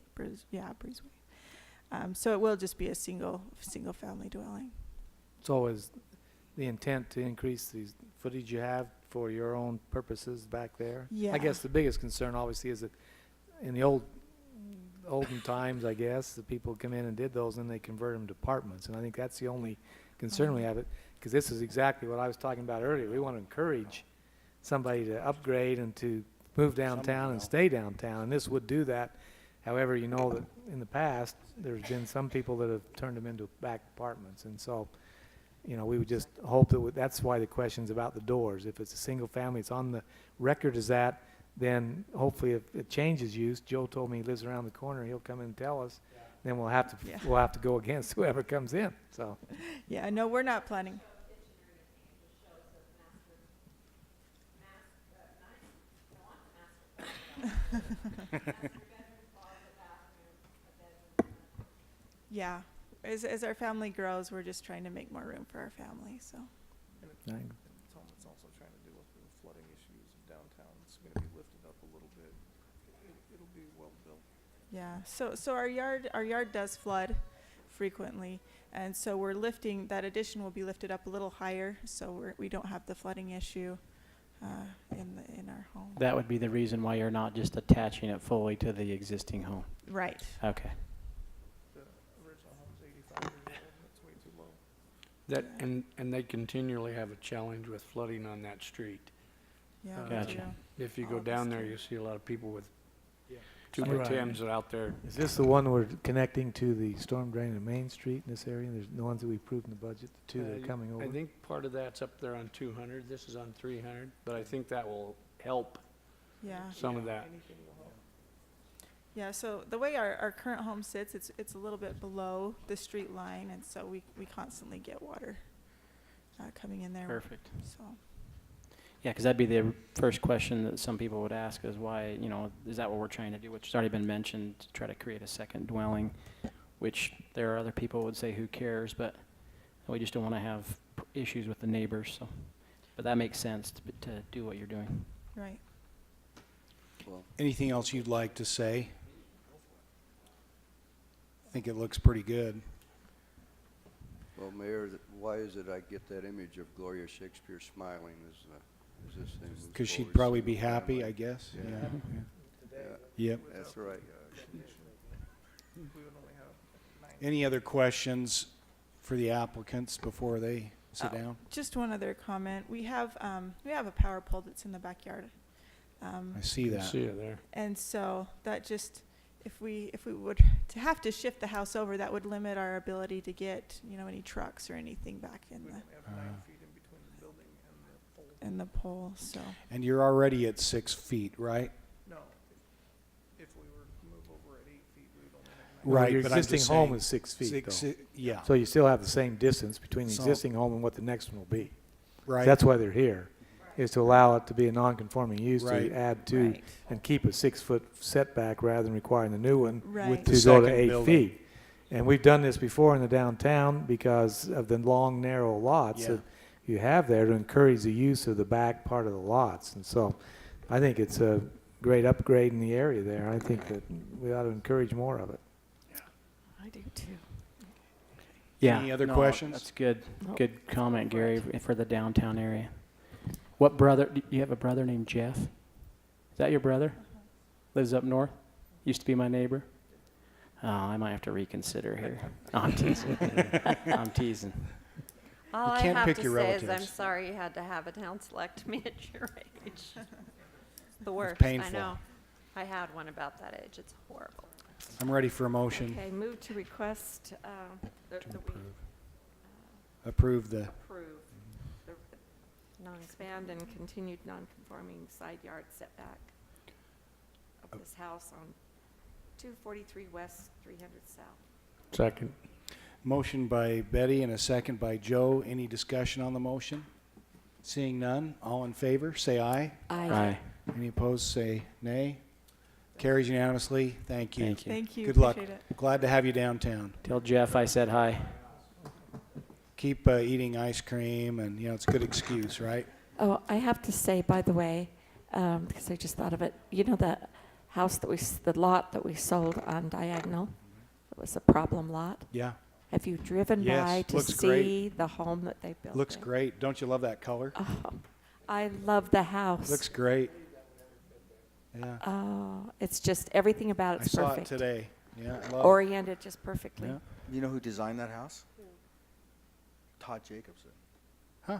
So it will just be a single family dwelling. It's always the intent to increase the footage you have for your own purposes back there. Yeah. I guess the biggest concern obviously is that in the olden times, I guess, the people come in and did those and they convert them to apartments. And I think that's the only concern we have, it because this is exactly what I was talking about earlier. We want to encourage somebody to upgrade and to move downtown and stay downtown, and this would do that. However, you know that in the past, there's been some people that have turned them into back apartments, and so, you know, we would just hope that that's why the question's about the doors. If it's a single family, it's on the record as that, then hopefully if it changes use, Joe told me he lives around the corner, he'll come in and tell us, then we'll have to go against whoever comes in, so. Yeah, no, we're not planning. Yeah, as our family grows, we're just trying to make more room for our family, so. It's also trying to deal with the flooding issues of downtown. It's gonna be lifted up a little bit. It'll be well built. Yeah, so our yard does flood frequently, and so we're lifting, that addition will be lifted up a little higher, so we don't have the flooding issue in our home. That would be the reason why you're not just attaching it fully to the existing home. Right. Okay. The original home's 85 years old, that's way too low. That, and they continually have a challenge with flooding on that street. Yeah. Gotcha. If you All go of the down there, street. you see a lot of people with Right. 2x10s out there. Is this the one we're connecting to the storm drain in Main Street in this area? There's the ones that we approved in the budget, the two that are coming over? I think part of that's up there on 200, this is on 300, but I think that will help Yeah. some of that. Anything will help. Yeah, so the way our current home sits, it's a little bit below the street line, and so we constantly get water coming in there. Perfect. So, Yeah, because that'd be the first question that some people would ask is why, you know, is that what we're trying to do, which has already been mentioned, to try to create a second dwelling, which there are other people who would say who cares, but we just don't want to have issues with the neighbors, so. But that makes sense to do what you're doing. right. Well, Anything else you'd like to say? I think it looks pretty good. well, Mayor, why is it I get that image of Gloria Shakespeare smiling as this thing moves Because she'd forward, probably be single happy, family? I guess. Yeah. Yeah. Yeah, Yep. that's right. We would only have 9. Any other questions for the applicants before they sit Oh. down? Just one other comment. We have a power pole that's in the backyard. I see that. See it there. And so that just, if we would to have to shift the house over, that would limit our ability to get, you know, any trucks or anything back in We the only have 9 feet in between the building and the pole. pole, so. And you're already at 6 feet, right? No, if we were to move over at 8 feet, we'd only have 9. Well, Right, your but I'm existing just home saying is 6 feet, though. Yeah, So you still have the same distance between the So- existing home and what the next one will be. right. That's why they're here, is to allow it to be a non-conforming use, Right. to add to, Right. and keep a 6-foot setback rather than requiring the new one Right. With the to go to second 8 building. feet. And we've done this before in the downtown because of the long, narrow lots Yeah. that you have there to encourage the use of the back part of the lots. And so I think it's a great upgrade in the area there. I think that we ought to encourage more of it. I do too. Yeah. Any other no, questions? That's good. Nope. Good comment, Gary, for the downtown area. What brother, do you have a brother named Jeff? Is that your brother? Lives up north? Used to be my neighbor? Oh, I might have to reconsider here. No, I'm teasing. I'm teasing. All You I can't have pick to your say is I'm relatives. sorry you had to have a town select me at your age. The worst, I painful. know. I had one about that age. It's horrible. I'm ready for a motion. Okay, move to request, that we Approve the, approve the non-expand and continued non-conforming side yard setback of this house on 243 West, 300 South. Second. Motion by Betty and a second by Joe. Any discussion on the motion? Seeing none, all in favor, say aye. Aye. Any opposed, say nay. Carries unanimously. Thank you. Thank you. Thank you. Good luck. Appreciate it. Glad to have you downtown. Tell Jeff I said hi. Keep eating ice cream, and it's a good excuse, right? Oh, I have to say, by the way, because I just thought of it, you know the house the lot that we sold on Diagonal? It was a problem lot. Yeah. Have you driven Yes, by to looks see great. the home that they built Looks there? great. Don't you love that color? Oh, I love the house. Looks great. Yeah. Oh, it's just everything about I it's saw perfect. it today. Yeah, I love it. Oriented just perfectly. Yeah. You know who designed that house? Todd Jacobson. Huh.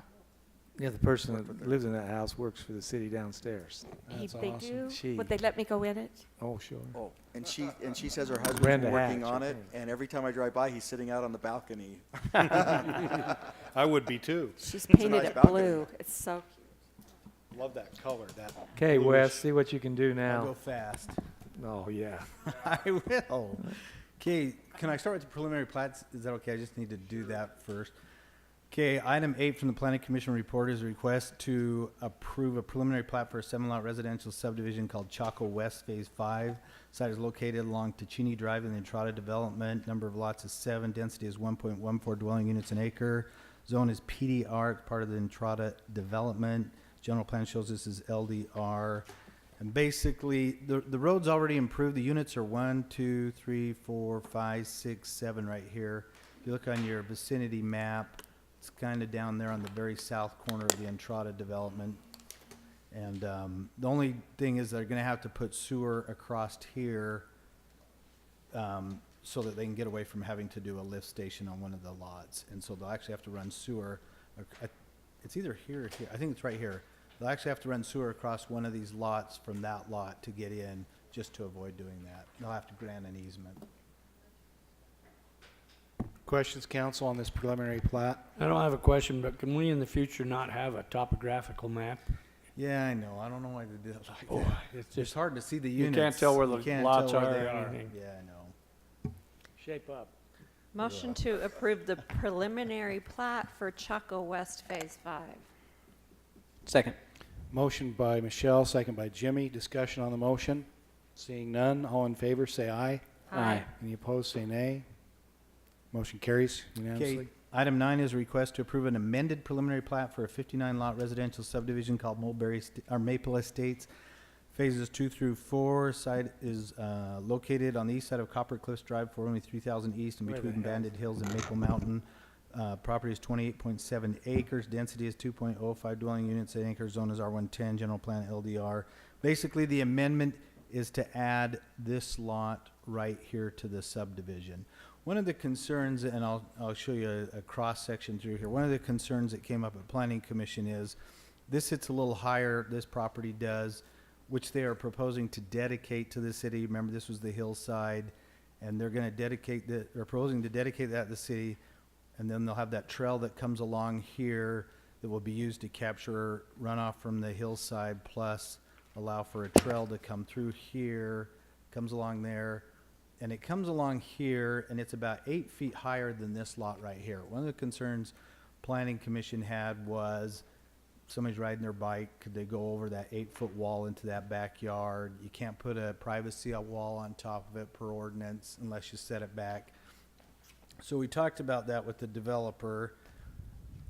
Yeah, the person that lives in that house works for the city downstairs. That's They awesome. do? Would they let me go in it? Oh, sure. Oh, and she says her husband's Brenda working Hatch, on I it, think. and every time I drive by, he's sitting out on the balcony. I would be too. She's It's a painted nice it balcony. blue. It's so cute. Love that color. That. Okay, bluish. Wes, see what you can do I'll now. go fast. Oh, yeah. I will. Okay, can I start with the preliminary plats? Is that okay? I just need to do that first. Okay, item 8 from the Planning Commission report is a request to approve a preliminary plat for a 7-lot residential subdivision called Chaco West Phase 5. Site is located along Ticini Drive in the Entrada development. Number of lots is 7. Density is 1.14 dwelling units an acre. Zone is PDR. It's part of the Entrada development. General plan shows this is LDR. And basically, the road's already improved. The units are 1, 2, 3, 4, 5, 6, 7 right here. If you look on your vicinity map, it's kind of down there on the very south corner of the Entrada development. And the only thing is they're going to have to put sewer across here so that they can get away from having to do a lift station on one of the lots. And so they'll actually have to run sewer. It's either here or here. I think it's right here. They'll actually have to run sewer across one of these lots from that lot to get in, just to avoid doing that. They'll have to grant an easement. Questions, council, on this preliminary plat? I don't have a question, but can we in the future not have a topographical map? Yeah, I know. I don't know why they did it like Oh, that. it's It's just- hard to see the you units. can't tell where the can't lots tell where are they or anything. Yeah, I know. Shape up. Motion to approve the preliminary plat for Chaco West Phase 5. Second. Motion by Michelle, second by Jimmy. Discussion on the motion? Seeing none, all in favor, say aye. Aye. Any opposed, say nay. Motion carries unanimously. Okay, item 9 is a request to approve an amended preliminary plat for a 59-lot residential subdivision called Maple Estates. Phases 2 through 4. Site is located on the east side of Copper Cliffs Drive, 403,000 east, and Where the between heck? Bandit Hills and Maple Mountain. Property is 28.7 acres. Density is 2.05 dwelling units an acre. Zone is R110. General plan LDR. Basically, the amendment is to add this lot right here to the subdivision. One of the concerns, and I'll show you a cross section through here. One of the concerns that came up at Planning Commission is this sits a little higher. This property does, which they are proposing to dedicate to the city. Remember, this was the hillside, and they're going to dedicate they're proposing to dedicate that to the city, and then they'll have that trail that comes along here that will be used to capture runoff from the hillside, plus allow for a trail to come through here, comes along there, and it comes along here, and it's about 8 feet higher than this lot right here. One of the concerns Planning Commission had was somebody's riding their bike, could they go over that 8-foot wall into that backyard? You can't put a privacy wall on top of it per ordinance unless you set it back. So we talked about that with the developer,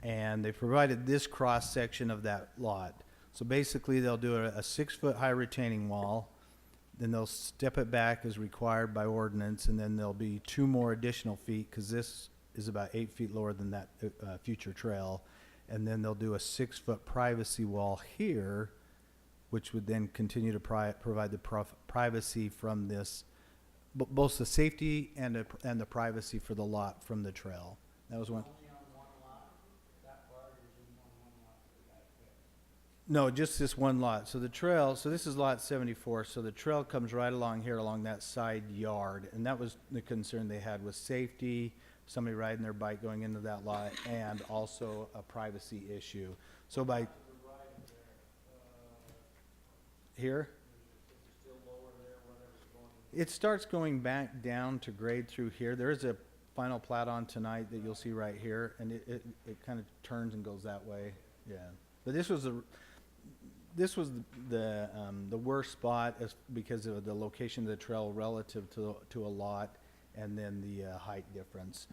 and they provided this cross section of that lot. So basically, they'll do a 6-foot high retaining wall, then they'll step it back as required by ordinance, and then there'll be 2 more additional feet, because this is about 8 feet lower than that future trail. And then they'll do a 6-foot privacy wall here, which would then continue to provide the privacy from this, both the safety and the privacy for the lot from the trail. That was one. No, just this one lot. So the trail, so this is lot 74. So the trail comes right along here, along that side yard. And that was the concern they had, was safety, somebody riding their bike going into that lot, and also a privacy issue. So by here? It starts going back down to grade through here. There is a final plat on tonight that you'll see right here, and it kind of turns and goes that way. Yeah, but this was the worst spot because of the location of the trail relative to a lot, and then the height difference.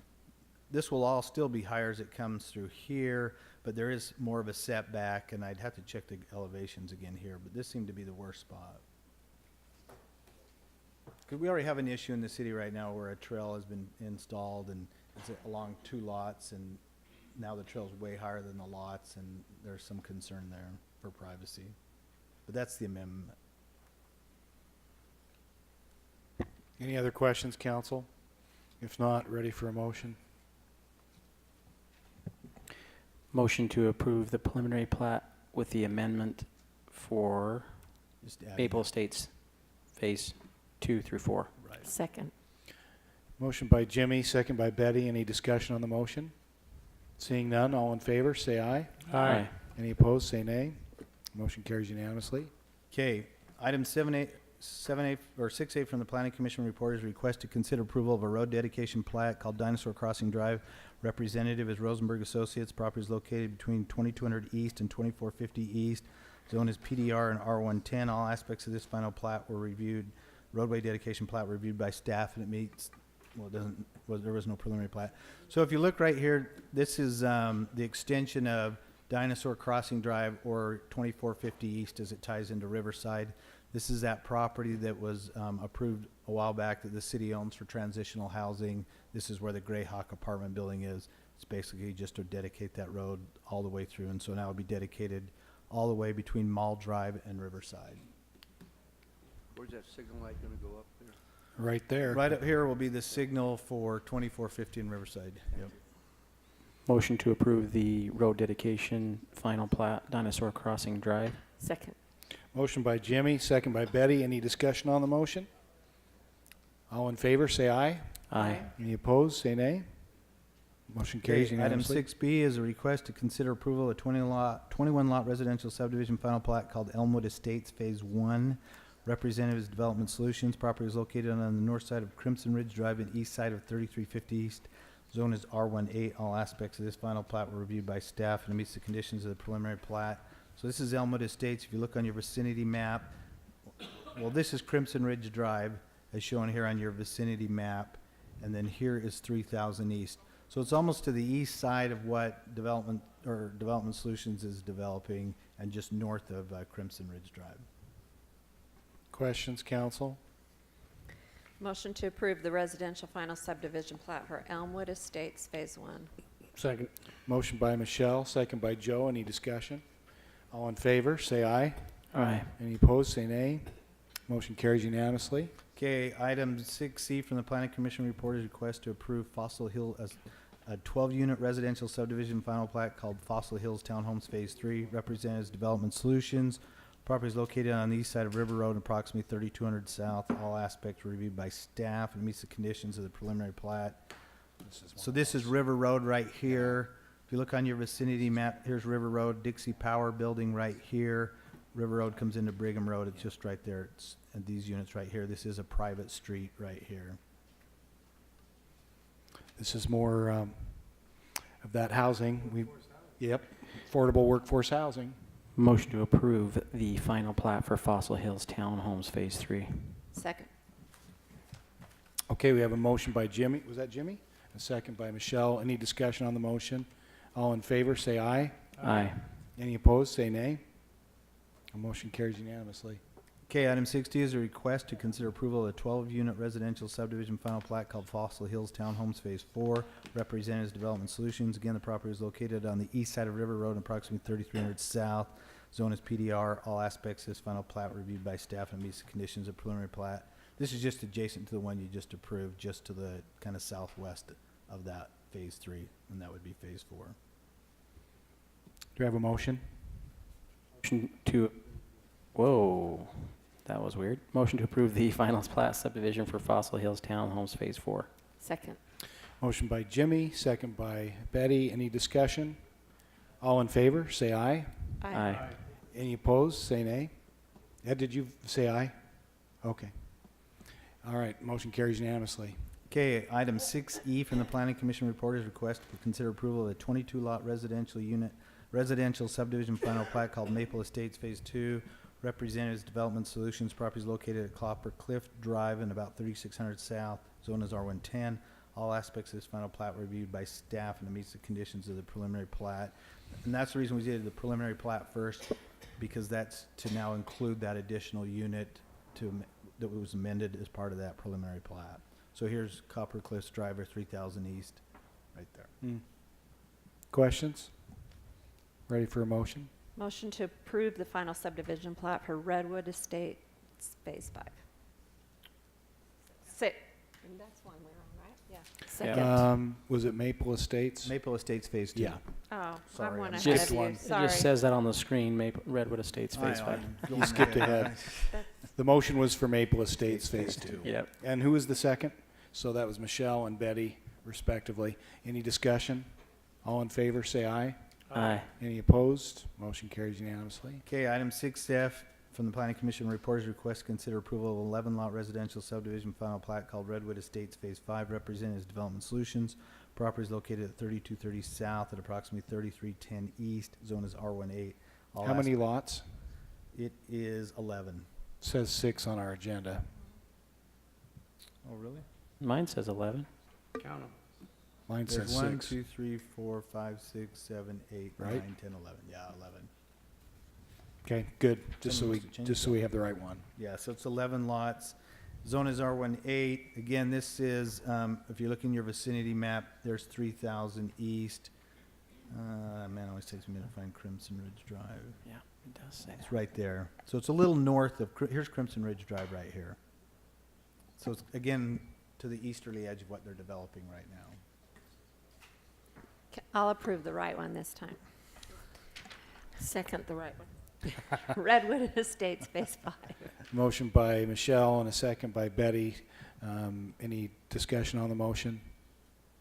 This will all still be higher as it comes through here, but there is more of a setback, and I'd have to check the elevations again here, but this seemed to be the worst spot. Because we already have an issue in the city right now where a trail has been installed and it's along 2 lots, and now the trail's way higher than the lots, and there's some concern there for privacy. But that's the amendment. Any other questions, council? If not, ready for a motion? Motion to approve the preliminary plat with the amendment for Just adding Maple Estates Phase 2 through 4. Right. Second. Motion by Jimmy, second by Betty. Any discussion on the motion? Seeing none, all in favor, say aye. Aye. Any opposed, say nay. Motion carries unanimously. Okay, item 7A or 6A from the Planning Commission report is request to consider approval of a road dedication plat called Dinosaur Crossing Drive. Representative is Rosenberg Associates. Property is located between 2200 East and 2450 East. Zone is PDR and R110. All aspects of this final plat were reviewed. Roadway dedication plat reviewed by staff, and it meets, well, it doesn't, there was no preliminary plat. So if you look right here, this is the extension of Dinosaur Crossing Drive, or 2450 East as it ties into Riverside. This is that property that was approved a while back that the city owns for transitional housing. This is where the Greyhawk apartment building is. It's basically just to dedicate that road all the way through, and so now it'll be dedicated all the way between Mall Drive and Riverside. Where's that signal light gonna go up there? Right there. Right up here will be the signal for 2450 in Riverside. Yep. Motion to approve the road dedication final plat, Dinosaur Crossing Drive. Second. Motion by Jimmy, second by Betty. Any discussion on the motion? All in favor, say aye. Aye. Any opposed, say nay. Motion carries Okay, item unanimously. 6B is a request to consider approval of 21 lot residential subdivision final plat called Elmwood Estates Phase 1. Representative is Development Solutions. Property is located on the north side of Crimson Ridge Drive and east side of 3350 East. Zone is R18. All aspects of this final plat were reviewed by staff and it meets the conditions of the preliminary plat. So this is Elmwood Estates. If you look on your vicinity map, well, this is Crimson Ridge Drive as shown here on your vicinity map, and then here is 3000 East. So it's almost to the east side of what Development Solutions is developing, and just north of Crimson Ridge Drive. Questions, council? Motion to approve the residential final subdivision plat for Elmwood Estates Phase 1. Second. Motion by Michelle, second by Joe. Any discussion? All in favor, say aye. Aye. Any opposed, say nay. Motion carries unanimously. Okay, item 6C from the Planning Commission report is request to approve Fossil Hill as a 12-unit residential subdivision final plat called Fossil Hills Townhomes Phase 3. Representatives Development Solutions. Property is located on the east side of River Road, approximately 3200 south. All aspects were reviewed by staff and meets the conditions of the preliminary plat. So this is River Road right here. If you look on your vicinity map, here's River Road, Dixie Power Building right here. River Road comes into Brigham Road. It's just right there. It's, and these units right here. This is a private street right here. This is more of that housing. Yep, affordable workforce housing. Motion to approve the final plat for Fossil Hills Townhomes Phase 3. Second. Okay, we have a motion by Jimmy. Was that Jimmy? A second by Michelle. Any discussion on the motion? All in favor, say aye. Aye. Any opposed, say nay. The motion carries unanimously. Okay, item 60 is a request to consider approval of a 12-unit residential subdivision final plat called Fossil Hills Townhomes Phase 4. Representatives Development Solutions. Again, the property is located on the east side of River Road, approximately 3300 south. Zone is PDR. All aspects of this final plat reviewed by staff and meets the conditions of preliminary plat. This is just adjacent to the one you just approved, just to the kind of southwest of that Phase 3, and that would be Phase 4. Do we have a motion? Motion to, whoa, that was weird. Motion to approve the final plat subdivision for Fossil Hills Townhomes Phase 4. Second. Motion by Jimmy, second by Betty. Any discussion? All in favor, say aye. Aye. Any opposed, say nay. Ed, did you say aye? Okay. All right, motion carries unanimously. Okay, item 6E from the Planning Commission report is request to consider approval of a 22-lot residential subdivision final plat called Maple Estates Phase 2. Representatives Development Solutions, properties located at Copper Cliff Drive and about 3600 South, zone is R110. All aspects of this final plat were reviewed by staff and it meets the conditions of the preliminary plat. And that's the reason we did the preliminary plat first, because that's to now include that additional unit that was amended as part of that preliminary plat. So here's Copper Cliffs Drive, 3000 East, right there. Questions? Ready for a motion? Motion to approve the final subdivision plat for Redwood Estates Phase 5. And that's one we're on, right? Yeah. Second. Was it Maple Estates? Maple Estates Phase 2. Yeah. Oh, I'm Sorry, one I ahead skipped of you. one. It Sorry. just says that on the screen, Redwood Estates I Phase know, 5. I'm going You skipped ahead. ahead. The motion was for Maple Estates Phase 2. Yep. And who was the second? So that was Michelle and Betty, respectively. Any discussion? All in favor, say aye. Aye. Any opposed? Motion carries unanimously. Okay, item 6F from the Planning Commission reporters request to consider approval of 11-lot residential subdivision final plat called Redwood Estates Phase 5. Representatives Development Solutions. Property is located at 3230 South at approximately 3310 East. Zone is R18. All How many aspects- lots? It is 11. Says 6 on our agenda. Oh, really? Mine says 11. Count 'em. Mine There's says 1, 6. 2, 3, 4, 5, 6, 7, 8, Right? 9, 10, 11. Yeah, 11. Okay, good. Just so Someone we wants to change just so we have the right one. Yeah, so it's 11 lots. Zone is R18. Again, this is, if you look in your vicinity map, there's 3000 East. Man, it always takes me a minute to find Crimson Ridge Drive. Yeah, it does say It's that. right there. So it's a little north of, here's Crimson Ridge Drive right here. So it's, again, to the easterly edge of what they're developing right now. I'll approve the right one this time. Second, the right one. Redwood Estates Phase 5. Motion by Michelle and a second by Betty. Any discussion on the motion?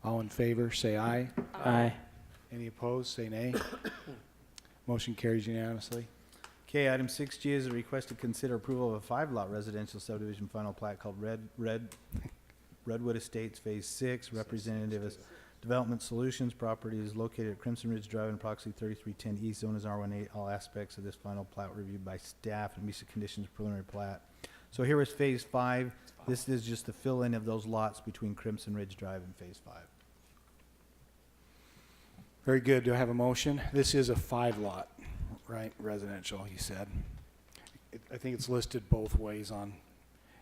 All in favor, say aye. Aye. Any opposed, say nay. Motion carries unanimously. Okay, item 6G is a request to consider approval of a 5-lot residential subdivision final plat called Redwood Estates Phase 6. Representative is Development Solutions. Property is located at Crimson Ridge Drive and approximately 3310 East. Zone is R18. All aspects of this final plat were reviewed by staff and meets the conditions of preliminary plat. So here is Phase 5. This is just the fill-in of those lots between Crimson Ridge Drive and Phase 5. Very good. Do I have a motion? This is a 5-lot, right, residential, you said. I think it's listed both ways on,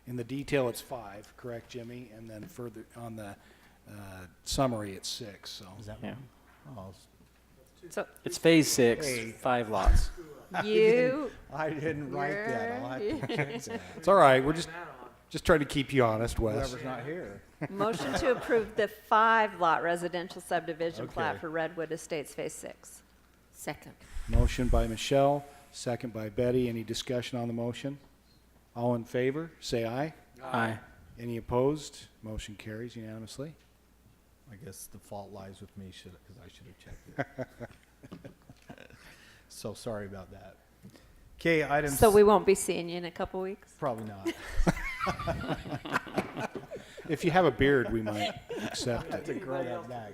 in the detail it's 5, correct, Jimmy? And then further on the summary, it's 6, so. Is that Yeah. Oh, So It's Phase 6, Hey. 5 lots. you. I didn't write that. I'll have to check that. It's all right. We're just trying to keep you honest, Wes. Whoever's not here. Motion to approve the 5-lot residential subdivision plat Okay. for Redwood Estates Phase 6. Second. Motion by Michelle, second by Betty. Any discussion on the motion? All in favor, say aye. Aye. Any opposed? Motion carries unanimously. I guess the fault lies with me, because I should have checked it. So sorry about that. Okay, item. So we won't be seeing you in a couple weeks? Probably not. If you have a beard, we might accept To it. grow that back.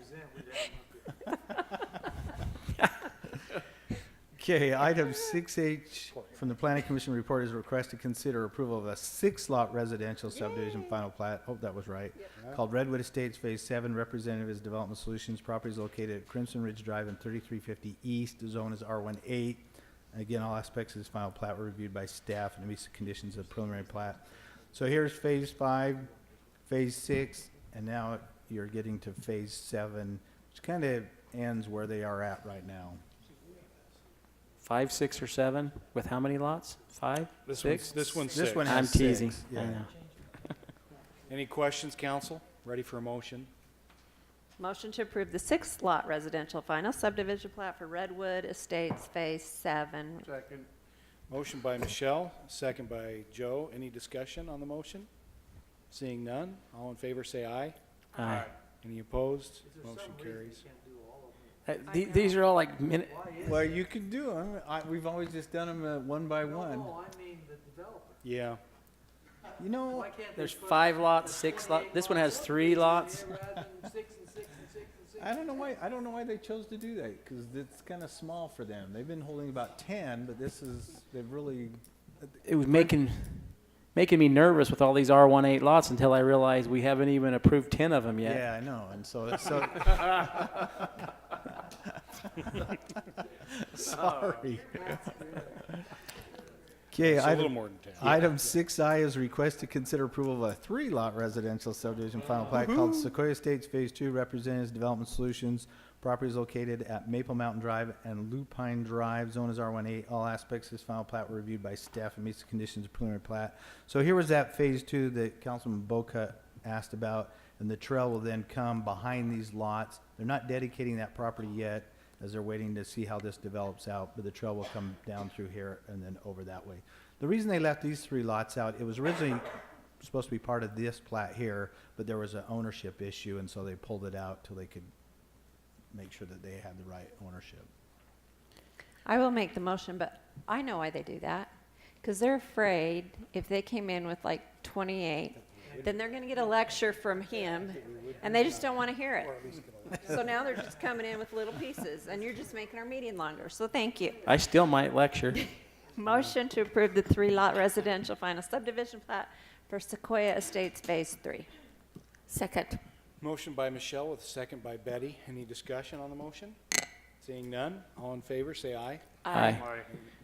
Okay, item 6H from the Planning Commission report is a request to consider approval of a 6-lot residential subdivision final plat, hope that was right, called Redwood Estates Phase 7. Representative is Development Solutions. Property is located at Crimson Ridge Drive and 3350 East. The zone is R18. And again, all aspects of this final plat were reviewed by staff and it meets the conditions of the preliminary plat. So here's Phase 5, Phase 6, and now you're getting to Phase 7, which kind of ends where they are at right now. 5, 6, or 7, with how many lots? 5? This 6? this one's This 6. one I'm has teasing. 6, I yeah. know. Any questions, council? Ready for a motion? Motion to approve the 6-lot residential final subdivision plat for Redwood Estates Phase 7. Second. Motion by Michelle, second by Joe. Any discussion on the motion? Seeing none, all in favor say aye. Aye. Any opposed? Motion carries. These are all like minute. Well, you could do them. We've always just done them one by one. Yeah. You know, There's 5 lots, 6 lots. This one has 3 lots. I don't know why they chose to do that, because it's kind of small for them. They've been holding about 10, but they've really, It was making me nervous with all these R18 lots until I realized we haven't even approved 10 of them yet. yeah, I know, and so, sorry. Okay, It's a little more than 10. item 6I is request to consider approval of a 3-lot residential subdivision final plat called Sequoia Estates Phase 2, Representatives Development Solutions. Property is located at Maple Mountain Drive and Lupine Drive. Zone is R18. All aspects of this final plat were reviewed by staff and meets the conditions of preliminary plat. So here was that Phase 2 that Councilman Boca asked about, and the trail will then come behind these lots. They're not dedicating that property yet, as they're waiting to see how this develops out, but the trail will come down through here and then over that way. The reason they left these 3 lots out, it was originally supposed to be part of this plat here, but there was an ownership issue, and so they pulled it out till they could make sure that they had the right ownership. I will make the motion, but I know why they do that. Because they're afraid if they came in with like 28, then they're going to get a lecture from him, and they just don't want to hear it. So now they're just coming in with little pieces, and you're just making our meeting longer. So thank you. I still might lecture. Motion to approve the 3-lot residential final subdivision plat for Sequoia Estates Phase 3. Second. Motion by Michelle with a second by Betty. Any discussion on the motion? Seeing none, all in favor, say aye. Aye.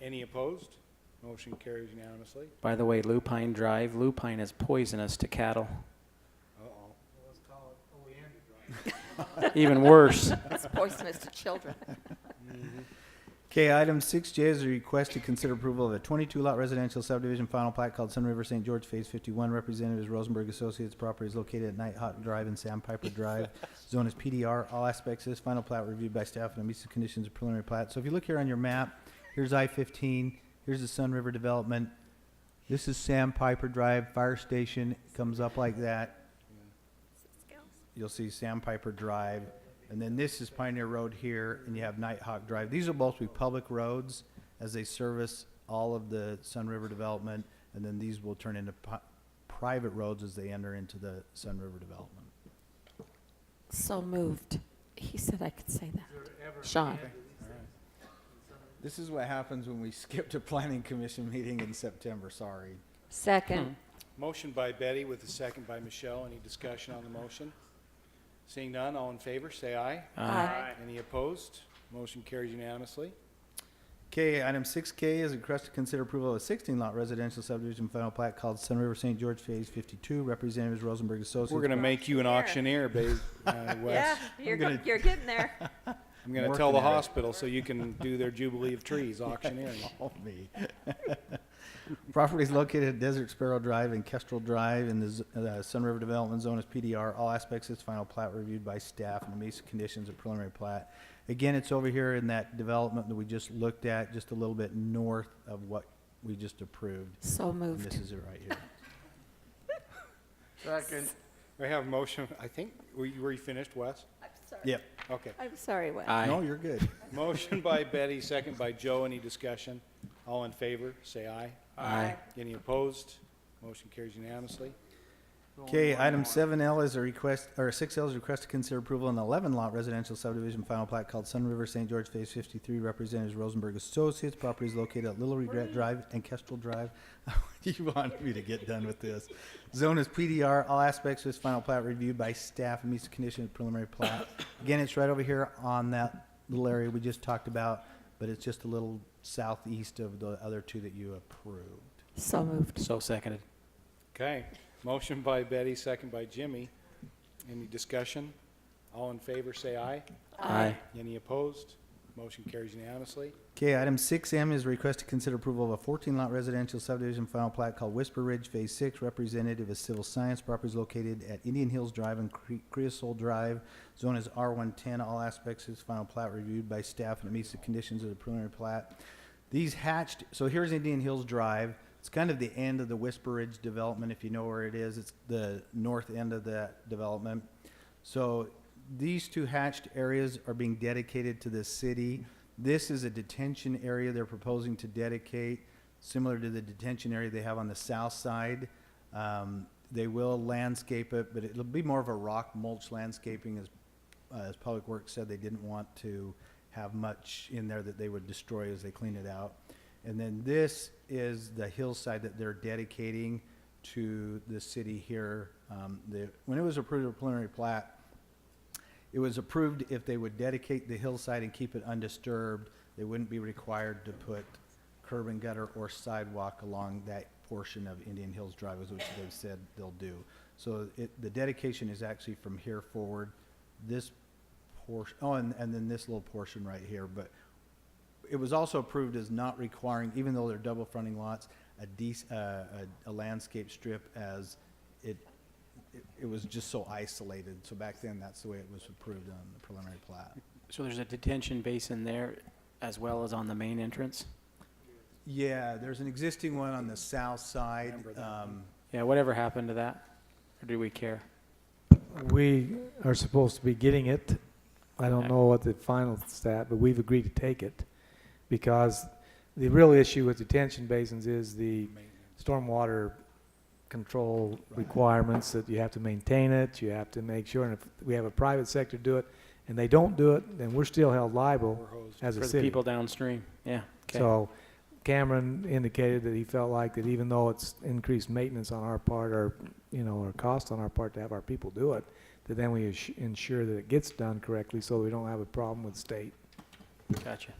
Any opposed? Motion carries unanimously. By the way, Lupine Drive, lupine is poisonous to cattle. Uh-oh. Even worse. It's poisonous to children. Okay, item 6J is a request to consider approval of a 22-lot residential subdivision final plat called Sun River St. George Phase 51. Representatives Rosenberg Associates. Property is located at Nighthawk Drive and Sandpiper Drive. Zone is PDR. All aspects of this final plat were reviewed by staff and meets the conditions of preliminary plat. So if you look here on your map, here's I-15. Here's the Sun River development. This is Sandpiper Drive. Fire station comes up like that. You'll see Sandpiper Drive. And then this is Pioneer Road here, and you have Nighthawk Drive. These will both be public roads as they service all of the Sun River development, and then these will turn into private roads as they enter into the Sun River development. So moved. He said I could say that. Sean. This is what happens when we skipped a planning commission meeting in September, sorry. Second. Motion by Betty with a second by Michelle. Any discussion on the motion? Seeing none, all in favor, say aye. Aye. Any opposed? Motion carries unanimously. Okay, item 6K is a request to consider approval of a 16-lot residential subdivision final plat called Sun River St. George Phase 52. Representatives Rosenberg Associates. We're going to make you an auctioneer, Wes. Yeah, you're getting there. I'm going to tell the hospital so you can do their Jubilee of Trees auctioneering. Oh, me. Property is located at Desert Sparrow Drive and Kestrel Drive in the Sun River Development Zone is PDR. All aspects of this final plat reviewed by staff and the meets the conditions of preliminary plat. Again, it's over here in that development that we just looked at, just a little bit north of what we just approved. So moved. And this is it right here. Second. We have a motion, I think, were you finished, Wes? I'm sorry. Yep. Okay. I'm sorry, Wes. Aye. No, you're good. Motion by Betty, second by Joe. Any discussion? All in favor, say aye. Aye. Any opposed? Motion carries unanimously. Okay, item 7L is a request, or 6L is a request to consider approval of an 11-lot residential subdivision final plat called Sun River St. George Phase 53. Representatives Rosenberg Associates. Property is located at Little Regret Drive and Kestrel Drive. You want me to get done with this. Zone is PDR. All aspects of this final plat reviewed by staff and meets the condition of preliminary plat. Again, it's right over here on that little area we just talked about, but it's just a little southeast of the other two that you approved. So moved. So seconded. Okay. Motion by Betty, second by Jimmy. Any discussion? All in favor, say aye. Aye. Any opposed? Motion carries unanimously. Okay, item 6M is a request to consider approval of a 14-lot residential subdivision final plat called Whisper Ridge Phase 6. Representative is Civil Science. Property is located at Indian Hills Drive and Creosote Drive. Zone is R110. All aspects of this final plat reviewed by staff and it meets the conditions of the preliminary plat. These hatched, so here's Indian Hills Drive. It's kind of the end of the Whisper Ridge development, if you know where it is. It's the north end of that development. So these two hatched areas are being dedicated to the city. This is a detention area they're proposing to dedicate, similar to the detention area they have on the south side. They will landscape it, but it'll be more of a rock mulch landscaping, as Public Works said they didn't want to have much in there that they would destroy as they clean it out. And then this is the hillside that they're dedicating to the city here. When it was approved a preliminary plat, it was approved if they would dedicate the hillside and keep it undisturbed, they wouldn't be required to put curb and gutter or sidewalk along that portion of Indian Hills Drive, which they've said they'll do. So the dedication is actually from here forward, this portion, and then this little portion right here. But it was also approved as not requiring, even though they're double fronting lots, a landscape strip, as it was just so isolated. So back then, that's the way it was approved on the preliminary plat. So there's a detention basin there as well as on the main entrance? Yeah, there's an existing one on the south side. Yeah, whatever happened to that? Or do we care? We are supposed to be getting it. I don't know what the final stat, but we've agreed to take it because the real issue with detention basins is the stormwater control requirements, that you have to maintain it, you have to make sure, and if we have a private sector do it and they don't do it, then we're still held liable as a For city. the people downstream, yeah. Okay. So Cameron indicated that he felt like that even though it's increased maintenance on our part, or, or cost on our part to have our people do it, that then we ensure that it gets done correctly so we don't have a problem with state. Gotcha.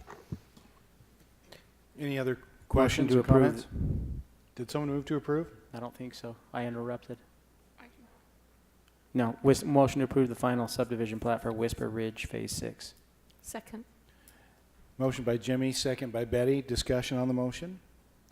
Any other Motion questions to or approve. comments? Did someone move to approve? I don't think so. I interrupted. No, motion to approve the final subdivision plat for Whisper Ridge Phase 6. Second. Motion by Jimmy, second by Betty. Discussion on the motion.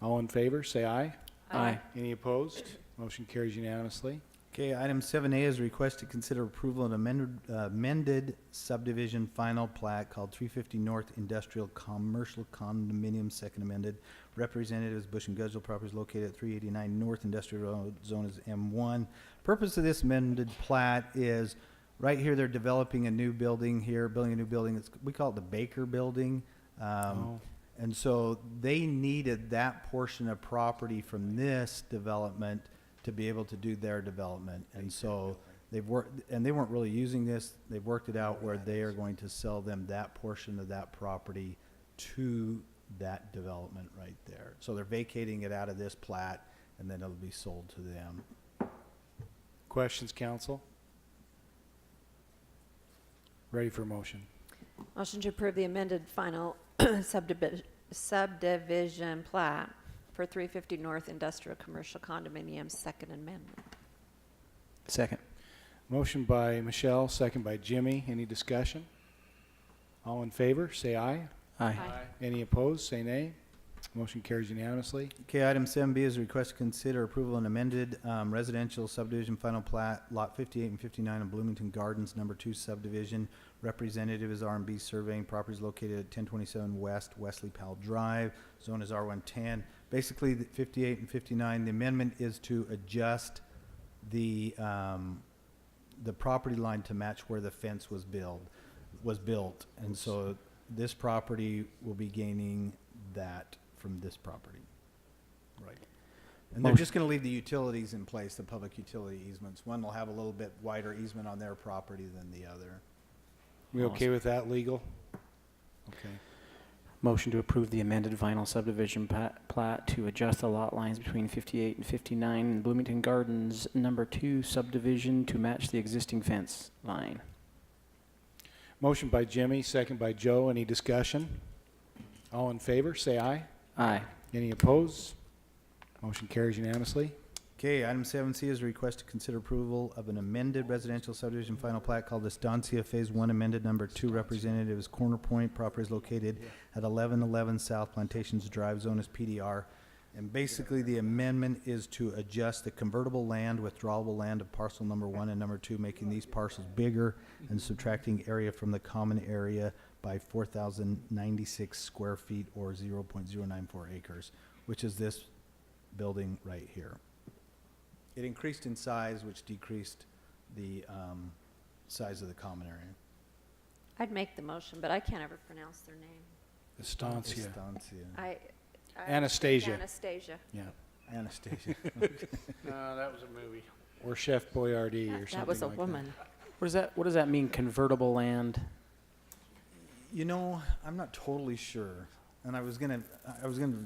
All in favor, say aye. Aye. Any opposed? Motion carries unanimously. Okay, item 7A is a request to consider approval of an amended subdivision final plat called 350 North Industrial Commercial Condominium, second amended. Representatives Bush and Gudgel, properties located at 389 North Industrial Road, zone is M1. Purpose of this amended plat is, right here they're developing a new building here, building a new building. We call it the Baker Building. And so they needed that portion of property from this development to be able to do their development. And so they've worked, and they weren't really using this. They've worked it out where they are going to sell them that portion of that property to that development right there. So they're vacating it out of this plat, and then it'll be sold to them. Questions, council? Ready for motion. Motion to approve the amended final subdivision plat for 350 North Industrial Commercial Condominium, second amendment. Second. Motion by Michelle, second by Jimmy. Any discussion? All in favor, say aye. Aye. Any opposed, say nay. Motion carries unanimously. Okay, item 7B is a request to consider approval of an amended residential subdivision final plat, lot 58 and 59 of Bloomington Gardens, number 2 subdivision. Representative is R&B Surveying, properties located at 1027 West Wesley Powell Drive, zone is R110. Basically, the 58 and 59, the amendment is to adjust the property line to match where the fence was built. And so this property will be gaining that from this property. Right. And they're just going to leave the utilities in place, the public utility easements. One will have a little bit wider easement on their property than the other. We okay with that, legal? Okay. Motion to approve the amended final subdivision plat to adjust the lot lines between 58 and 59 in Bloomington Gardens number 2 subdivision to match the existing fence line. Motion by Jimmy, second by Joe. Any discussion? All in favor, say aye. Aye. Any opposed? Motion carries unanimously. Okay, item 7C is a request to consider approval of an amended residential subdivision final plat called Estancia Phase 1 amended number 2. Representative is Corner Point, property is located at 1111 South Plantations Drive, zone is PDR. And basically the amendment is to adjust the convertible land, withdrawable land of parcel number 1 and number 2, making these parcels bigger and subtracting area from the common area by 4,096 square feet or 0.094 acres, which is this building right here. It increased in size, which decreased the size of the common area. I'd make the motion, but I can't ever pronounce their name. Estancia. Estancia. I Anastasia. Anastasia. Yeah. Anastasia. No, that was a movie. Or Chef Boyardee or something That was a like woman. What does that mean, convertible land? You know, I'm not totally sure. And I was gonna,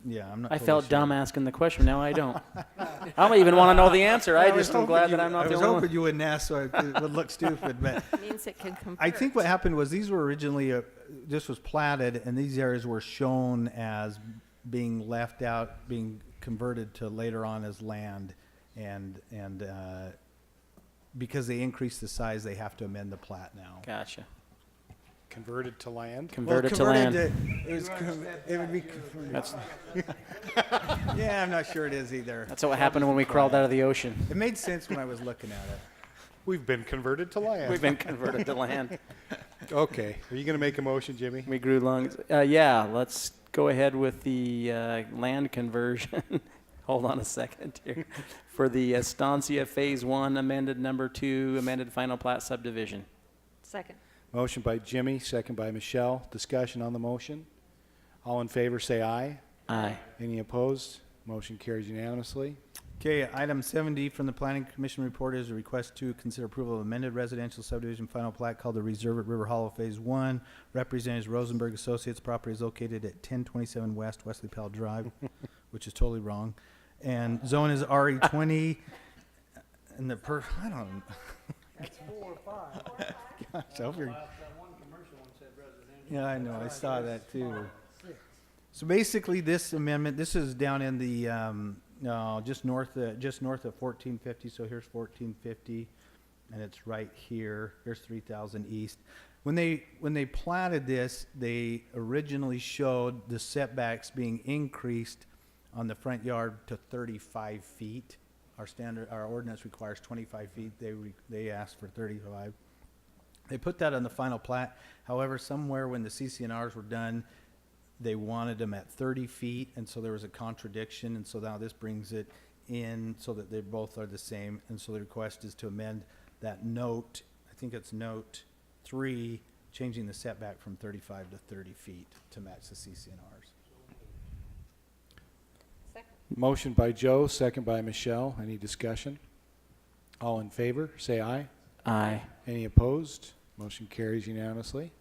yeah, I'm not I totally felt sure. dumb asking the question, now I don't. I don't even want to know the answer, I just am glad that I'm not the I was only hoping one. you wouldn't ask, so it would look stupid, but Means it can convert. I think what happened was these were originally, this was platted, and these areas were shown as being left out, being converted to later on as land, and because they increased the size, they have to amend the plat now. Gotcha. Converted to land? Converted to land. It would be. That's, Yeah, I'm not sure it is either. that's what happened when we crawled out of the ocean. It made sense when I was looking at it. We've been converted to land. We've been converted to land. Okay. Are you going to make a motion, Jimmy? We grew lungs. Yeah, let's go ahead with the land conversion. Hold on a second here. For the Estancia Phase 1 amended number 2 amended final plat subdivision. Second. Motion by Jimmy, second by Michelle. Discussion on the motion. All in favor, say aye. Aye. Any opposed? Motion carries unanimously. Okay, item 7D from the Planning Commission report is a request to consider approval of amended residential subdivision final plat called the Reserve at River Hollow Phase 1. Representatives Rosenberg Associates. Property is located at 1027 West Wesley Powell Drive, which is totally wrong. And zone is RE20. And the I don't. That's 4 or 5. Gosh, I hope you're. That one commercial one said residential. Yeah, I know. I saw that too. So basically, this amendment, this is down in the just north of 1450. So here's 1450, and it's right here. Here's 3000 east. When they platted this, they originally showed the setbacks being increased on the front yard to 35 feet. Our ordinance requires 25 feet. They asked for 35. They put that on the final plat. However, somewhere when the CCNRs were done, they wanted them at 30 feet, and so there was a contradiction, and so now this brings it in so that they both are the same, and so the request is to amend that note, I think it's note 3, changing the setback from 35 to 30 feet to match the CCNRs. Motion by Joe, second by Michelle. Any discussion? All in favor, say aye. Aye. Any opposed? Motion carries unanimously.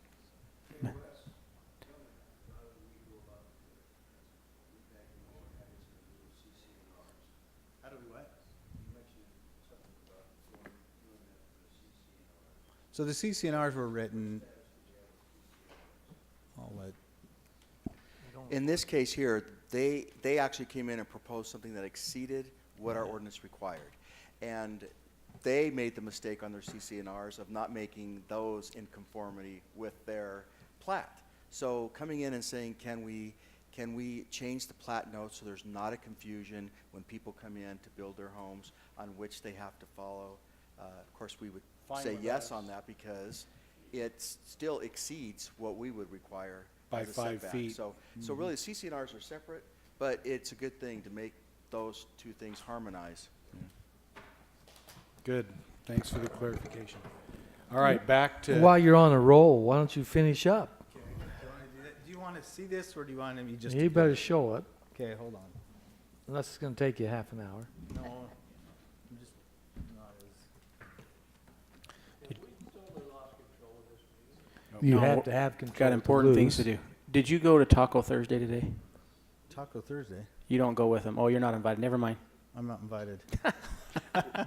So the CCNRs were written, In this case here, they actually came in and proposed something that exceeded what our ordinance required. And they made the mistake on their CCNRs of not making those in conformity with their plat. So coming in and saying, can we change the plat note so there's not a confusion when people come in to build their homes on which they have to follow? Of course, we would say yes on that because it still exceeds what we would require By as a 5 setback. feet. So really, the CCNRs are separate, but it's a good thing to make those two things harmonize. Good. Thanks for the clarification. All right, back to. While you're on a roll, why don't you finish up? do you want to see this, or do you want me just? You better show it, Okay, hold on. unless it's going to take you half an hour. No, I'm just not as. You No, have to have control. Got to important things to lose. do. Did you go to Taco Thursday today? Taco Thursday. You don't go with them. Oh, you're not invited. Never mind. I'm not invited.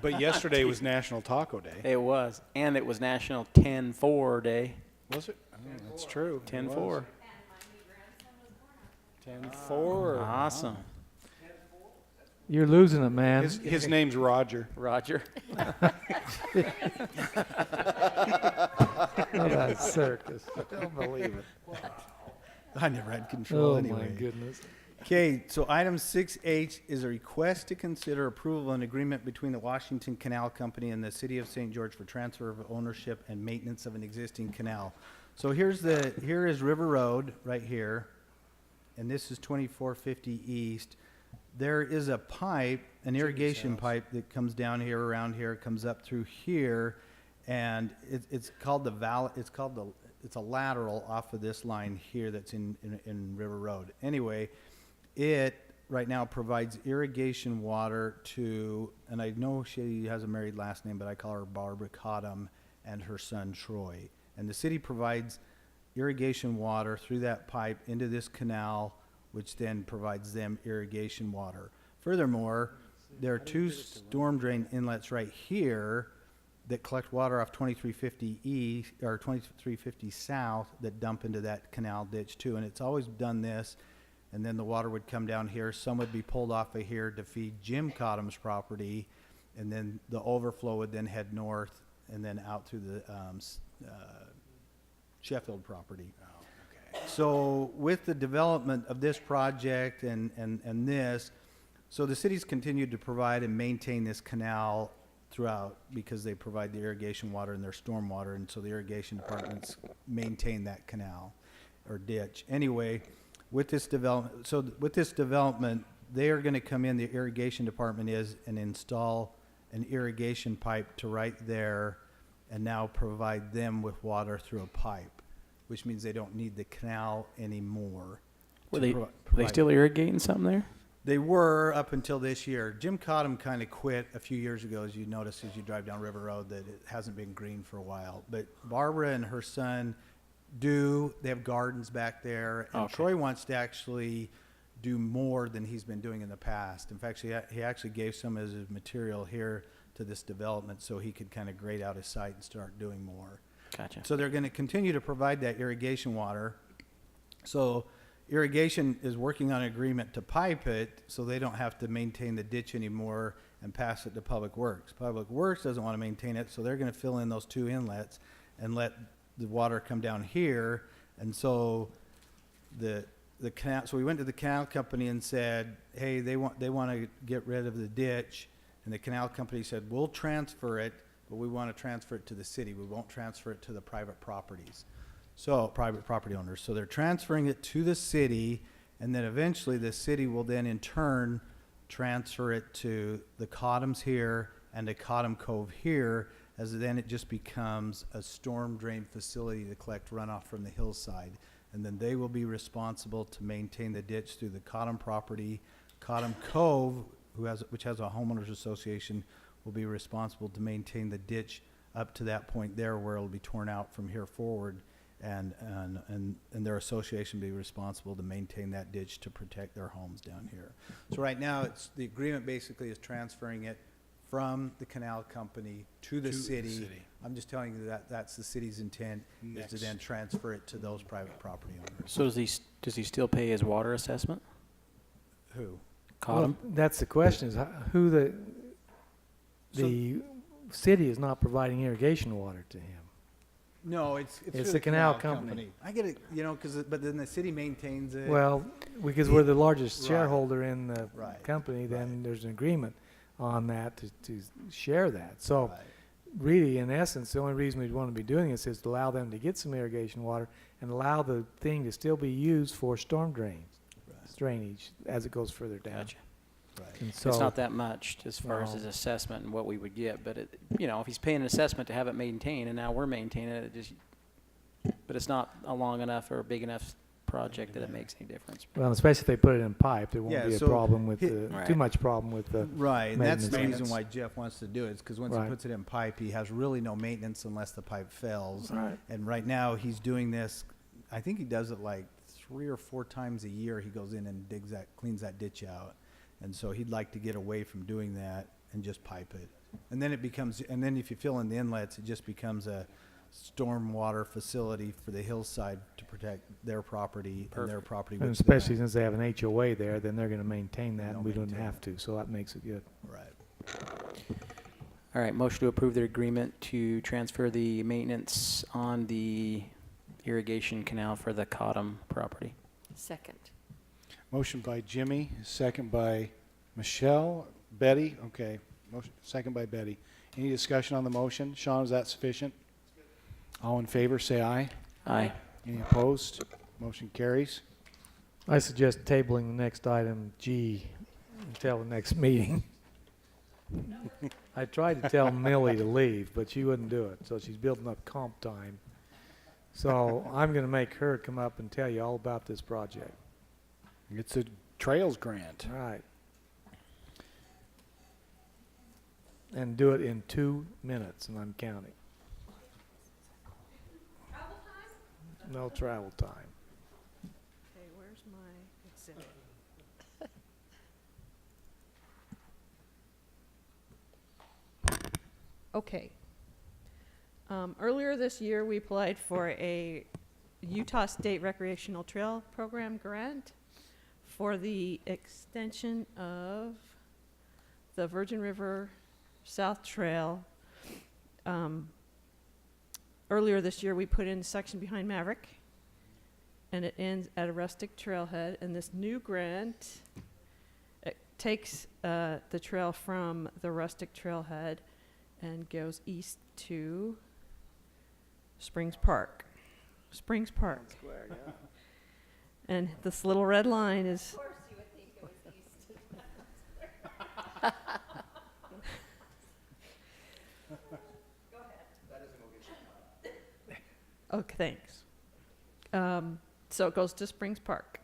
But yesterday was National Taco Day. It was. And it was National 10-4 Day. Was it? Oh, that's true. 10-4. 10-4. Awesome. You're losing it, man. His name's Roger. Roger. Oh, that circus. I don't believe it. I never had control Oh, anyway. my goodness. Okay, so item 6H is a request to consider approval of an agreement between the Washington Canal Company and the City of St. George for transfer of ownership and maintenance of an existing canal. So here is River Road right here, and this is 2450 East. There is a pipe, an irrigation pipe that comes down here, around here, comes up through here, and it's called it's a lateral off of this line here that's in River Road. Anyway, it right now provides irrigation water to, and I know she has a married last name, but I call her Barbara Cottom and her son Troy. And the city provides irrigation water through that pipe into this canal, which then provides them irrigation water. Furthermore, there are two storm drain inlets right here that collect water off 2350 east or 2350 south that dump into that canal ditch too. And it's always done this, and then the water would come down here. Some would be pulled off of here to feed Jim Cottom's property, and then the overflow would then head north and then out through the Sheffield property. So with the development of this project and this, so the city's continued to provide and maintain this canal throughout because they provide the irrigation water and their storm water, and so the irrigation departments maintain that canal or ditch. Anyway, with this development, they are going to come in, the irrigation department is, and install an irrigation pipe to right there and now provide them with water through a pipe, which means they don't need the canal anymore. Were they still irrigating something there? They were up until this year. Jim Cottom kind of quit a few years ago, as you notice as you drive down River Road, that it hasn't been green for a while. But Barbara and her son do. They have gardens back there. And Okay. Troy wants to actually do more than he's been doing in the past. In fact, he actually gave some of his material here to this development so he could kind of grade out his site and start doing more. Gotcha. So they're going to continue to provide that irrigation water. So irrigation is working on an agreement to pipe it so they don't have to maintain the ditch anymore and pass it to Public Works. Public Works doesn't want to maintain it, so they're going to fill in those two inlets and let the water come down here. And so the canal, so we went to the canal company and said, hey, they want to get rid of the ditch. And the canal company said, we'll transfer it, but we want to transfer it to the city. We won't transfer it to the private properties. So, private property owners. So they're transferring it to the city, and then eventually the city will then in turn transfer it to the Cottoms here and to Cottom Cove here, as then it just becomes a storm drain facility to collect runoff from the hillside. And then they will be responsible to maintain the ditch through the Cottom property. Cottom Cove, which has a homeowners association, will be responsible to maintain the ditch up to that point there where it'll be torn out from here forward. And their association be responsible to maintain that ditch to protect their homes down here. So right now, the agreement basically is transferring it from the canal company to the city. I'm just telling you that that's the city's intent, is to then transfer it to those private property owners. So does he still pay his water assessment? Who? Cottom? Well, that's the question, is who the city is not providing irrigation water to him. No, it's It's through the canal company. I get it, but then the city maintains it. Well, because we're the largest Right. shareholder in the Right. company, then there's an agreement on that to share that. So really, in essence, the only reason we'd want to be doing this is to allow them to get some irrigation water and allow the thing to still be used for storm drainage as it goes further down. Gotcha. And It's so- not that much as far as No. his assessment and what we would get, but if he's paying an assessment to have it maintained, and now we're maintaining it, but it's not a long enough or a big enough project that it makes any difference. Well, especially if they put it in pipe, there won't Yeah, be a so problem with Right. too much problem with the Right, and that's the maintenance. reason why Jeff wants to do it, is because once he Right. puts it in pipe, he has really no maintenance unless the pipe fails. Right. And right now, he's doing this, I think he does it like 3 or 4 times a year. He goes in and cleans that ditch out. And so he'd like to get away from doing that and just pipe it. And then and then if you fill in the inlets, it just becomes a stormwater facility for the hillside to protect their property and their property. And which especially since they have an HOA there, then they're going to maintain that, They'll and we don't maintain have to, so that makes it good. Right. All right, motion to approve the agreement to transfer the maintenance on the irrigation canal for the Cottom property. Second. Motion by Jimmy, second by Michelle. Betty, okay. Second by Betty. Any discussion on the motion? Sean, is that sufficient? All in favor, say aye. Aye. Any opposed? Motion carries. I suggest tabling the next item, G, until the next meeting. I tried to tell Millie to leave, but she wouldn't do it, so she's building up comp time. So I'm going to make her come up and tell you all about this project. It's a Trails grant. All right. And do it in 2 minutes, and I'm counting. No travel time. Okay, where's my exhibit? Okay. Earlier this year, we applied for a Utah State Recreational Trail Program grant for the extension of the Virgin River South Trail. Earlier this year, we put in a section behind Maverick, and it ends at a rustic trailhead. And this new grant takes the trail from the rustic trailhead and goes east to Springs Park. Springs Park. Square, yeah. And this little red line is. Of course you would think it was east. Go ahead. Okay, thanks. So it goes to Springs Park.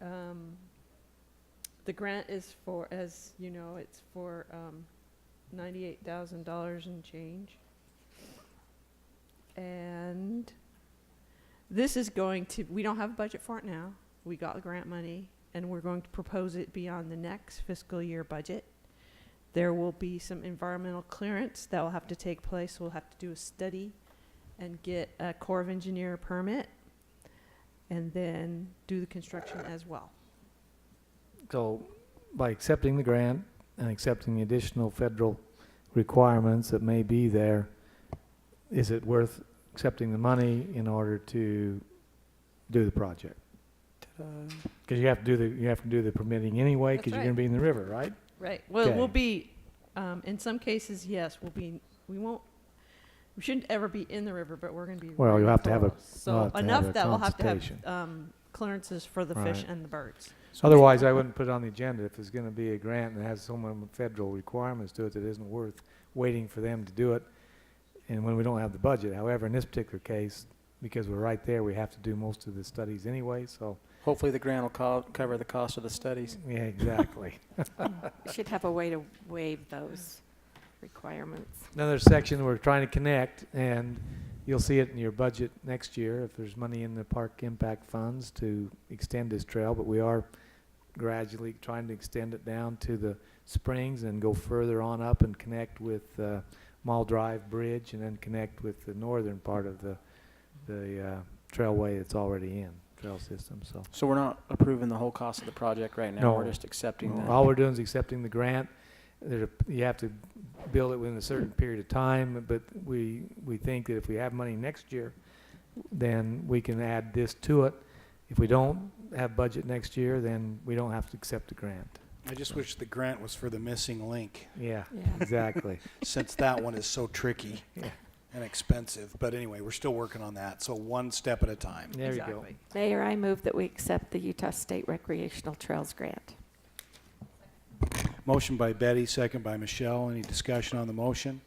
The grant is for, as you know, it's for $98,000 and change. And this is going to, we don't have a budget for it now. We got the grant money, and we're going to propose it beyond the next fiscal year budget. There will be some environmental clearance that will have to take place. We'll have to do a study and get a Corps of Engineer permit, and then do the construction as well. So by accepting the grant and accepting the additional federal requirements that may be there, is it worth accepting the money in order to do the project? Because you have to do the permitting anyway, because That's you're going to be in the river, right? Right. Well, Okay. we'll be, in some cases, yes, we shouldn't ever be in the river, but we're going to be. Well, you'll have to have a- close. So you'll have to have enough a that we'll have to have consultation. clearances for the fish Right. and the birds. Otherwise, I wouldn't put it on the agenda. If there's going to be a grant that has so many federal requirements to it that isn't worth waiting for them to do it, and when we don't have the budget. However, in this particular case, because we're right there, we have to do most of the studies anyway, so. Hopefully the grant will cover the cost of the studies. Yeah, exactly. We should have a way to waive those requirements. Another section we're trying to connect, and you'll see it in your budget next year if there's money in the park impact funds to extend this trail, but we are gradually trying to extend it down to the springs and go further on up and connect with Mall Drive Bridge, and then connect with the northern part of the trailway that's already in, trail system, so. So we're not approving the whole cost of the project right now, No. we're just accepting No, that. all we're doing is accepting the grant. You have to build it within a certain period of time, but we think that if we have money next year, then we can add this to it. If we don't have budget next year, then we don't have to accept the grant. I just wish the grant was for the missing link, Yeah, Yeah. exactly. since that one is so tricky Yeah. and expensive. But anyway, we're still working on that, so one step at a time. There you go. Exactly. Mayor, I move that we accept the Utah State Recreational Trails Grant. Motion by Betty, second by Michelle. Any discussion on the motion?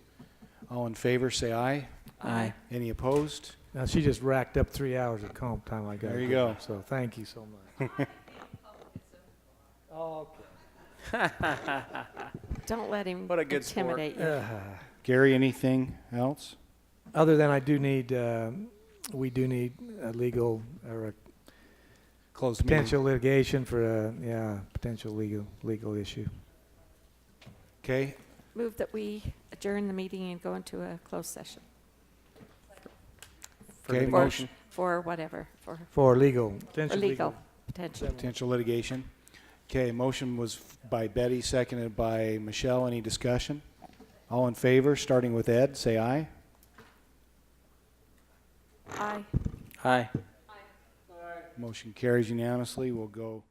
All in favor, say aye. Aye. Any opposed? Now, she just racked up 3 hours of comp time I got. There you go. So thank you so much. Don't let him What a good sport. intimidate you. Gary, anything else? Other than we do need a legal or a Closed meeting. potential litigation for potential legal issue. Okay, Move that we adjourn the meeting and go into a closed session okay, for, motion, for whatever, for For legal, for potential legal, potential. potential litigation. Okay, motion was by Betty, seconded by Michelle. Any discussion? All in favor, starting with Ed, say aye. Aye. Aye. Motion carries unanimously. We'll go.